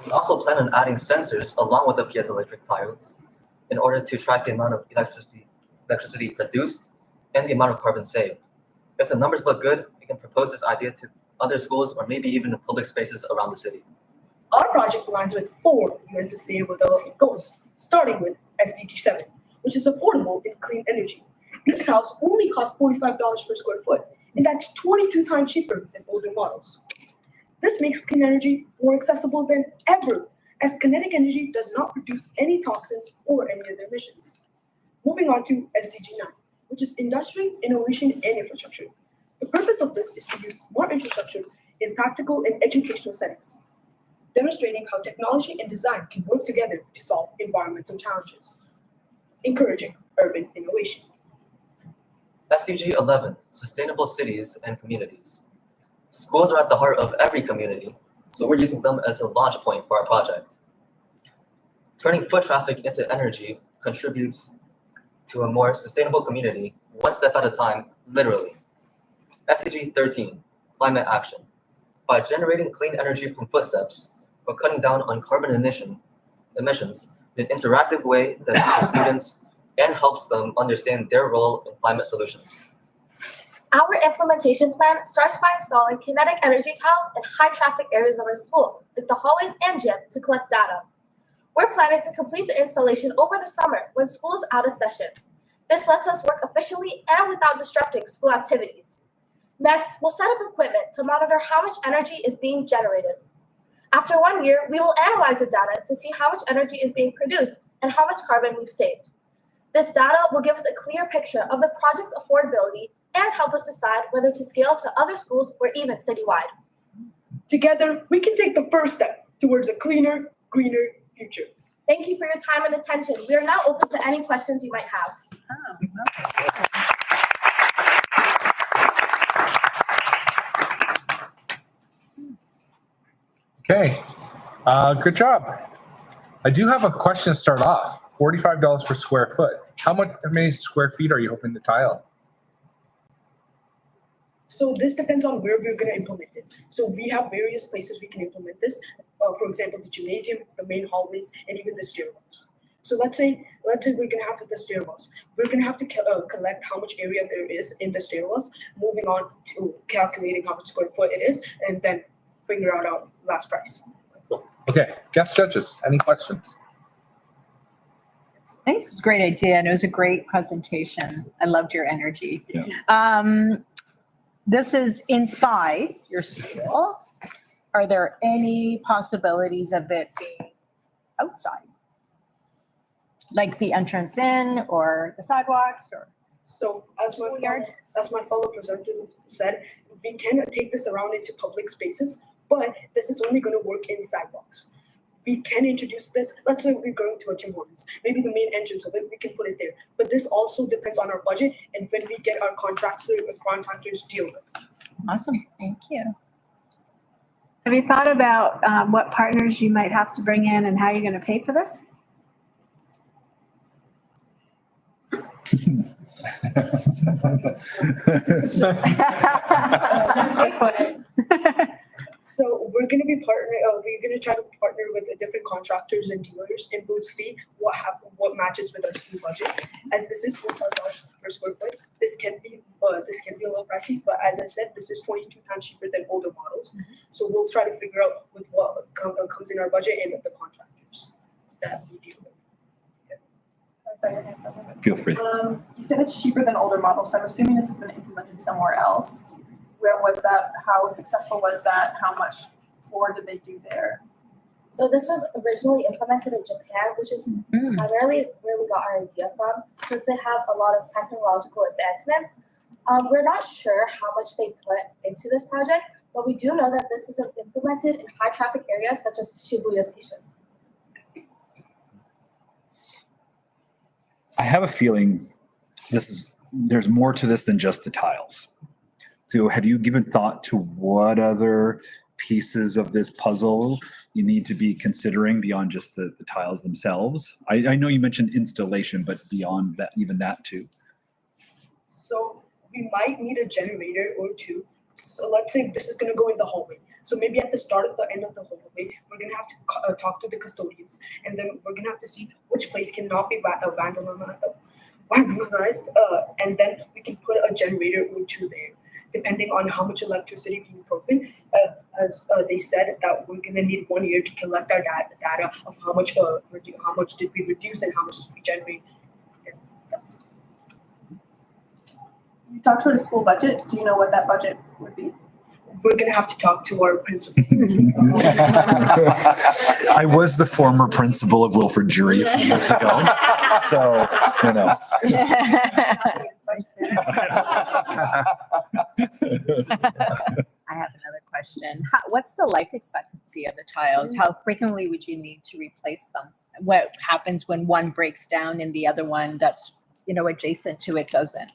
We also plan on adding sensors along with the piezoelectric tiles in order to track the amount of electricity produced and the amount of carbon saved. If the numbers look good, we can propose this idea to other schools or maybe even public spaces around the city. Our project aligns with 4 UN Sustainable Development Goals, starting with SDG 7, which is affordable and clean energy. These tiles only cost $45 per square foot, and that's 22 times cheaper than older models. This makes clean energy more accessible than ever, as kinetic energy does not produce any toxins or any other emissions. Moving on to SDG 9, which is Industry, Innovation, and Infrastructure. The purpose of this is to use smart infrastructure in practical and educational settings, demonstrating how technology and design can work together to solve environmental challenges, encouraging urban innovation. SDG 11, Sustainable Cities and Communities. Schools are at the heart of every community, so we're using them as a launch point for our project. Turning foot traffic into energy contributes to a more sustainable community, one step at a time, literally. SDG 13, Climate Action. By generating clean energy from footsteps, we're cutting down on carbon emissions in an interactive way that teaches students and helps them understand their role in climate solutions. Our implementation plan starts by installing kinetic energy tiles in high traffic areas of our school, like the hallways and gym, to collect data. We're planning to complete the installation over the summer when school is out of session. This lets us work efficiently and without disrupting school activities. Next, we'll set up equipment to monitor how much energy is being generated. After 1 year, we will analyze the data to see how much energy is being produced and how much carbon we've saved. This data will give us a clear picture of the project's affordability and help us decide whether to scale to other schools or even citywide. Together, we can take the first step towards a cleaner, greener future. Thank you for your time and attention. We are now open to any questions you might have. Okay, good job. I do have a question to start off. $45 per square foot. How many square feet are you hoping to tile? So this depends on where we're gonna implement it. So we have various places we can implement this. For example, the gymnasium, the main hallways, and even the stairwells. So let's say we're gonna have the stairwells. We're gonna have to collect how much area there is in the stairwells, moving on to calculating how much square foot it is, and then figure out our last price. Cool. Okay, guest judges, any questions? I think this is a great idea and it was a great presentation. I loved your energy. Yeah. This is inside your school. Are there any possibilities of it being outside? Like the entrance in or the sidewalks or? So as my fellow presenter said, we can take this around into public spaces, but this is only going to work in sidewalks. We can introduce this. Let's say we're going to a Tim Hortons. Maybe the main entrance of it, we can put it there. But this also depends on our budget and when we get our contractors deal with. Awesome, thank you. Have you thought about what partners you might have to bring in and how you're going to pay for this? So we're going to be we're going to try to partner with the different contractors and dealers, and we'll see what matches with our school budget. As this is $4,000 per square foot, this can be a little pricey, but as I said, this is 22 times cheaper than older models. So we'll try to figure out with what comes in our budget and with the contractors that we deal with. Feel free. You said it's cheaper than older models, so I'm assuming this has been implemented somewhere else. Where was that? How successful was that? How much floor did they do there? So this was originally implemented in Japan, which is primarily where we got our idea from, since they have a lot of technological advancements. We're not sure how much they put into this project, but we do know that this is implemented in high traffic areas such as Shibuya Station. I have a feeling there's more to this than just the tiles. So have you given thought to what other pieces of this puzzle you need to be considering beyond just the tiles themselves? I know you mentioned installation, but beyond that, even that too. So we might need a generator or two. So let's say this is going to go in the hallway. So maybe at the start of the end of the hallway, we're going to have to talk to the custodians, and then we're going to have to see which place cannot be vandalized, and then we can put a generator or two there, depending on how much electricity being broken. As they said that we're going to need 1 year to collect our data of how much did we reduce and how much did we generate. You talked about a school budget. Do you know what that budget would be? We're going to have to talk to our principal. I was the former principal of Wilford Jury a few years ago, so, you know. I have another question. What's the life expectancy of the tiles? How frequently would you need to replace them? What happens when one breaks down and the other one that's, adjacent to it doesn't?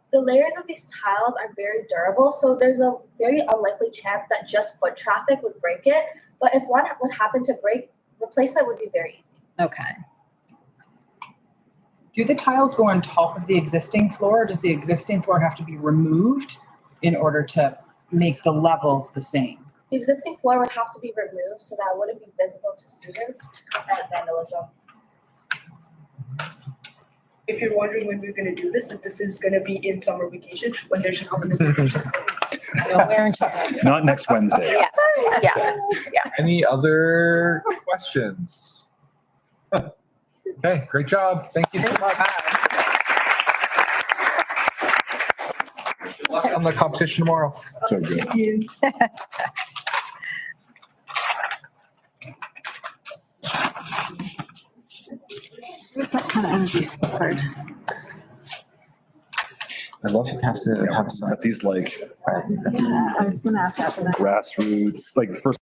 The layers of these tiles are very durable, so there's a very unlikely chance that just foot traffic would break it. But if one would happen to break, replacement would be very easy. Okay. Do the tiles go on top of the existing floor, or does the existing floor have to be removed in order to make the levels the same? The existing floor would have to be removed so that it wouldn't be visible to students to prevent vandalism. If you're wondering when we're going to do this, if this is going to be in summer vacation, when there's a common vacation. Not next Wednesday. Yeah. Any other questions? Okay, great job. Thank you so much. Good luck on the competition tomorrow. So good. Thank you. Where's that kind of energy stored? I love to have some of these Yeah, I was going to ask that for that. grassroots, like the first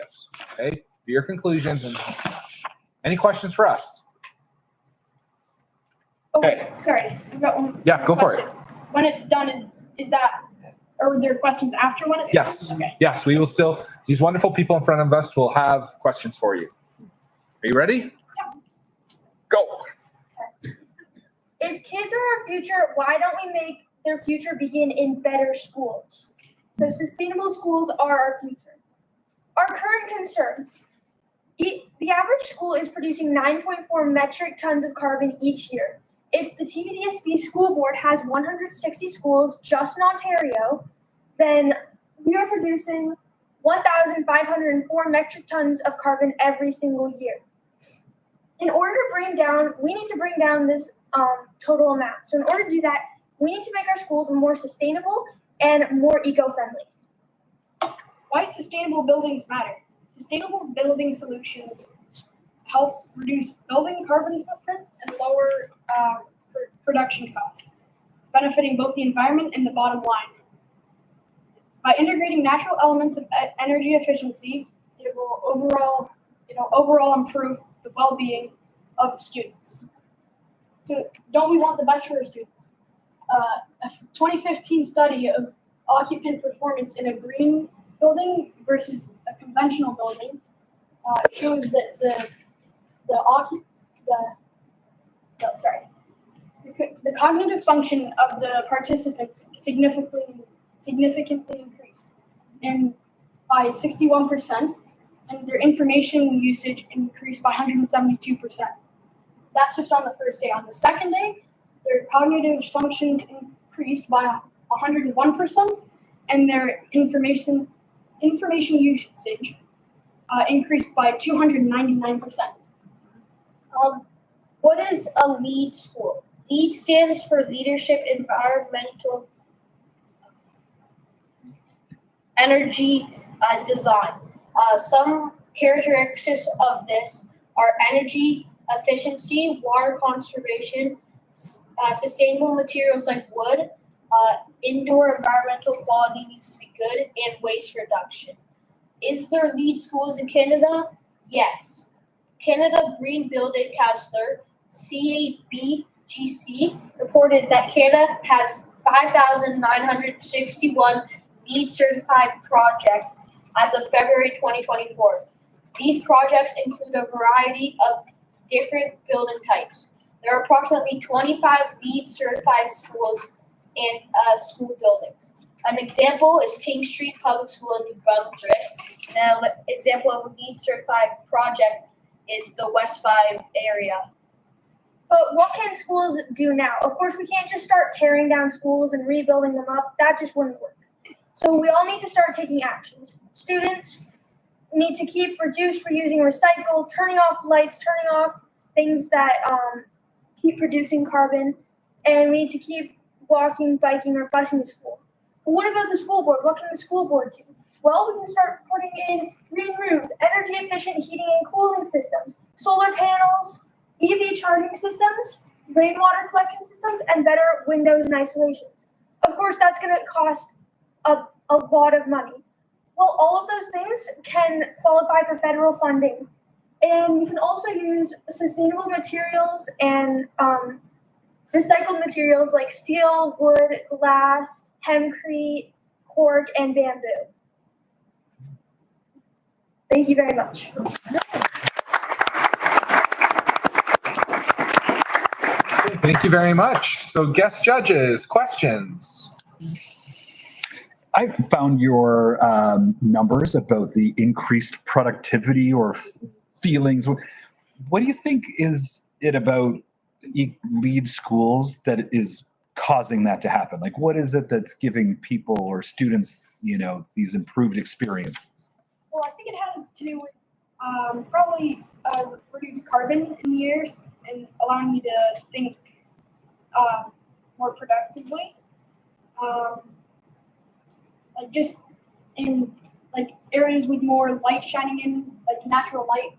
Yes. Okay, your conclusions and any questions for us? Okay, sorry, I've got one. Yeah, go for it. When it's done, is that, are there questions after when it's done? Yes, Okay. yes, we will still, these wonderful people in front of us will have questions for you. Are you ready? Yeah. Go. If kids are our future, why don't we make their future begin in better schools? So sustainable schools are our future. Our current concerns. The average school is producing 9.4 metric tons of carbon each year. If the TVDSB school board has 160 schools just in Ontario, then we are producing 1,504 metric tons of carbon every single year. In order to we need to bring down this total amount. So in order to do that, we need to make our schools more sustainable and more eco-friendly. Why sustainable buildings matter? Sustainable building solutions help reduce building carbon footprint and lower production costs, benefiting both the environment and the bottom line. By integrating natural elements of energy efficiency, it will overall improve the well-being of students. So don't we want the best for our students? A 2015 study of occupant performance in a green building versus a conventional building shows that the cognitive function of the participants significantly increased, and by 61%, and their information usage increased by 172%. That's just on the first day. On the second day, their cognitive functions increased by 101%, and their information usage increased by 299%. What is a LEED school? LEED stands for Leadership Environmental Energy Design. Some characteristics of this are energy efficiency, water conservation, sustainable materials like wood, indoor environmental quality needs to be good, and waste reduction. Is there LEED schools in Canada? Yes. Canada Green Building Councillor CABGC reported that Canada has 5,961 LEED certified projects as of February 2024. These projects include a variety of different building types. There are approximately 25 LEED certified schools and school buildings. An example is King Street Public School in New Brunswick. An example of a LEED certified project is the West 5 area. But what can schools do now? Of course, we can't just start tearing down schools and rebuilding them up. That just wouldn't work. So we all need to start taking actions. Students need to keep reusing, recycle, turning off lights, turning off things that keep producing carbon, and we need to keep walking, biking, or busing to school. But what about the school board? What can the school board do? Well, we can start putting in green roofs, energy efficient heating and cooling systems, solar panels, EV charging systems, rainwater collection systems, and better windows and isolations. Of course, that's going to cost a lot of money. Well, all of those things can qualify for federal funding. And you can also use sustainable materials and recycled materials like steel, wood, glass, hempcrete, cork, and bamboo. Thank you very much. Thank you very much. So guest judges, questions? I found your numbers about the increased productivity or feelings. What do you think is it about LEED schools that is causing that to happen? Like, what is it that's giving people or students, these improved experiences? Well, I think it has to do with probably reduced carbon in the air and allowing you to think more productively. Like just in areas with more light shining in, like natural light,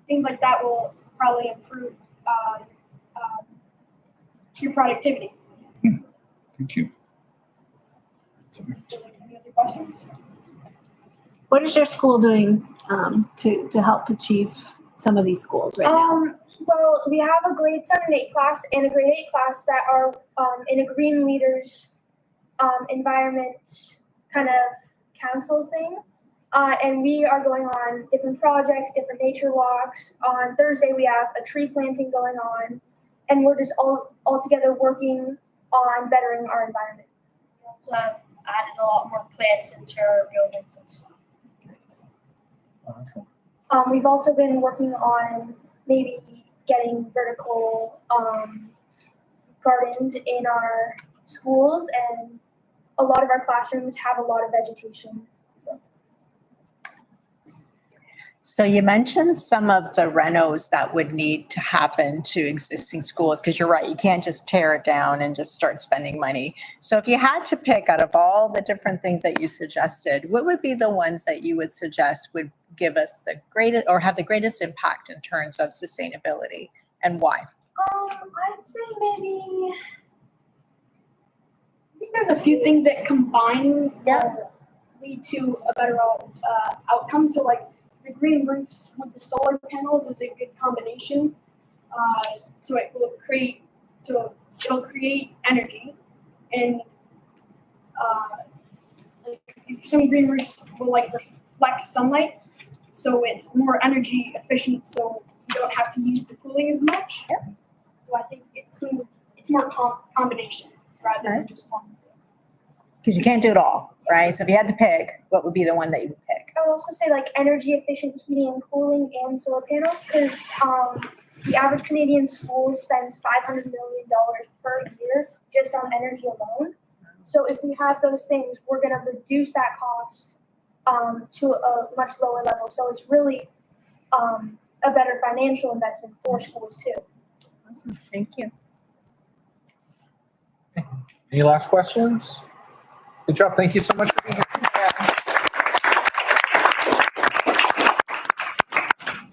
things like that will probably improve your productivity. Thank you. Any other questions? What is your school doing to help achieve some of these goals right now? Well, we have a grade 7-8 class and a grade 8 class that are in a green leaders environment kind of council thing. And we are going on different projects, different nature walks. On Thursday, we have a tree planting going on, and we're just all together working on bettering our environment. We also have added a lot more plants into our buildings and stuff. Awesome. We've also been working on maybe getting vertical gardens in our schools, and a lot of our classrooms have a lot of vegetation. So you mentioned some of the renos that would need to happen to existing schools, because you're right, you can't just tear it down and just start spending money. So if you had to pick out of all the different things that you suggested, what would be the ones that you would suggest would give us the greatest or have the greatest impact in terms of sustainability, and why? I'd say maybe, I think there's a few things that combine lead to a better outcome. So like the green roofs with the solar panels is a good combination. So it'll create energy, and like some green roofs will like reflect sunlight, so it's more energy efficient. So you don't have to use the cooling as much. So I think it's more combinations rather than just one. Because you can't do it all, right? So if you had to pick, what would be the one that you would pick? I would also say like energy efficient heating and cooling and solar panels, because the average Canadian school spends $500 million per year just on energy alone. So if we have those things, we're going to reduce that cost to a much lower level. So it's really a better financial investment for schools too. Awesome. Thank you. Any last questions? Good job. Thank you so much for being here.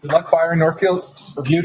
Good luck, Fire in Northfield. Review.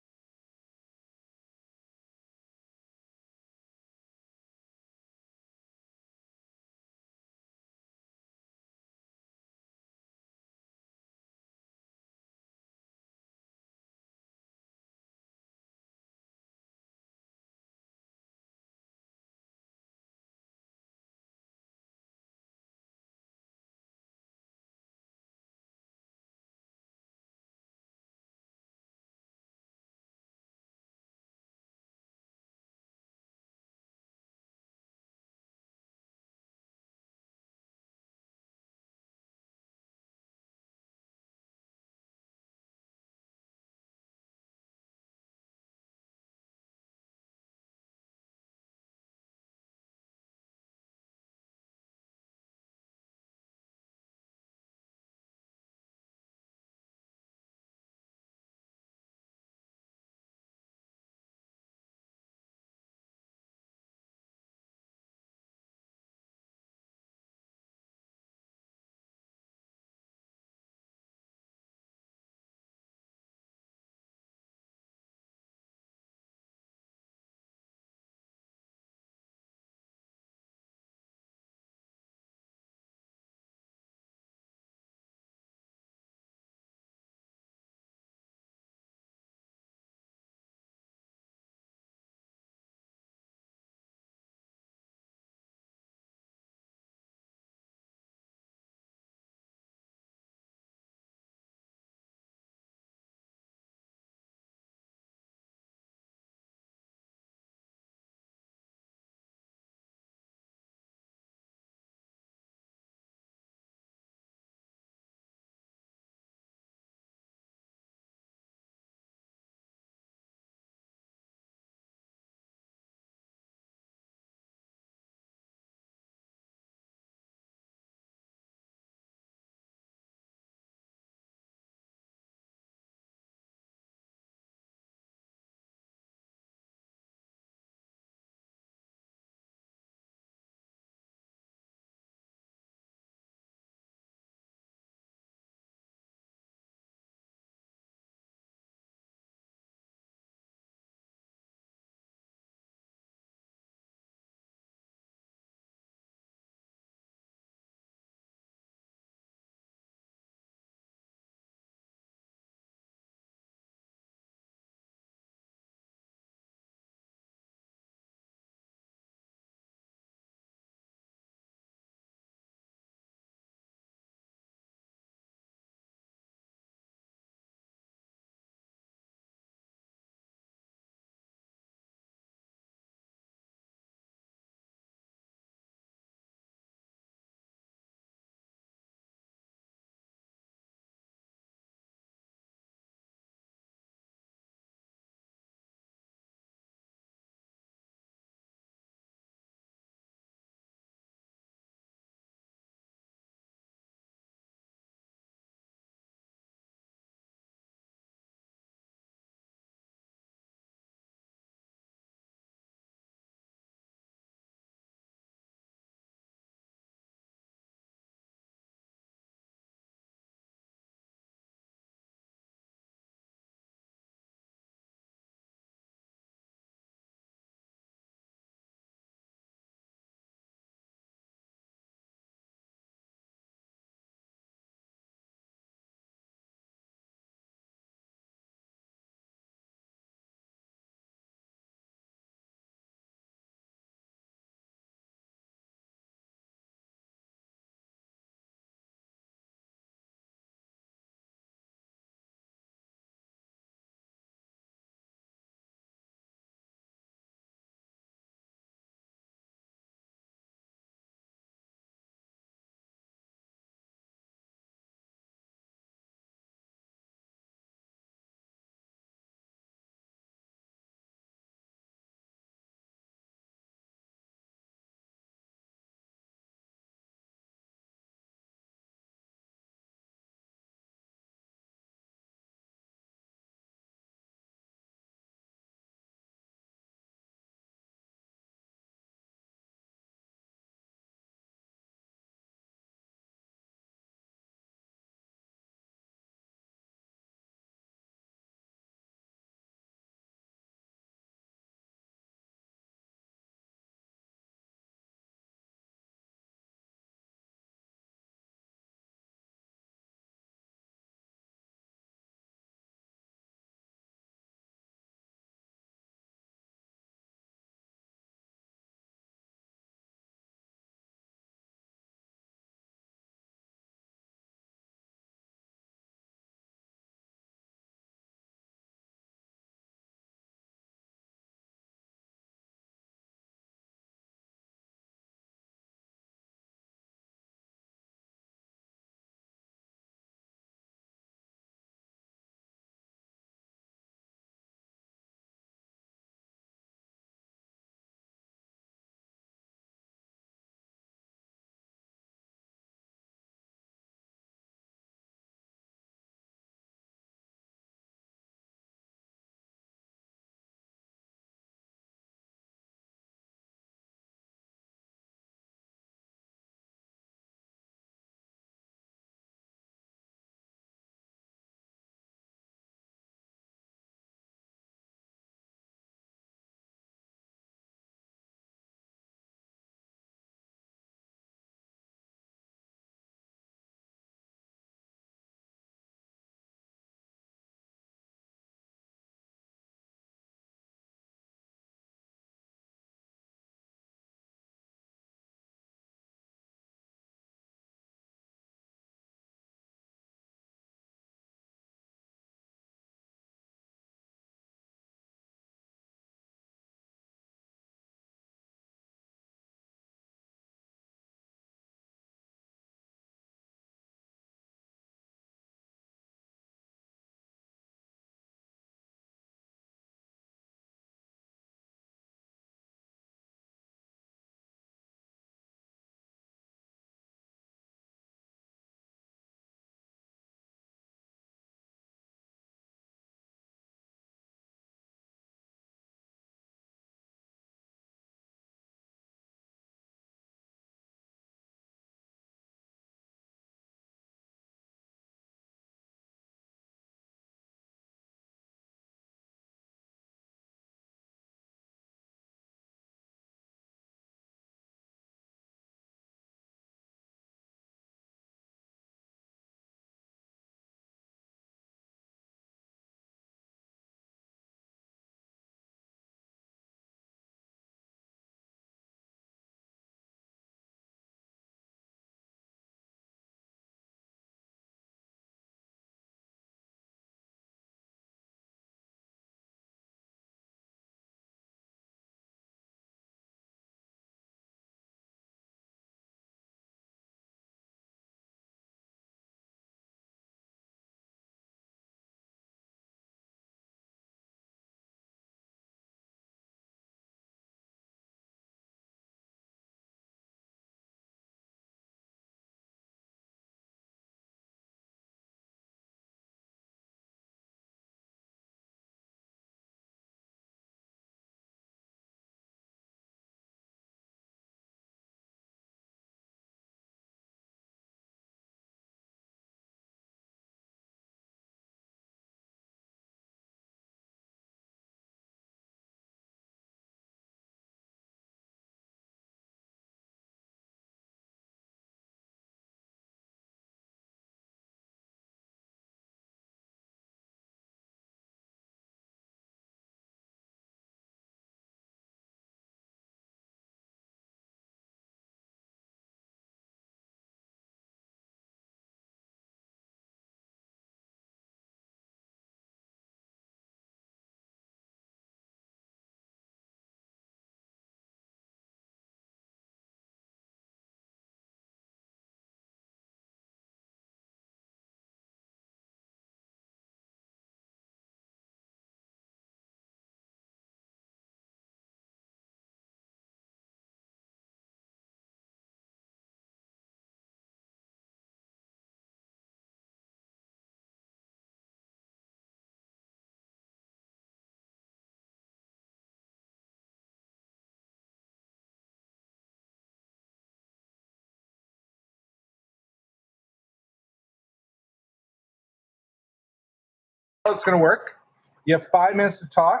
how it's gonna work. You have 5 minutes to talk.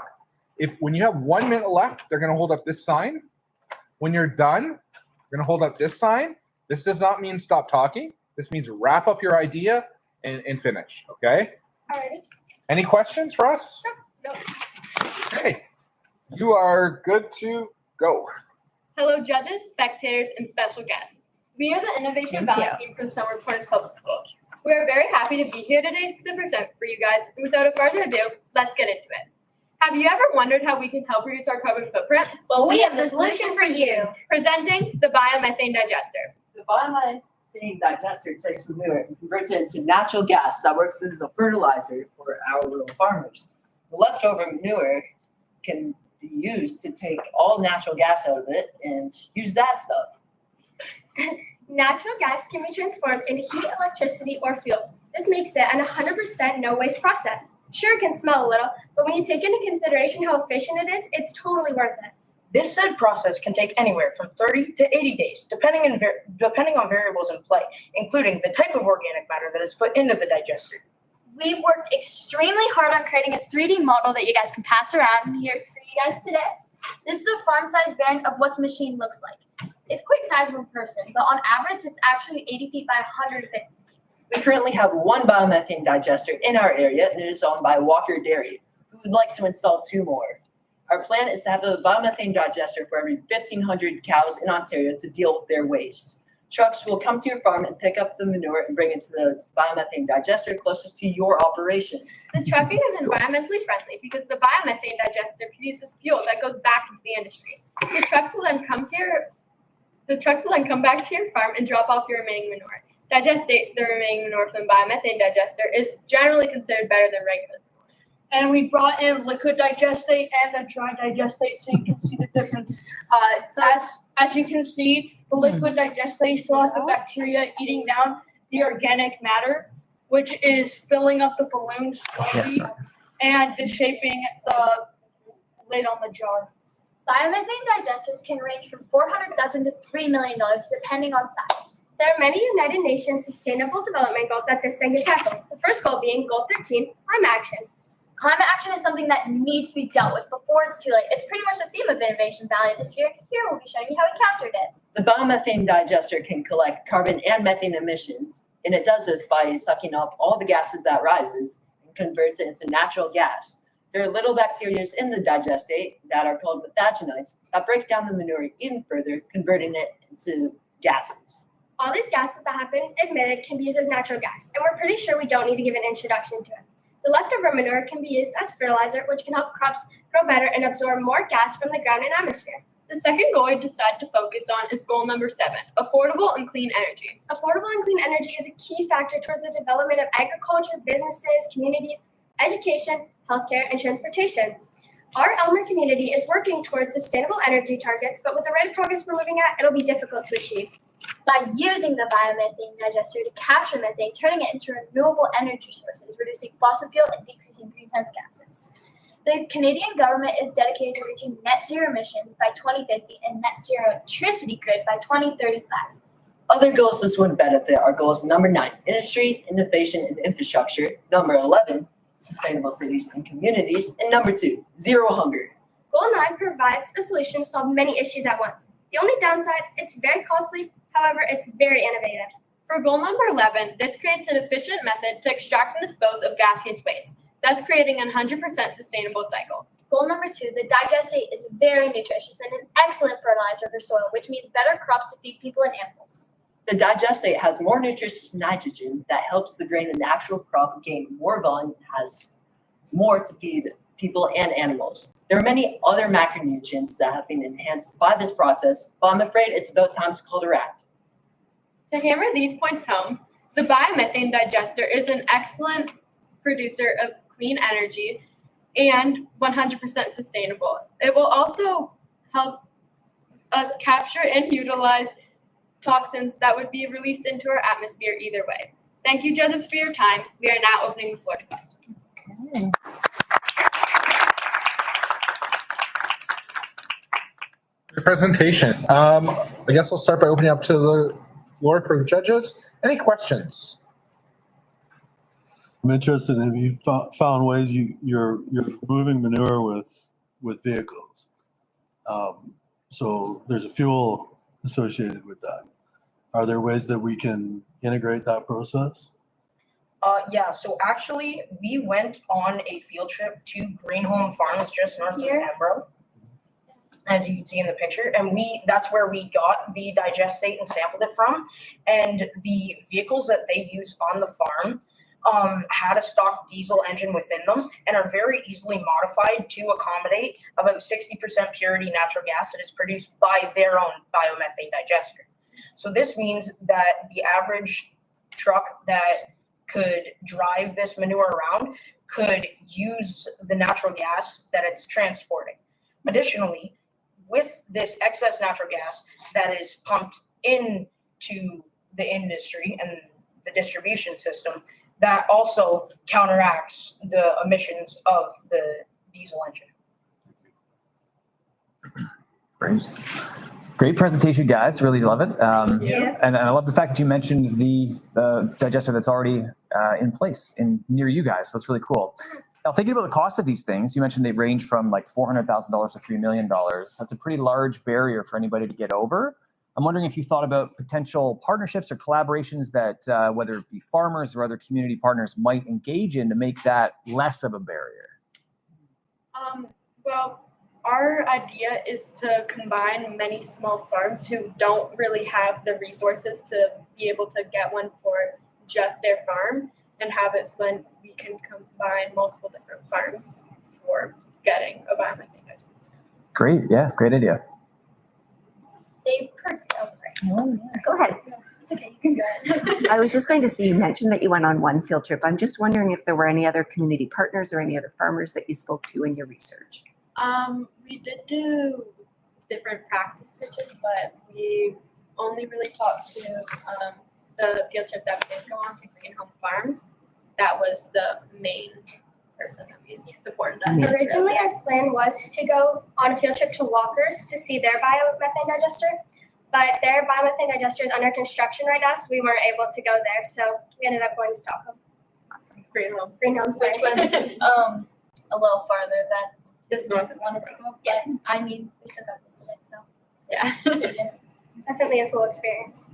When you have 1 minute left, they're gonna hold up this sign. When you're done, you're gonna hold up this sign. This does not mean stop talking. This means wrap up your idea and finish, okay? Alrighty. Any questions for us? No. Okay, you are good to go. Hello, judges, spectators, and special guests. We are the Innovation Valley team from Summers Corners Public School. We are very happy to be here today to present for you guys. And without further ado, let's get into it. Have you ever wondered how we can help reduce our carbon footprint? Well, we have the solution for you. Presenting the Biomethane Digester. The biomethane digester takes manure and converts it into natural gas that works as a fertilizer for our rural farmers. The leftover manure can be used to take all natural gas out of it and use that stuff. Natural gas can be transformed into heat, electricity, or fuels. This makes it an 100% no-waste process. Sure, it can smell a little, but when you take into consideration how efficient it is, it's totally worth it. This said process can take anywhere from 30 to 80 days, depending on variables in play, including the type of organic matter that is put into the digester. We've worked extremely hard on creating a 3D model that you guys can pass around here for you guys today. This is a farm-sized variant of what the machine looks like. It's quite sizable in person, but on average, it's actually 80 feet by 150 feet. We currently have one biomethane digester in our area, and it is owned by Walker Dairy, who would like to install 2 more. Our plan is to have a biomethane digester for every 1,500 cows in Ontario to deal with their waste. Trucks will come to your farm and pick up the manure and bring it to the biomethane digester closest to your operation. The trucking is environmentally friendly because the biomethane digester produces fuel that goes back into the industry. The trucks will then come back to your farm and drop off your remaining manure. Digestate the remaining manure from the biomethane digester is generally considered better than regular. And we brought in liquid digestate and the dry digestate so you can see the difference. As you can see, the liquid digestate still has the bacteria eating down the organic matter, which is filling up the balloons slowly and shaping the lid on the jar. Biomethane digesters can range from $400,000 to $3 million depending on size. There are many United Nations Sustainable Development Goals that this thing can tackle. The first goal being Goal 13, climate action. Climate action is something that needs to be dealt with before it's too late. It's pretty much the theme of Innovation Valley this year. Here we'll be showing you how we countered it. The biomethane digester can collect carbon and methane emissions, and it does this by sucking up all the gases that rises and converts it into natural gas. There are little bacteria in the digestate that are called methanogens that break down the manure even further, converting it into gases. All these gases that have been emitted can be used as natural gas, and we're pretty sure we don't need to give an introduction to it. The leftover manure can be used as fertilizer, which can help crops grow better and absorb more gas from the ground and atmosphere. The second goal we decided to focus on is goal number 7, affordable and clean energy. Affordable and clean energy is a key factor towards the development of agriculture, businesses, communities, education, healthcare, and transportation. Our Elmer community is working towards sustainable energy targets, but with the rate of progress we're moving at, it'll be difficult to achieve. By using the biomethane digester to capture methane, turning it into renewable energy sources, reducing fossil fuel and decreasing greenhouse gases. The Canadian government is dedicated to reaching net zero emissions by 2050 and net zero electricity grid by 2035. Other goals this would benefit are goals number 9, industry, innovation, and infrastructure, number 11, sustainable cities and communities, and number 2, zero hunger. Goal 9 provides a solution to solve many issues at once. The only downside, it's very costly, however, it's very innovative. For goal number 11, this creates an efficient method to extract and dispose of gaseous waste, thus creating a 100% sustainable cycle. Goal number 2, the digestate is very nutritious and an excellent fertilizer for soil, which means better crops to feed people and animals. The digestate has more nutritious nitrogen that helps the grain in the actual crop gain more volume and has more to feed people and animals. There are many other macronutrients that have been enhanced by this process, but I'm afraid it's about time to call it a wrap. To hammer these points home, the biomethane digester is an excellent producer of clean energy and 100% sustainable. It will also help us capture and utilize toxins that would be released into our atmosphere either way. Thank you, judges, for your time. We are now opening the floor to questions. Your presentation. I guess we'll start by opening up to the floor for the judges. Any questions? I'm interested in if you found ways you're moving manure with vehicles. So there's a fuel associated with that. Are there ways that we can integrate that process? Yeah, so actually we went on a field trip to Greenholm Farms just north of Embro, as you can see in the picture, and that's where we got the digestate and sampled it from. And the vehicles that they use on the farm had a stock diesel engine within them and are very easily modified to accommodate about 60% purity natural gas that is produced by their own biomethane digester. So this means that the average truck that could drive this manure around could use the natural gas that it's transporting. Additionally, with this excess natural gas that is pumped into the industry and the distribution system, that also counteracts the emissions of the diesel engine. Great. Great presentation, guys. Really love it. And I love the fact that you mentioned the digester that's already in place near you guys. That's really cool. Now, thinking about the cost of these things, you mentioned they range from like $400,000 to $3 million. That's a pretty large barrier for anybody to get over. I'm wondering if you thought about potential partnerships or collaborations that whether it be farmers or other community partners might engage in to make that less of a barrier. Well, our idea is to combine many small farms who don't really have the resources to be able to get one for just their farm and have it so then we can combine multiple different farms for getting a biomethane digester. Great. Yeah, great idea. Go ahead. It's okay, you can go ahead. I was just going to say, you mentioned that you went on one field trip. I'm just wondering if there were any other community partners or any other farmers that you spoke to in your research. We did do different practice pitches, but we only really talked to the field trip that we did go on to Greenholm Farms. That was the main person that we supported us. Originally, our plan was to go on a field trip to Walker's to see their biomethane digester, but their biomethane digester is under construction right now, so we weren't able to go there. So we ended up going to Stockholm. Awesome. Greenholm, sorry. Which was a little farther than just north. wanted to go. Yeah, I mean, we still got this so yeah. Definitely a cool experience.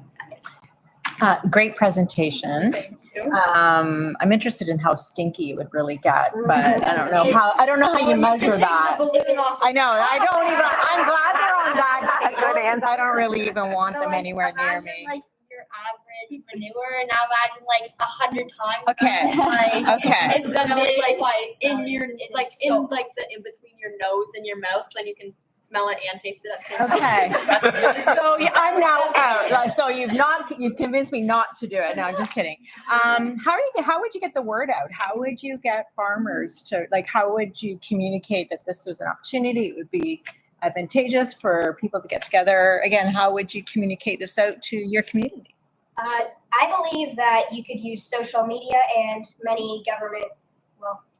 Great presentation. I'm interested in how stinky it would really get, but I don't know how you measure that. I know. I'm glad they're on that. Good answer. I don't really even want them anywhere near me. Like your average manure, and now imagine like 100 times. Okay. Like, Okay. It's gonna be like in your in between your nose and your mouth, so you can smell it and taste it at the same time. Okay. So I'm now out. So you've convinced me not to do it. No, I'm just kidding. How would you get the word out? How would you get farmers to, how would you communicate that this is an opportunity? It would be advantageous for people to get together. Again, how would you communicate this out to your community? I believe that you could use social media and many government,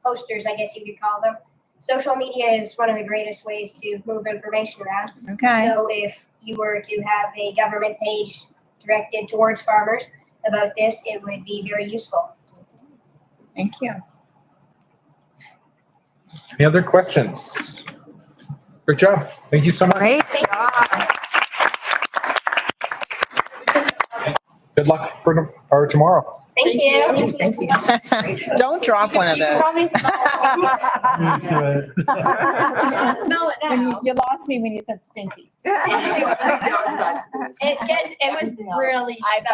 posters, I guess you could call them. Social media is one of the greatest ways to move information around. Okay. So if you were to have a government page directed towards farmers about this, it would be very useful. Thank you. Any other questions? Great job. Thank you so much. Great job. Good luck for tomorrow. Thank you. Thank you. Don't drop one of those. Smell it now. You lost me when you said stinky. It was really bad. I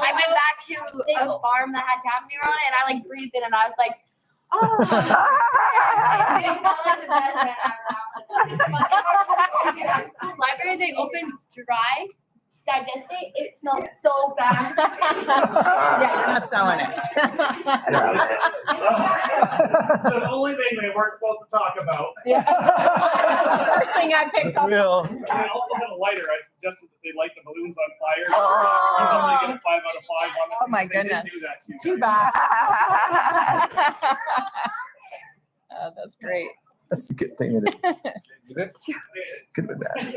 went back to a farm that had cabin on it, and I like breathed in, and I was like, oh. It felt like the best In our school library, they opened dry digestate. It smelled so bad. Yeah, I'm not selling it. The only thing they weren't supposed to talk about. Yeah. That's the first thing I picked up. They also had a lighter. I suggested that they light the balloons on fire. Oh. They get a 5 out of 5 on it. Oh my They goodness. didn't do that Too bad. That's great. That's a good thing. Could have been bad.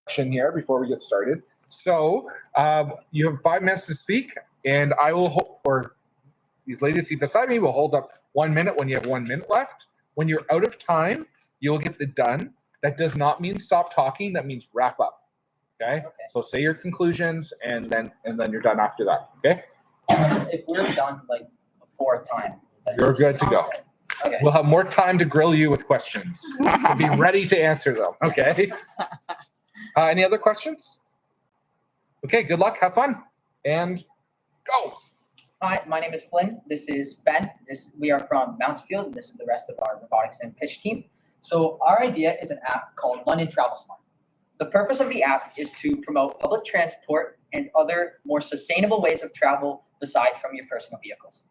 here before we get started. So you have 5 minutes to speak, and I will, or these ladies beside me will hold up 1 minute when you have 1 minute left. When you're out of time, you'll get the done. That does not mean stop talking. That means wrap up. Okay. So say your conclusions, and then you're done after that. Okay. If we're done like before time, then You're good to go. Okay. We'll have more time to grill you with questions. So be ready to answer them. Okay. Any other questions? Okay. Good luck. Have fun. And go. Hi, my name is Flynn. This is Ben. We are from Mountsfield, and this is the rest of our robotics and pitch team. So our idea is an app called London Travel Smart. The purpose of the app is to promote public transport and other more sustainable ways of travel aside from your personal vehicles.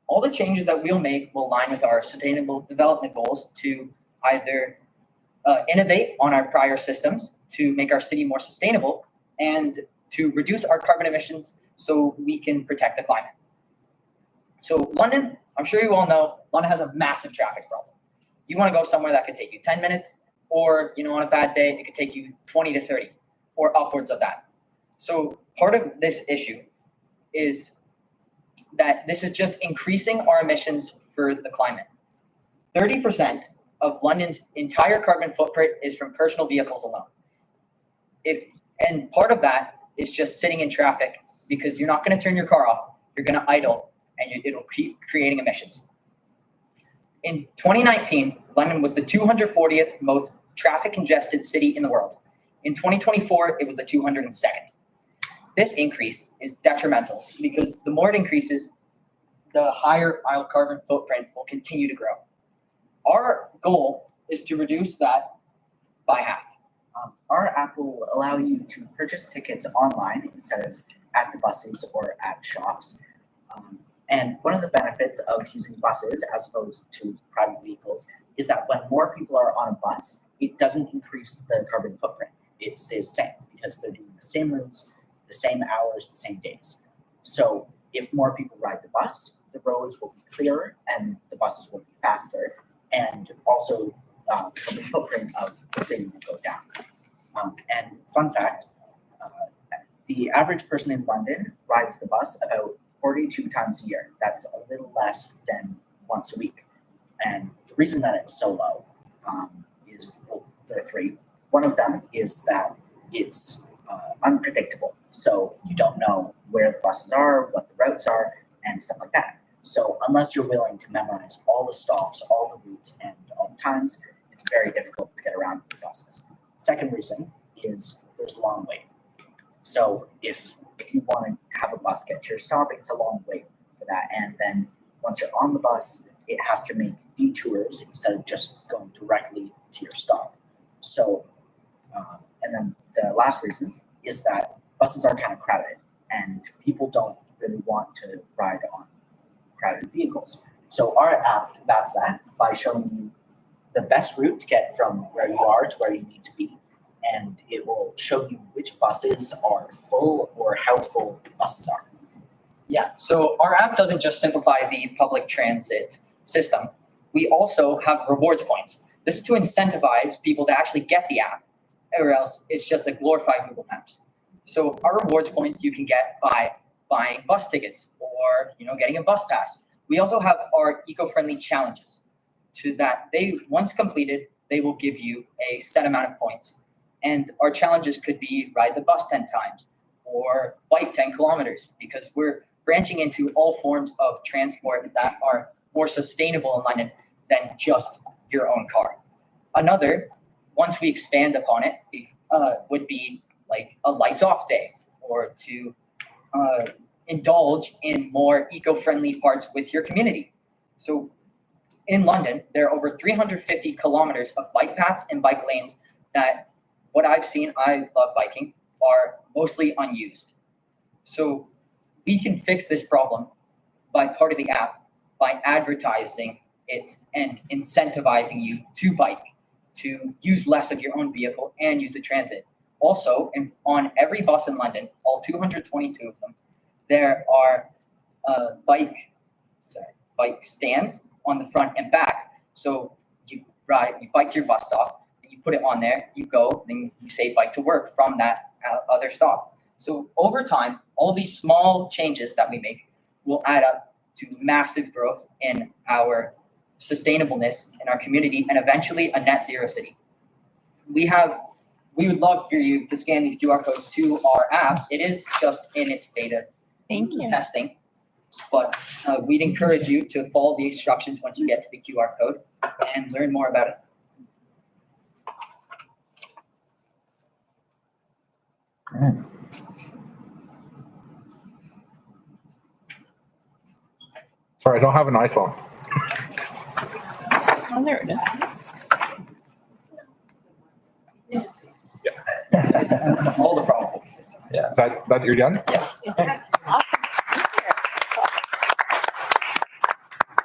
All the changes that we'll make will align with our sustainable development goals to either innovate on our prior systems to make our city more sustainable and to reduce our carbon emissions so we can protect the climate. So London, I'm sure you all know, London has a massive traffic problem. You want to go somewhere that could take you 10 minutes, or on a bad day, it could take you 20 to 30 or upwards of that. So part of this issue is that this is just increasing our emissions for the climate. 30% of London's entire carbon footprint is from personal vehicles alone. And part of that is just sitting in traffic because you're not going to turn your car off, you're going to idle, and it'll keep creating emissions. In 2019, London was the 240th most traffic congested city in the world. In 2024, it was the 202nd. This increase is detrimental because the more it increases, the higher our carbon footprint will continue to grow. Our goal is to reduce that by half. Our app will allow you to purchase tickets online instead of at the buses or at shops. And one of the benefits of using buses as opposed to private vehicles is that when more people are on a bus, it doesn't increase the carbon footprint. It stays the same because they're doing the same routes, the same hours, the same days. So if more people ride the bus, the roads will be clearer and the buses will be faster. And also the carbon footprint of the city will go down. And fun fact, the average person in London rides the bus about 42 times a year. That's a little less than once a week. And the reason that it's so low is, well, there are three. One of them is that it's unpredictable. So you don't know where the buses are, what the routes are, and stuff like that. So unless you're willing to memorize all the stops, all the routes, and all the times, it's very difficult to get around with buses. Second reason is there's a long wait. So if you want to have a bus get to your stop, it's a long wait for that. And then once you're on the bus, it has to make detours instead of just going directly to your stop. So, and then the last reason is that buses are kind of crowded and people don't really want to ride on crowded vehicles. So our app combats that by showing you the best route to get from where you are to where you need to be. And it will show you which buses are full or how full the buses are. Yeah, so our app doesn't just simplify the public transit system. We also have rewards points. This is to incentivize people to actually get the app, or else it's just a glorified Google Maps. So our rewards points you can get by buying bus tickets or getting a bus pass. We also have our eco-friendly challenges to that they once completed, they will give you a set amount of points. And our challenges could be ride the bus 10 times or bike 10 kilometers because we're branching into all forms of transport that are more sustainable in London than just your own car. Another, once we expand upon it, would be like a lights off day or to indulge in more eco-friendly parts with your community. So in London, there are over 350 kilometers of bike paths and bike lanes that what I've seen, I love biking, are mostly unused. So we can fix this problem by part of the app by advertising it and incentivizing you to bike, to use less of your own vehicle and use the transit. Also, on every bus in London, all 222 of them, there are bike stands on the front and back. So you bike to your bus stop, and you put it on there, you go, then you say bike to work from that other stop. So over time, all these small changes that we make will add up to massive growth in our sustainableness in our community and eventually a net zero city. We would love for you to scan these QR codes to our app. It is just in its beta testing, but we'd encourage you to follow the instructions once you get to the QR code and learn more about it. Sorry, I don't have an iPhone. Oh, there it is. All the problems. Yeah. Is that you're done? Yes.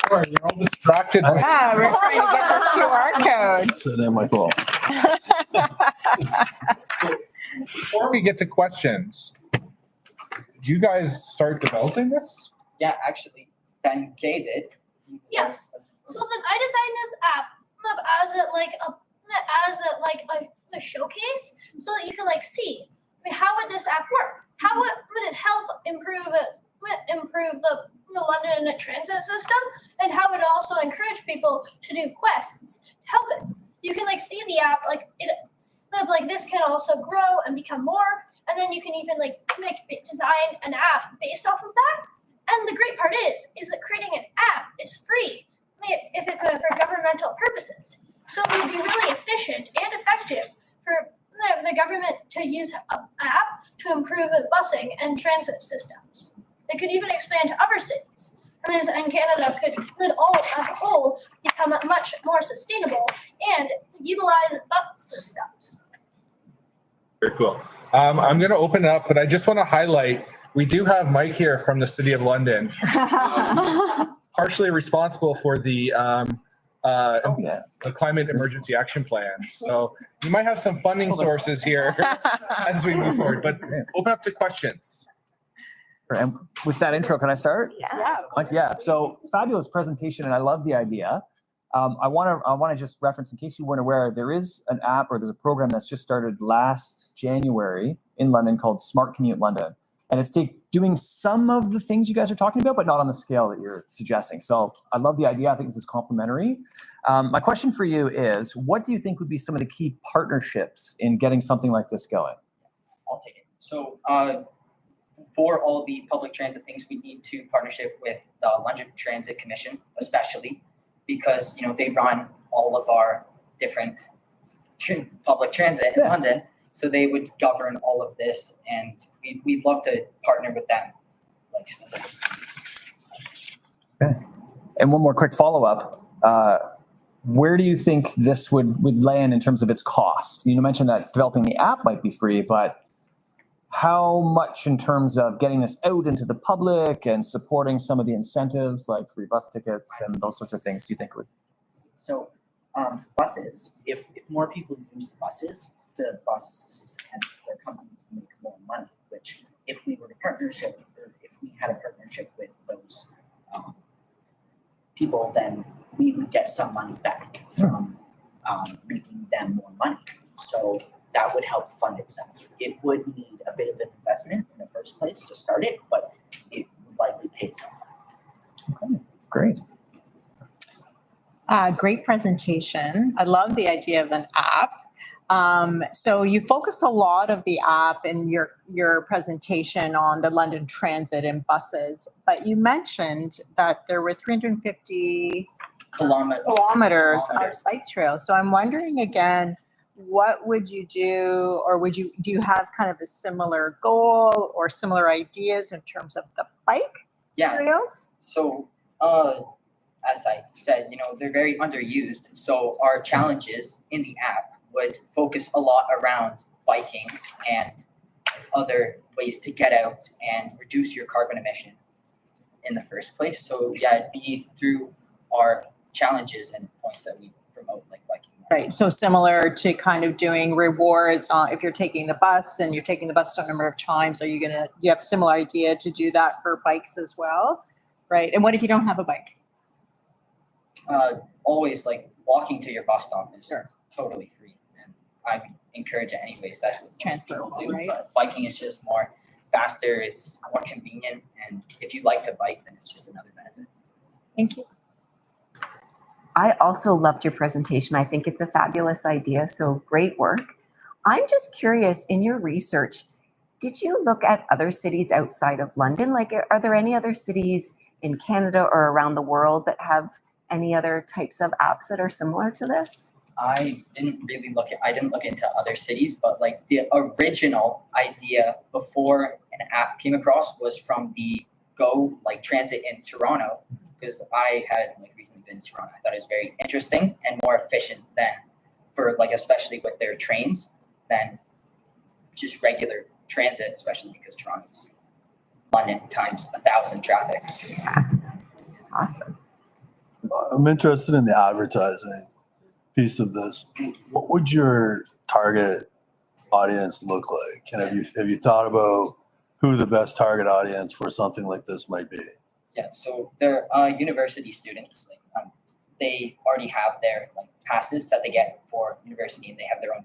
Sorry, you're all distracted. Ah, we're trying to get this QR code. Sit in my phone. Before we get to questions, did you guys start developing this? Yeah, actually, Ben K did. Yes. So then I designed this app as a showcase, so that you can like see. I mean, how would this app work? How would it help improve the London transit system, and how would it also encourage people to do quests to help it? You can like see the app like this can also grow and become more, and then you can even like design an app based off of that. And the great part is that creating an app is free if it's for governmental purposes. So it would be really efficient and effective for the government to use an app to improve the busing and transit systems. It could even expand to other cities. And Canada could all as a whole become much more sustainable and utilize bus systems. Very cool. I'm going to open it up, but I just want to highlight, we do have Mike here from the City of London, partially responsible for the Climate Emergency Action Plan. So you might have some funding sources here as we move forward, but open up to questions. And with that intro, can I start? Yeah. Yeah. So fabulous presentation, and I love the idea. I want to just reference, in case you weren't aware, there is an app or there's a program that's just started last January in London called Smart Commute London, and it's doing some of the things you guys are talking about, but not on the scale that you're suggesting. So I love the idea. I think this is complementary. My question for you is, what do you think would be some of the key partnerships in getting something like this going? I'll take it. So for all the public transit things, we need to partnership with the London Transit Commission, especially because they run all of our different public transit in London. So they would govern all of this, and we'd love to partner with them, like specifically. Okay. And one more quick follow-up. Where do you think this would land in terms of its cost? You mentioned that developing the app might be free, but how much in terms of getting this out into the public and supporting some of the incentives like free bus tickets and those sorts of things do you think would? So buses, if more people use the buses and their companies make more money, which if we were to partnership, or if we had a partnership with those people, then we would get some money back from making them more money. So that would help fund itself. It would need a bit of an investment in the first place to start it, but it would likely pay itself back. Okay, great. Great presentation. I love the idea of an app. So you focused a lot of the app in your presentation on the London Transit and buses, but you mentioned that there were 350 kilometers of bike trails. So I'm wondering again, what would you do, or do you have kind of a similar goal or similar ideas in terms of the bike trails? So as I said, they're very underused. So our challenges in the app would focus a lot around biking and other ways to get out and reduce your carbon emission in the first place. So it'd be through our challenges and points that we promote, like biking. Right. So similar to kind of doing rewards if you're taking the bus and you're taking the bus a number of times, you have a similar idea to do that for bikes as well? Right. And what if you don't have a bike? Always walking to your bus stop is totally free. And I would encourage it anyways. That's what most people Transferable, do. right? But biking is just more faster, it's more convenient, and if you like to bike, then it's just another benefit. Thank you. I also loved your presentation. I think it's a fabulous idea, so great work. I'm just curious, in your research, did you look at other cities outside of London? Like, are there any other cities in Canada or around the world that have any other types of apps that are similar to this? I didn't look into other cities, but like the original idea before an app came across was from the Go like transit in Toronto, because I had like recently been to Toronto. I thought it was very interesting and more efficient than for like, especially with their trains, than just regular transit, especially because Toronto's London times 1,000 traffic. Awesome. I'm interested in the advertising piece of this. What would your target audience look like? And have you thought about who the best target audience for something like this might be? Yeah, so they're university students. Like, they already have their like passes that they get for university, and they have their own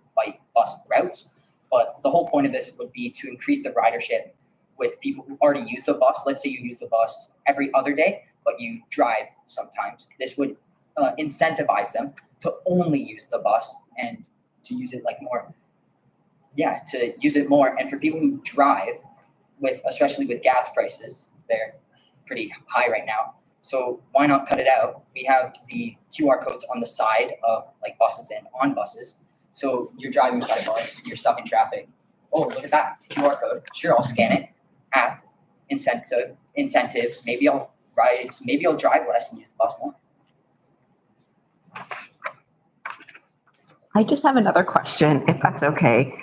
bus routes. But the whole point of this would be to increase the ridership with people who already use the bus. Let's say you use the bus every other day, but you drive sometimes. This would incentivize them to only use the bus and to use it like more. Yeah, to use it more. And for people who drive, especially with gas prices, they're pretty high right now. So why not cut it out? We have the QR codes on the side of like buses and on buses. So you're driving by a bus, you're stuck in traffic. Oh, look at that QR code. Sure, I'll scan it. App incentives. Maybe I'll drive less and use the bus more. I just have another question, if that's okay.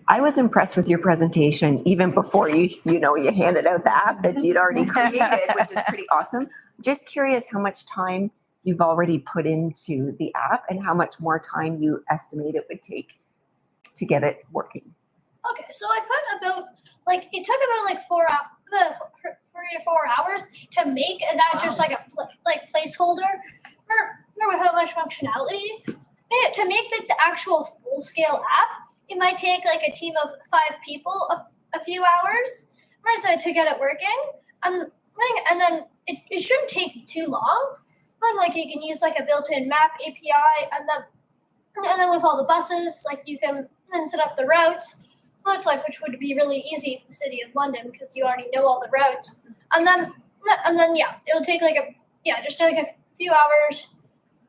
I was impressed with your presentation even before you handed out the app that you'd already created, which is pretty awesome. Just curious how much time you've already put into the app and how much more time you estimate it would take to get it working. Okay, so I put it took about 3 to 4 hours to make that just like a placeholder or without much functionality. To make the actual full scale app, it might take like a team of 5 people a few hours to get it working. And then it shouldn't take too long. Like you can use like a built-in map API, and then with all the buses, like you can then set up the routes. Which would be really easy for the city of London because you already know all the routes. And then it'll take just a few hours.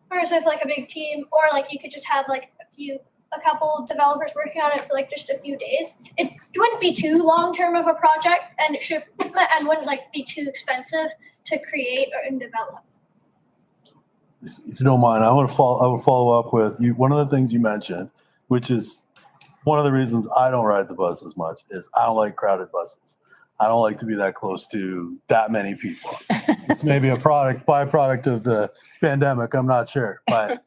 Whereas with like a big team, or like you could just have like a couple developers working on it for like just a few days. It wouldn't be too long term of a project, and wouldn't like be too expensive to create and develop. If you don't mind, I would follow up with you. One of the things you mentioned, which is one of the reasons I don't ride the bus as much, is I don't like crowded buses. I don't like to be that close to that many people. This may be a byproduct of the pandemic. I'm not sure, but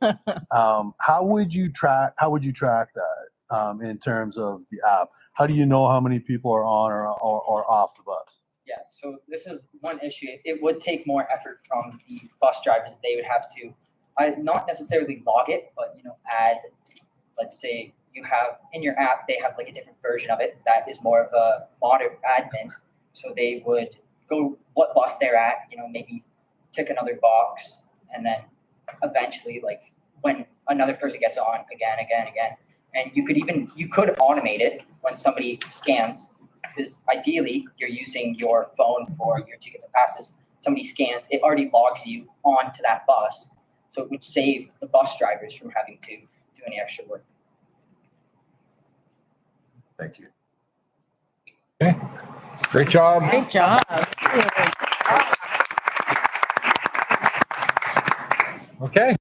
how would you track that in terms of the app? How do you know how many people are on or off the bus? Yeah, so this is one issue. It would take more effort from the bus drivers. They would have to, not necessarily log it, but add. Let's say you have in your app, they have like a different version of it that is more of a modern admin. So they would go what bus they're at, maybe tick another box, and then eventually, like when another person gets on again, and you could automate it when somebody scans, because ideally you're using your phone for your tickets and passes. Somebody scans, it already logs you onto that bus, so it would save the bus drivers from having to do any extra work. Thank you. Okay. Great job. Great job. Okay.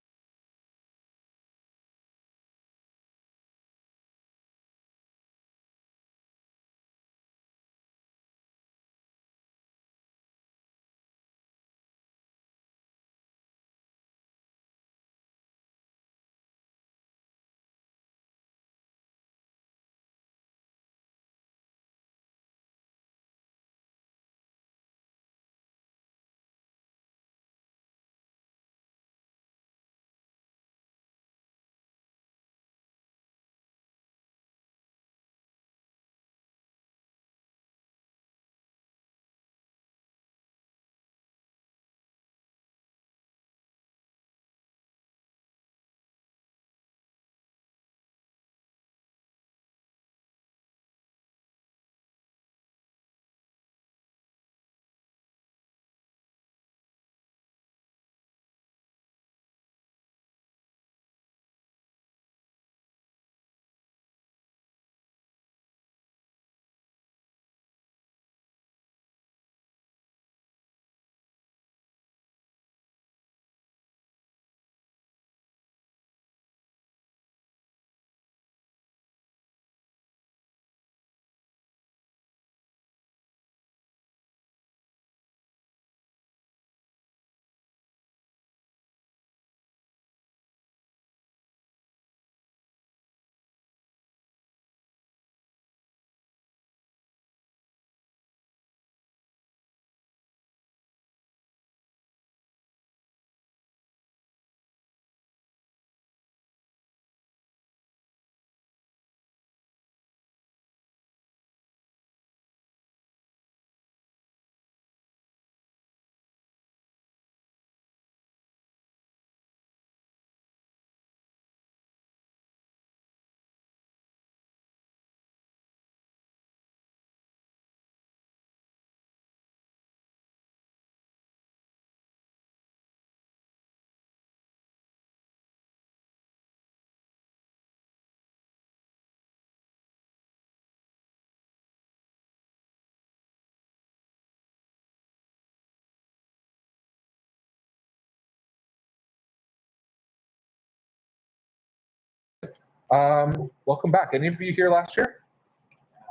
Welcome back. Any of you here last year?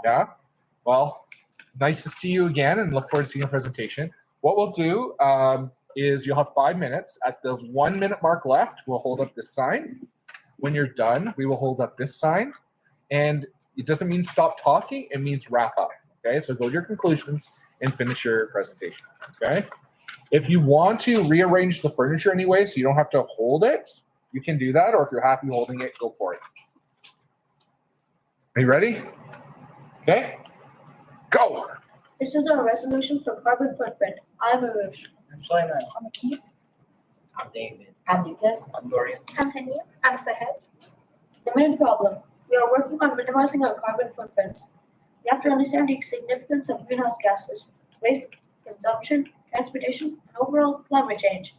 Yeah? Well, nice to see you again and look forward to seeing your presentation. What we'll do is you'll have 5 minutes. At the 1 minute mark left, we'll hold up this sign. When you're done, we will hold up this sign. And it doesn't mean stop talking, it means wrap up. Okay, so go to your conclusions and finish your presentation. Okay? If you want to rearrange the furniture anyway, so you don't have to hold it, you can do that, or if you're happy holding it, go for it. Are you ready? Okay, go. This is our resolution for carbon footprint. I'm Arush. I'm Sulaiman. I'm Akeem. I'm David. I'm Lucas. I'm Dorian. I'm Hania. I'm Sahed. The main problem, we are working on minimizing our carbon footprints. We have to understand the significance of greenhouse gases, waste consumption, transportation, and overall climate change.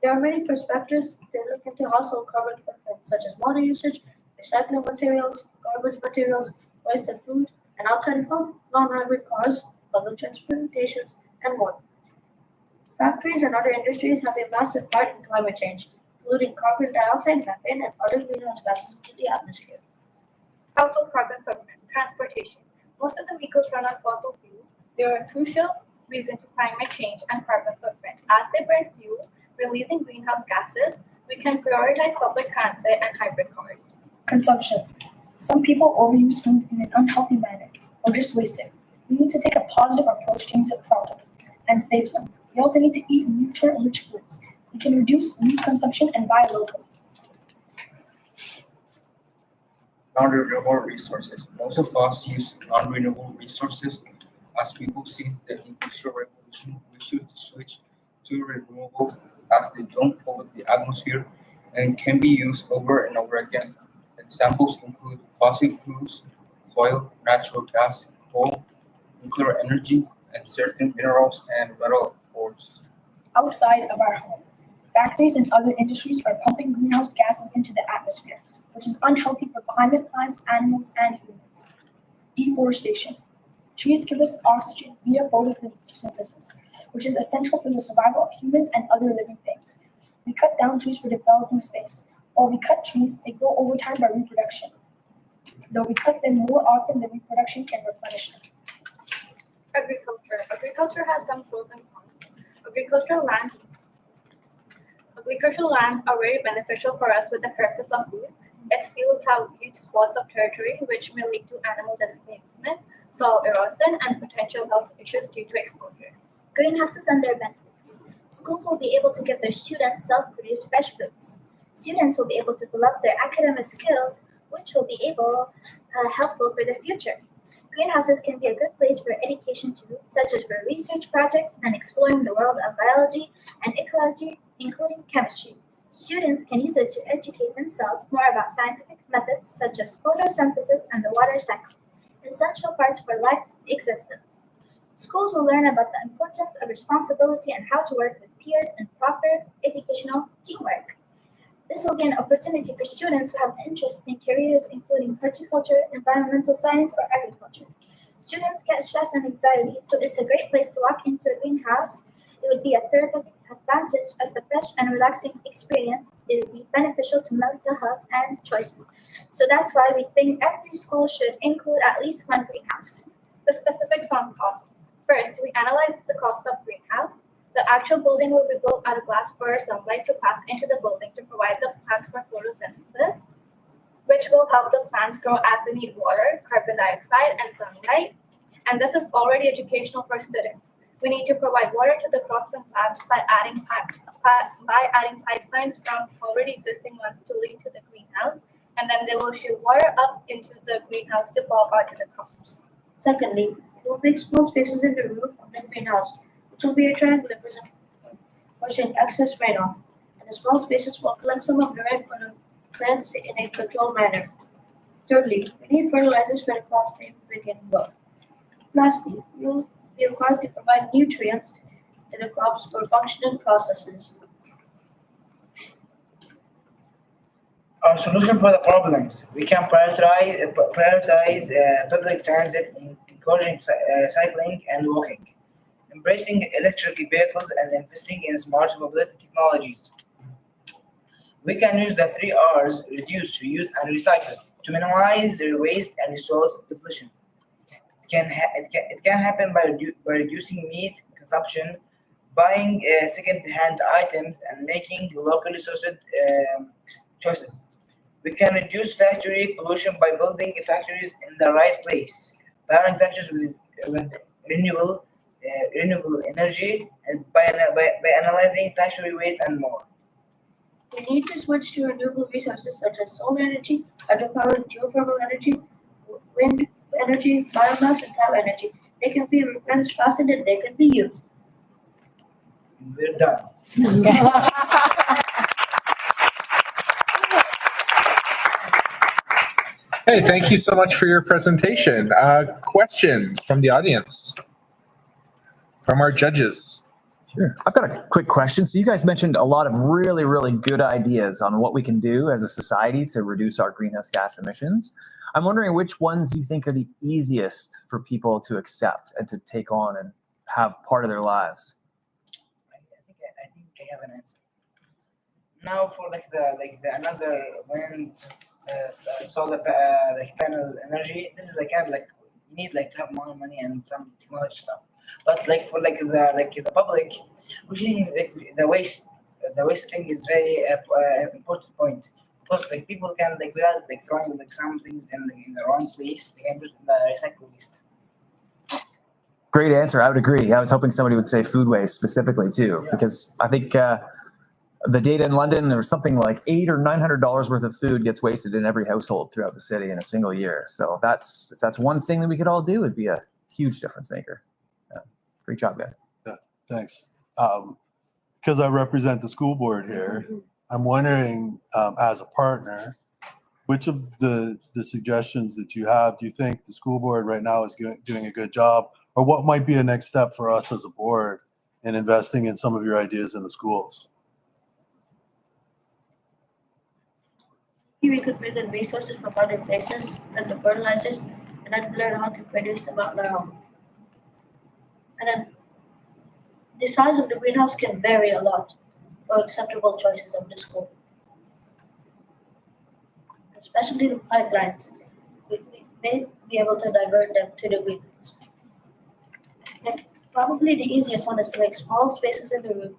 There are many perspectives that look into household carbon footprints, such as water usage, recycling materials, garbage materials, wasted food, and outside of home, non-hybrid cars, public transportations, and more. Factories and other industries have a massive part in climate change, polluting carbon dioxide, methane, and other greenhouse gases into the atmosphere. Household carbon footprint, transportation. Most of the vehicles run on fossil fuels. They are a crucial reason to climate change and carbon footprint. As they burn fuel, releasing greenhouse gases, we can prioritize public transit and hybrid cars. Consumption. Some people overuse food in an unhealthy manner or just waste it. We need to take a positive approach to use it properly and save some. We also need to eat nutrient-rich foods. We can reduce meat consumption and buy locally. Non-renewable resources. Most of us use non-renewable resources. As people see the industrial revolution, we should switch to renewable as they don't pollute the atmosphere and can be used over and over again. Examples include fossil fuels, oil, natural gas, coal, nuclear energy, and certain minerals and metal ores. Outside of our home, factories and other industries are pumping greenhouse gases into the atmosphere, which is unhealthy for climate, plants, animals, and humans. Deforestation. Trees give us oxygen via photosynthesis, which is essential for the survival of humans and other living things. We cut down trees for developing space. While we cut trees, they grow over time by reproduction. Though we cut them more often than reproduction can replenish them. Agriculture. Agriculture has some pros and cons. Agricultural lands are very beneficial for us with the purpose of food. Its fields have huge swaths of territory, which may lead to animal displacement, soil erosion, and potential health issues due to exposure. Greenhouses and their benefits. Schools will be able to give their students self-produced fresh foods. Students will be able to develop their academic skills, which will be helpful for the future. Greenhouses can be a good place for education too, such as for research projects and exploring the world of biology and ecology, including chemistry. Students can use it to educate themselves more about scientific methods such as photosynthesis and the water cycle, essential parts for life's existence. Schools will learn about the importance of responsibility and how to work with peers and proper educational teamwork. This will be an opportunity for students who have interest in careers including horticulture, environmental science, or agriculture. Students get stress and anxiety, so it's a great place to walk into a greenhouse. It would be a therapeutic advantage as the fresh and relaxing experience. It would be beneficial to mental health and choice. So that's why we think every school should include at least one greenhouse. The specifics on cost. First, we analyze the cost of greenhouse. The actual building will be built out of glass for sunlight to pass into the building to provide the plants for photosynthesis, which will help the plants grow as they need water, carbon dioxide, and sunlight. And this is already educational for students. We need to provide water to the crops and plants by adding pipelines from already existing ones to lead to the greenhouse, and then they will shoot water up into the greenhouse to fall onto the crops. Secondly, we will make small spaces in the roof of the greenhouse, which will be a triangular prison, pushing excess runoff, and the small spaces will collect some of the rain for the plants in a controlled manner. Thirdly, we need fertilizers for the crops to begin growth. Lastly, we will be required to provide nutrients to the crops for functional processes. Our solution for the problems: we can prioritize public transit, encouraging cycling and walking, embracing electric vehicles, and investing in smart mobility technologies. We can use the 3 R's: reduce, reuse, and recycle to minimize the waste and resource depletion. It can happen by reducing meat consumption, buying second-hand items, and making locally sourced choices. We can reduce factory pollution by building factories in the right place, powering factories with renewable energy, and by analyzing factory waste and more. We need to switch to renewable resources such as solar energy, hydropower, geothermal energy, wind energy, biomass, and thermal energy. They can be replenished faster than they can be used. We're done. Hey, thank you so much for your presentation. Questions from the audience? From our judges? Sure. I've got a quick question. So you guys mentioned a lot of really, really good ideas on what we can do as a society to reduce our greenhouse gas emissions. I'm wondering which ones you think are the easiest for people to accept and to take on and have part of their lives. I think I have an answer. Now for the another wind, solar panel energy. This is kind of you need to have more money and some technology stuff. But for the public, we think the waste thing is very important point, because people can without throwing some things in the wrong place, they can use the recycle waste. Great answer. I would agree. I was hoping somebody would say food waste specifically too, because I think the data in London, there was something like $800 or $900 worth of food gets wasted in every household throughout the city in a single year. So if that's one thing that we could all do, it'd be a huge difference maker. Yeah. Great job, guys. Yeah, thanks. Because I represent the school board here, I'm wondering, as a partner, which of the suggestions that you have do you think the school board right now is doing a good job, or what might be a next step for us as a board in investing in some of your ideas in the schools? We could bring in resources from other places and the fertilizers, and then learn how to produce them out now. And then the size of the greenhouse can vary a lot for acceptable choices of the school. Especially the pipelines, we may be able to divert them to the greenhouse. And probably the easiest one is to make small spaces in the roof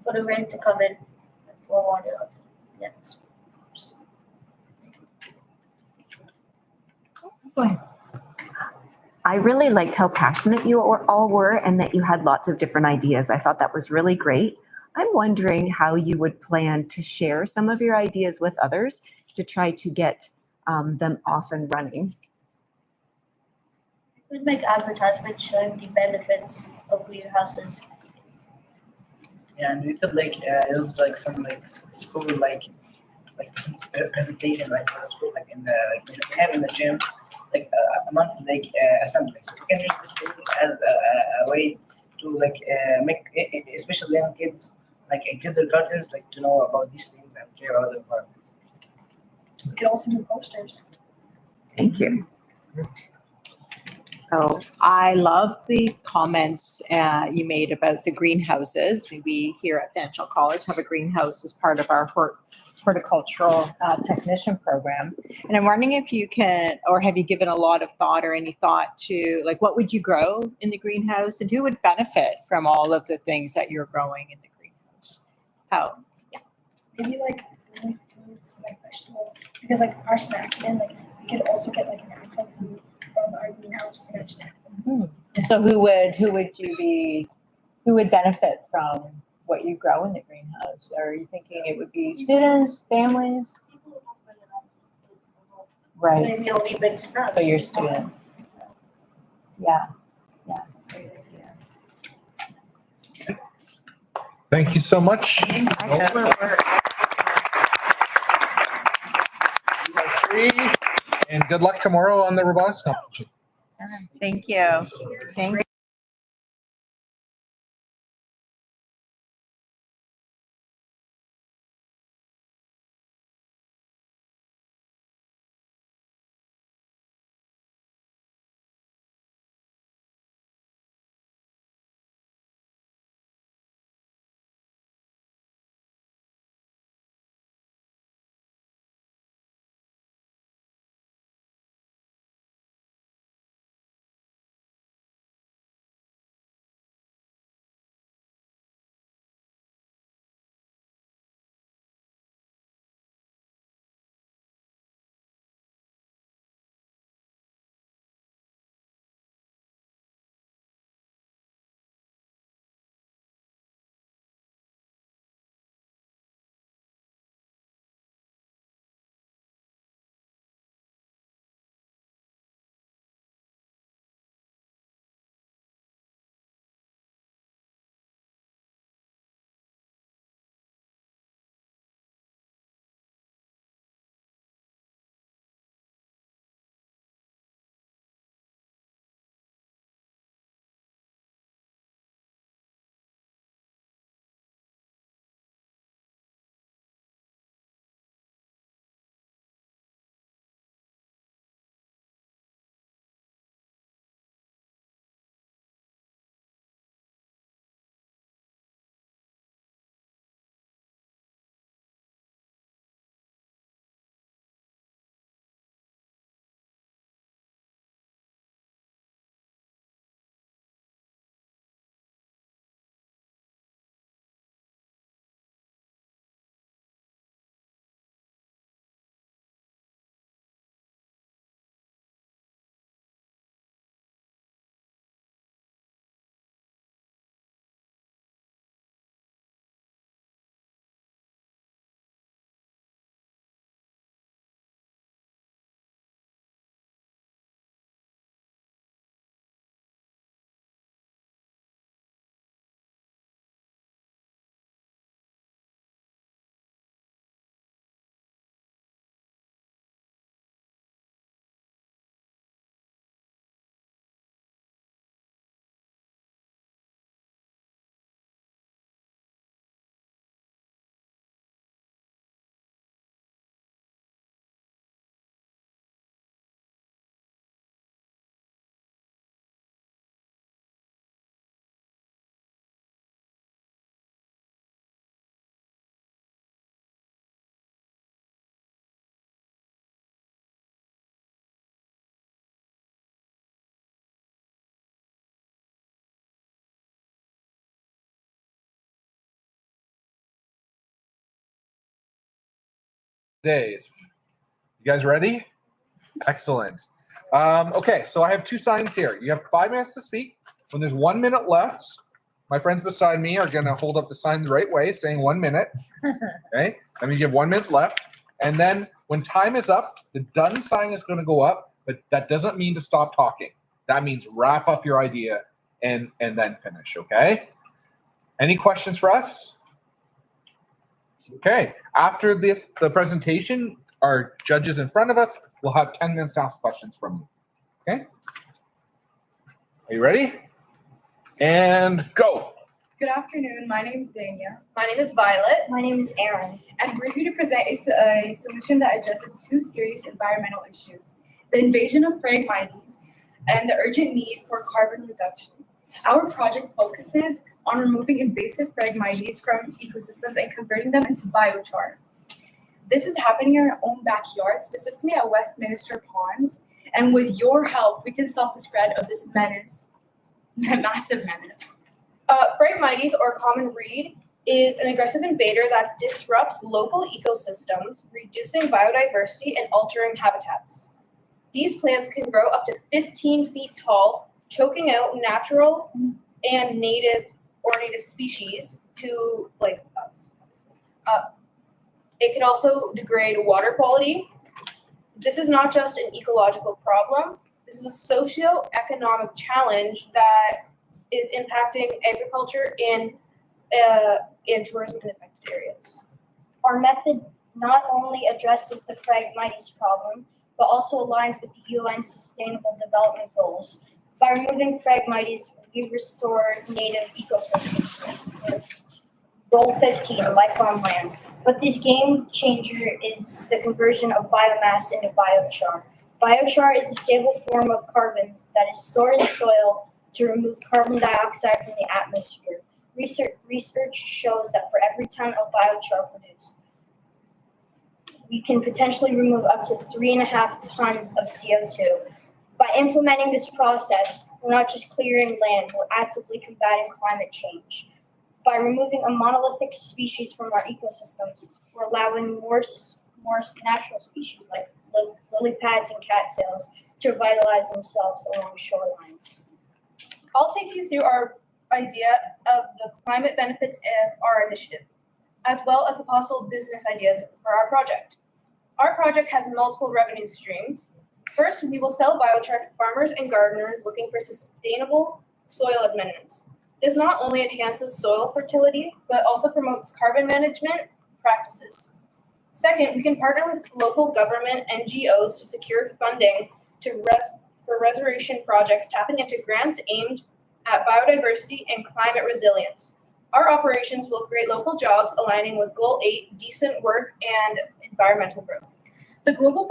for the rain to come in and pour water out. Yes. I really liked how passionate you all were and that you had lots of different ideas. I thought that was really great. I'm wondering how you would plan to share some of your ideas with others to try to get them off and running. We could make advertisements showing the benefits of greenhouses. Yeah, and we could use some school presentation for the school in the we have in the gym a monthly assembly. So we can use this thing as a way to make especially young kids kindergartens to know about these things and care about the environment. We could also do posters. Thank you. So I love the comments you made about the greenhouses. We here at Fanshawe College have a greenhouse as part of our horticultural technician program. And I'm wondering if you can, or have you given a lot of thought or any thought to what would you grow in the greenhouse and who would benefit from all of the things that you're growing in the greenhouse? How? Yeah. Maybe fruits, vegetables, because our snack bin, we could also get an actual food from our greenhouse in our snack bin. So who would benefit from what you grow in the greenhouse? Are you thinking it would be students, families? Right. Maybe only big snacks. So your students. Yeah. Yeah. Thank you so much. Excellent work. You are free, and good luck tomorrow on the robotics competition. Thank you. Thank you. days. You guys ready? Excellent. Okay, so I have two signs here. You have 5 minutes to speak. When there's 1 minute left, my friends beside me are gonna hold up the sign the right way, saying 1 minute. Okay, and we give 1 minute left. And then when time is up, the done sign is gonna go up, but that doesn't mean to stop talking. That means wrap up your idea and then finish, okay? Any questions for us? Okay, after the presentation, our judges in front of us will have 10 minutes to ask questions from you, okay? Are you ready? And go. Good afternoon. My name is Dania. My name is Violet. My name is Aaron. And we're here to present a solution that addresses two serious environmental issues: the invasion of Fragmites and the urgent need for carbon reduction. Our project focuses on removing invasive Fragmites from ecosystems and converting them into biochar. This is happening in our own backyard, specifically at Westminster Ponds. And with your help, we can stop the spread of this massive menace. Fragmites, or common reed, is an aggressive invader that disrupts local ecosystems, reducing biodiversity and altering habitats. These plants can grow up to 15 feet tall, choking out natural and native species to like us. It can also degrade water quality. This is not just an ecological problem. This is a socio-economic challenge that is impacting agriculture in tourism in affected areas. Our method not only addresses the Fragmites problem, but also aligns with the UN Sustainable Development Goals. By removing Fragmites, we restore native ecosystems. Goal 15, life on land. But this game changer is the conversion of biomass into biochar. Biochar is a stable form of carbon that is stored in soil to remove carbon dioxide from the atmosphere. Research shows that for every ton of biochar produced, we can potentially remove up to 3.5 tons of CO2. By implementing this process, we're not just clearing land, we're actively combating climate change. By removing a monolithic species from our ecosystems, we're allowing more natural species like lily pads and cattails to revitalize themselves along shorelines. I'll take you through our idea of the climate benefits of our initiative, as well as the possible business ideas for our project. Our project has multiple revenue streams. First, we will sell biochar to farmers and gardeners looking for sustainable soil amendments. This not only enhances soil fertility, but also promotes carbon management practices. Second, we can partner with local government NGOs to secure funding for restoration projects, tapping into grants aimed at biodiversity and climate resilience. Our operations will create local jobs aligning with Goal 8, decent work and environmental growth. The global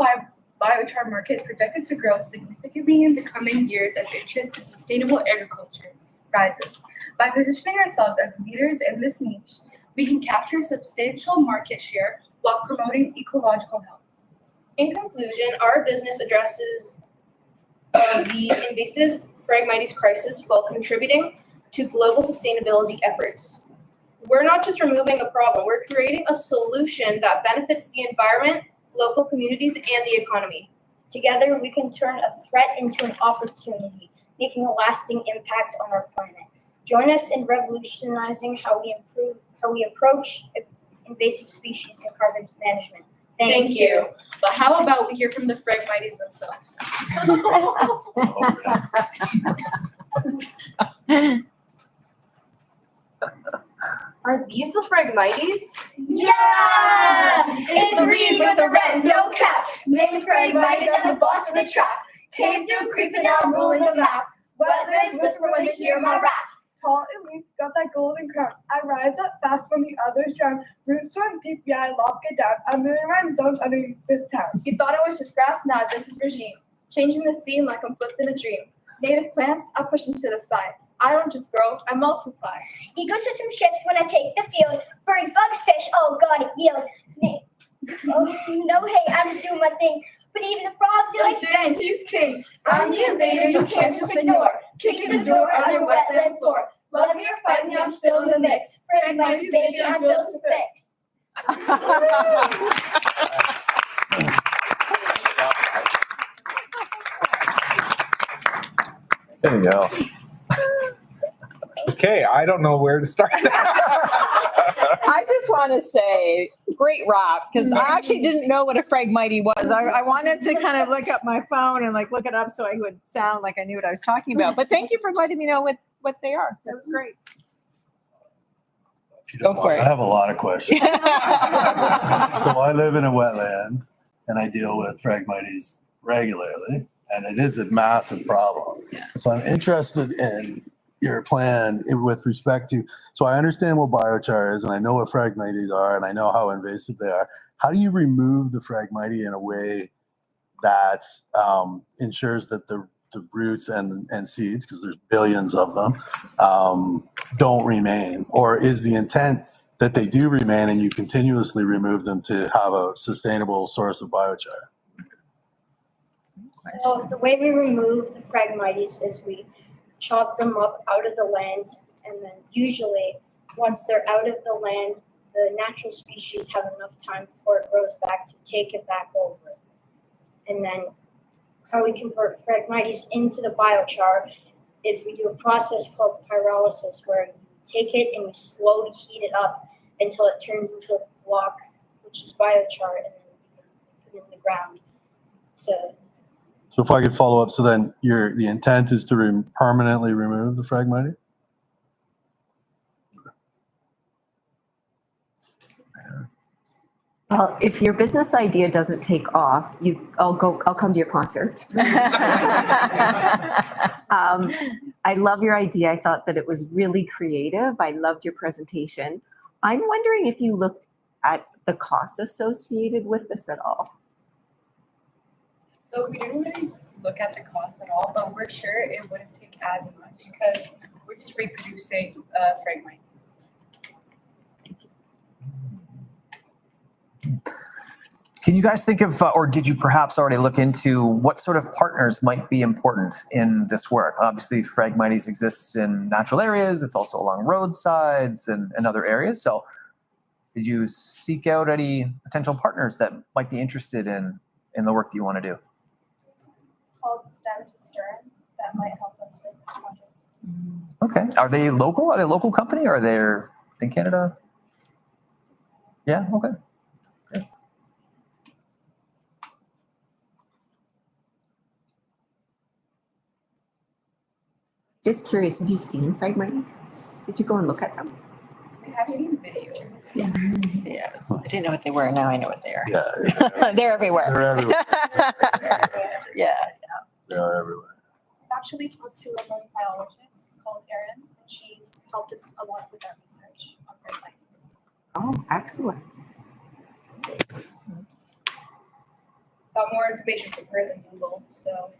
biochar market is projected to grow significantly in the coming years as interest in sustainable agriculture rises. By positioning ourselves as leaders in this niche, we can capture substantial market share while promoting ecological health. In conclusion, our business addresses the invasive Fragmites crisis while contributing to global sustainability efforts. We're not just removing a problem, we're creating a solution that benefits the environment, local communities, and the economy. Together, we can turn a threat into an opportunity, making a lasting impact on our planet. Join us in revolutionizing how we approach invasive species and carbon management. Thank you. But how about we hear from the Fragmites themselves? Are these the Fragmites? Yeah! It's Reed with a red no cap. Name is Fragmites and the boss of the trap. Came through creeping out, ruling the map. Wetlands whisper when they hear my rap. Tall and weak, got that golden crown. I rise up fast when the others drown. Roots run deep, yeah, I lock it down. A million rhymes don't underneath this town. You thought it was just grass? Nah, this is regime. Changing the scene like I'm flipped in a dream. Native plants, I push them to the side. I don't just grow, I multiply. Ecosystem shifts when I take the field. Birds, bugs, fish, oh god, it yield. Oh, no, hey, I'm just doing my thing. But even the frogs, they're like, dang, he's king. I'm the invader, you can't just ignore. Kicking the door on your wetland floor. Love me or fight me, I'm still in the mix. Fragmites, baby, I'm built to fix. There you go. Okay, I don't know where to start. I just want to say, great rock, because I actually didn't know what a Fragmite was. I wanted to kind of look up my phone and like look it up so I would sound like I knew what I was talking about. But thank you for letting me know what they are. That was great. If you don't mind, I have a lot of questions. So I live in a wetland and I deal with Fragmites regularly, and it is a massive problem. So I'm interested in your plan with respect to, so I understand what biochar is and I know what Fragmites are and I know how invasive they are. How do you remove the Fragmite in a way that ensures that the roots and seeds, because there's billions of them, don't remain? Or is the intent that they do remain and you continuously remove them to have a sustainable source of biochar? So the way we remove the Fragmites is we chop them up out of the land, and then usually once they're out of the land, the natural species have enough time before it grows back to take it back over. And then how we convert Fragmites into the biochar is we do a process called pyrolysis, where we take it and we slowly heat it up until it turns into a block, which is biochar, and then we can put it in the ground. So if I could follow up, so then the intent is to permanently remove the Fragmite? Well, if your business idea doesn't take off, I'll come to your concert. I love your idea. I thought that it was really creative. I loved your presentation. I'm wondering if you looked at the cost associated with this at all. So we didn't really look at the cost at all, but we're sure it wouldn't take as much because we're just reproducing Fragmites. Can you guys think of, or did you perhaps already look into what sort of partners might be important in this work? Obviously, Fragmites exists in natural areas. It's also along roadsides and other areas. So did you seek out any potential partners that might be interested in the work that you want to do? It's called Stem to Stern. That might help us with the project. Okay. Are they local? Are they a local company or are they in Canada? Yeah, okay. Just curious, have you seen Fragmites? Did you go and look at them? I have seen videos. Yeah. Yes. I didn't know what they were. Now I know what they are. Yeah. They're everywhere. They're everywhere. Yeah. They are everywhere. I've actually talked to a marine biologist called Erin, and she's helped us a lot with our research on Fragmites. Oh, excellent. Got more information from her than Google, so.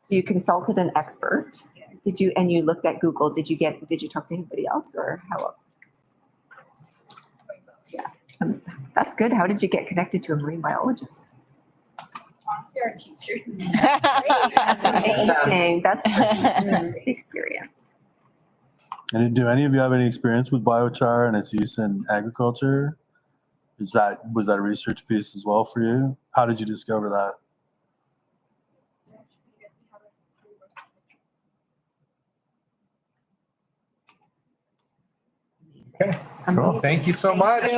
So you consulted an expert. Did you, and you looked at Google, did you talk to anybody else or how? Yeah, that's good. How did you get connected to a marine biologist? Honestly, our teacher. That's amazing. That's a great experience. And do any of you have any experience with biochar and its use in agriculture? Was that a research piece as well for you? How did you discover that? Okay, so thank you so much.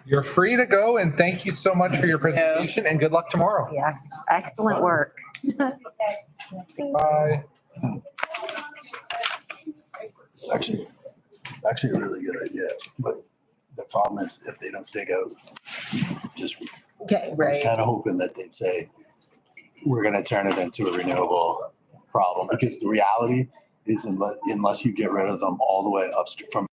You're free to go, and thank you so much for your presentation, and good luck tomorrow. Yes, excellent work. Bye. It's actually a really good idea, but the problem is if they don't dig out, just Okay, I was right. kind of hoping that they'd say we're going to turn it into a renewable problem, because the reality is unless you get rid of them all the way upstream from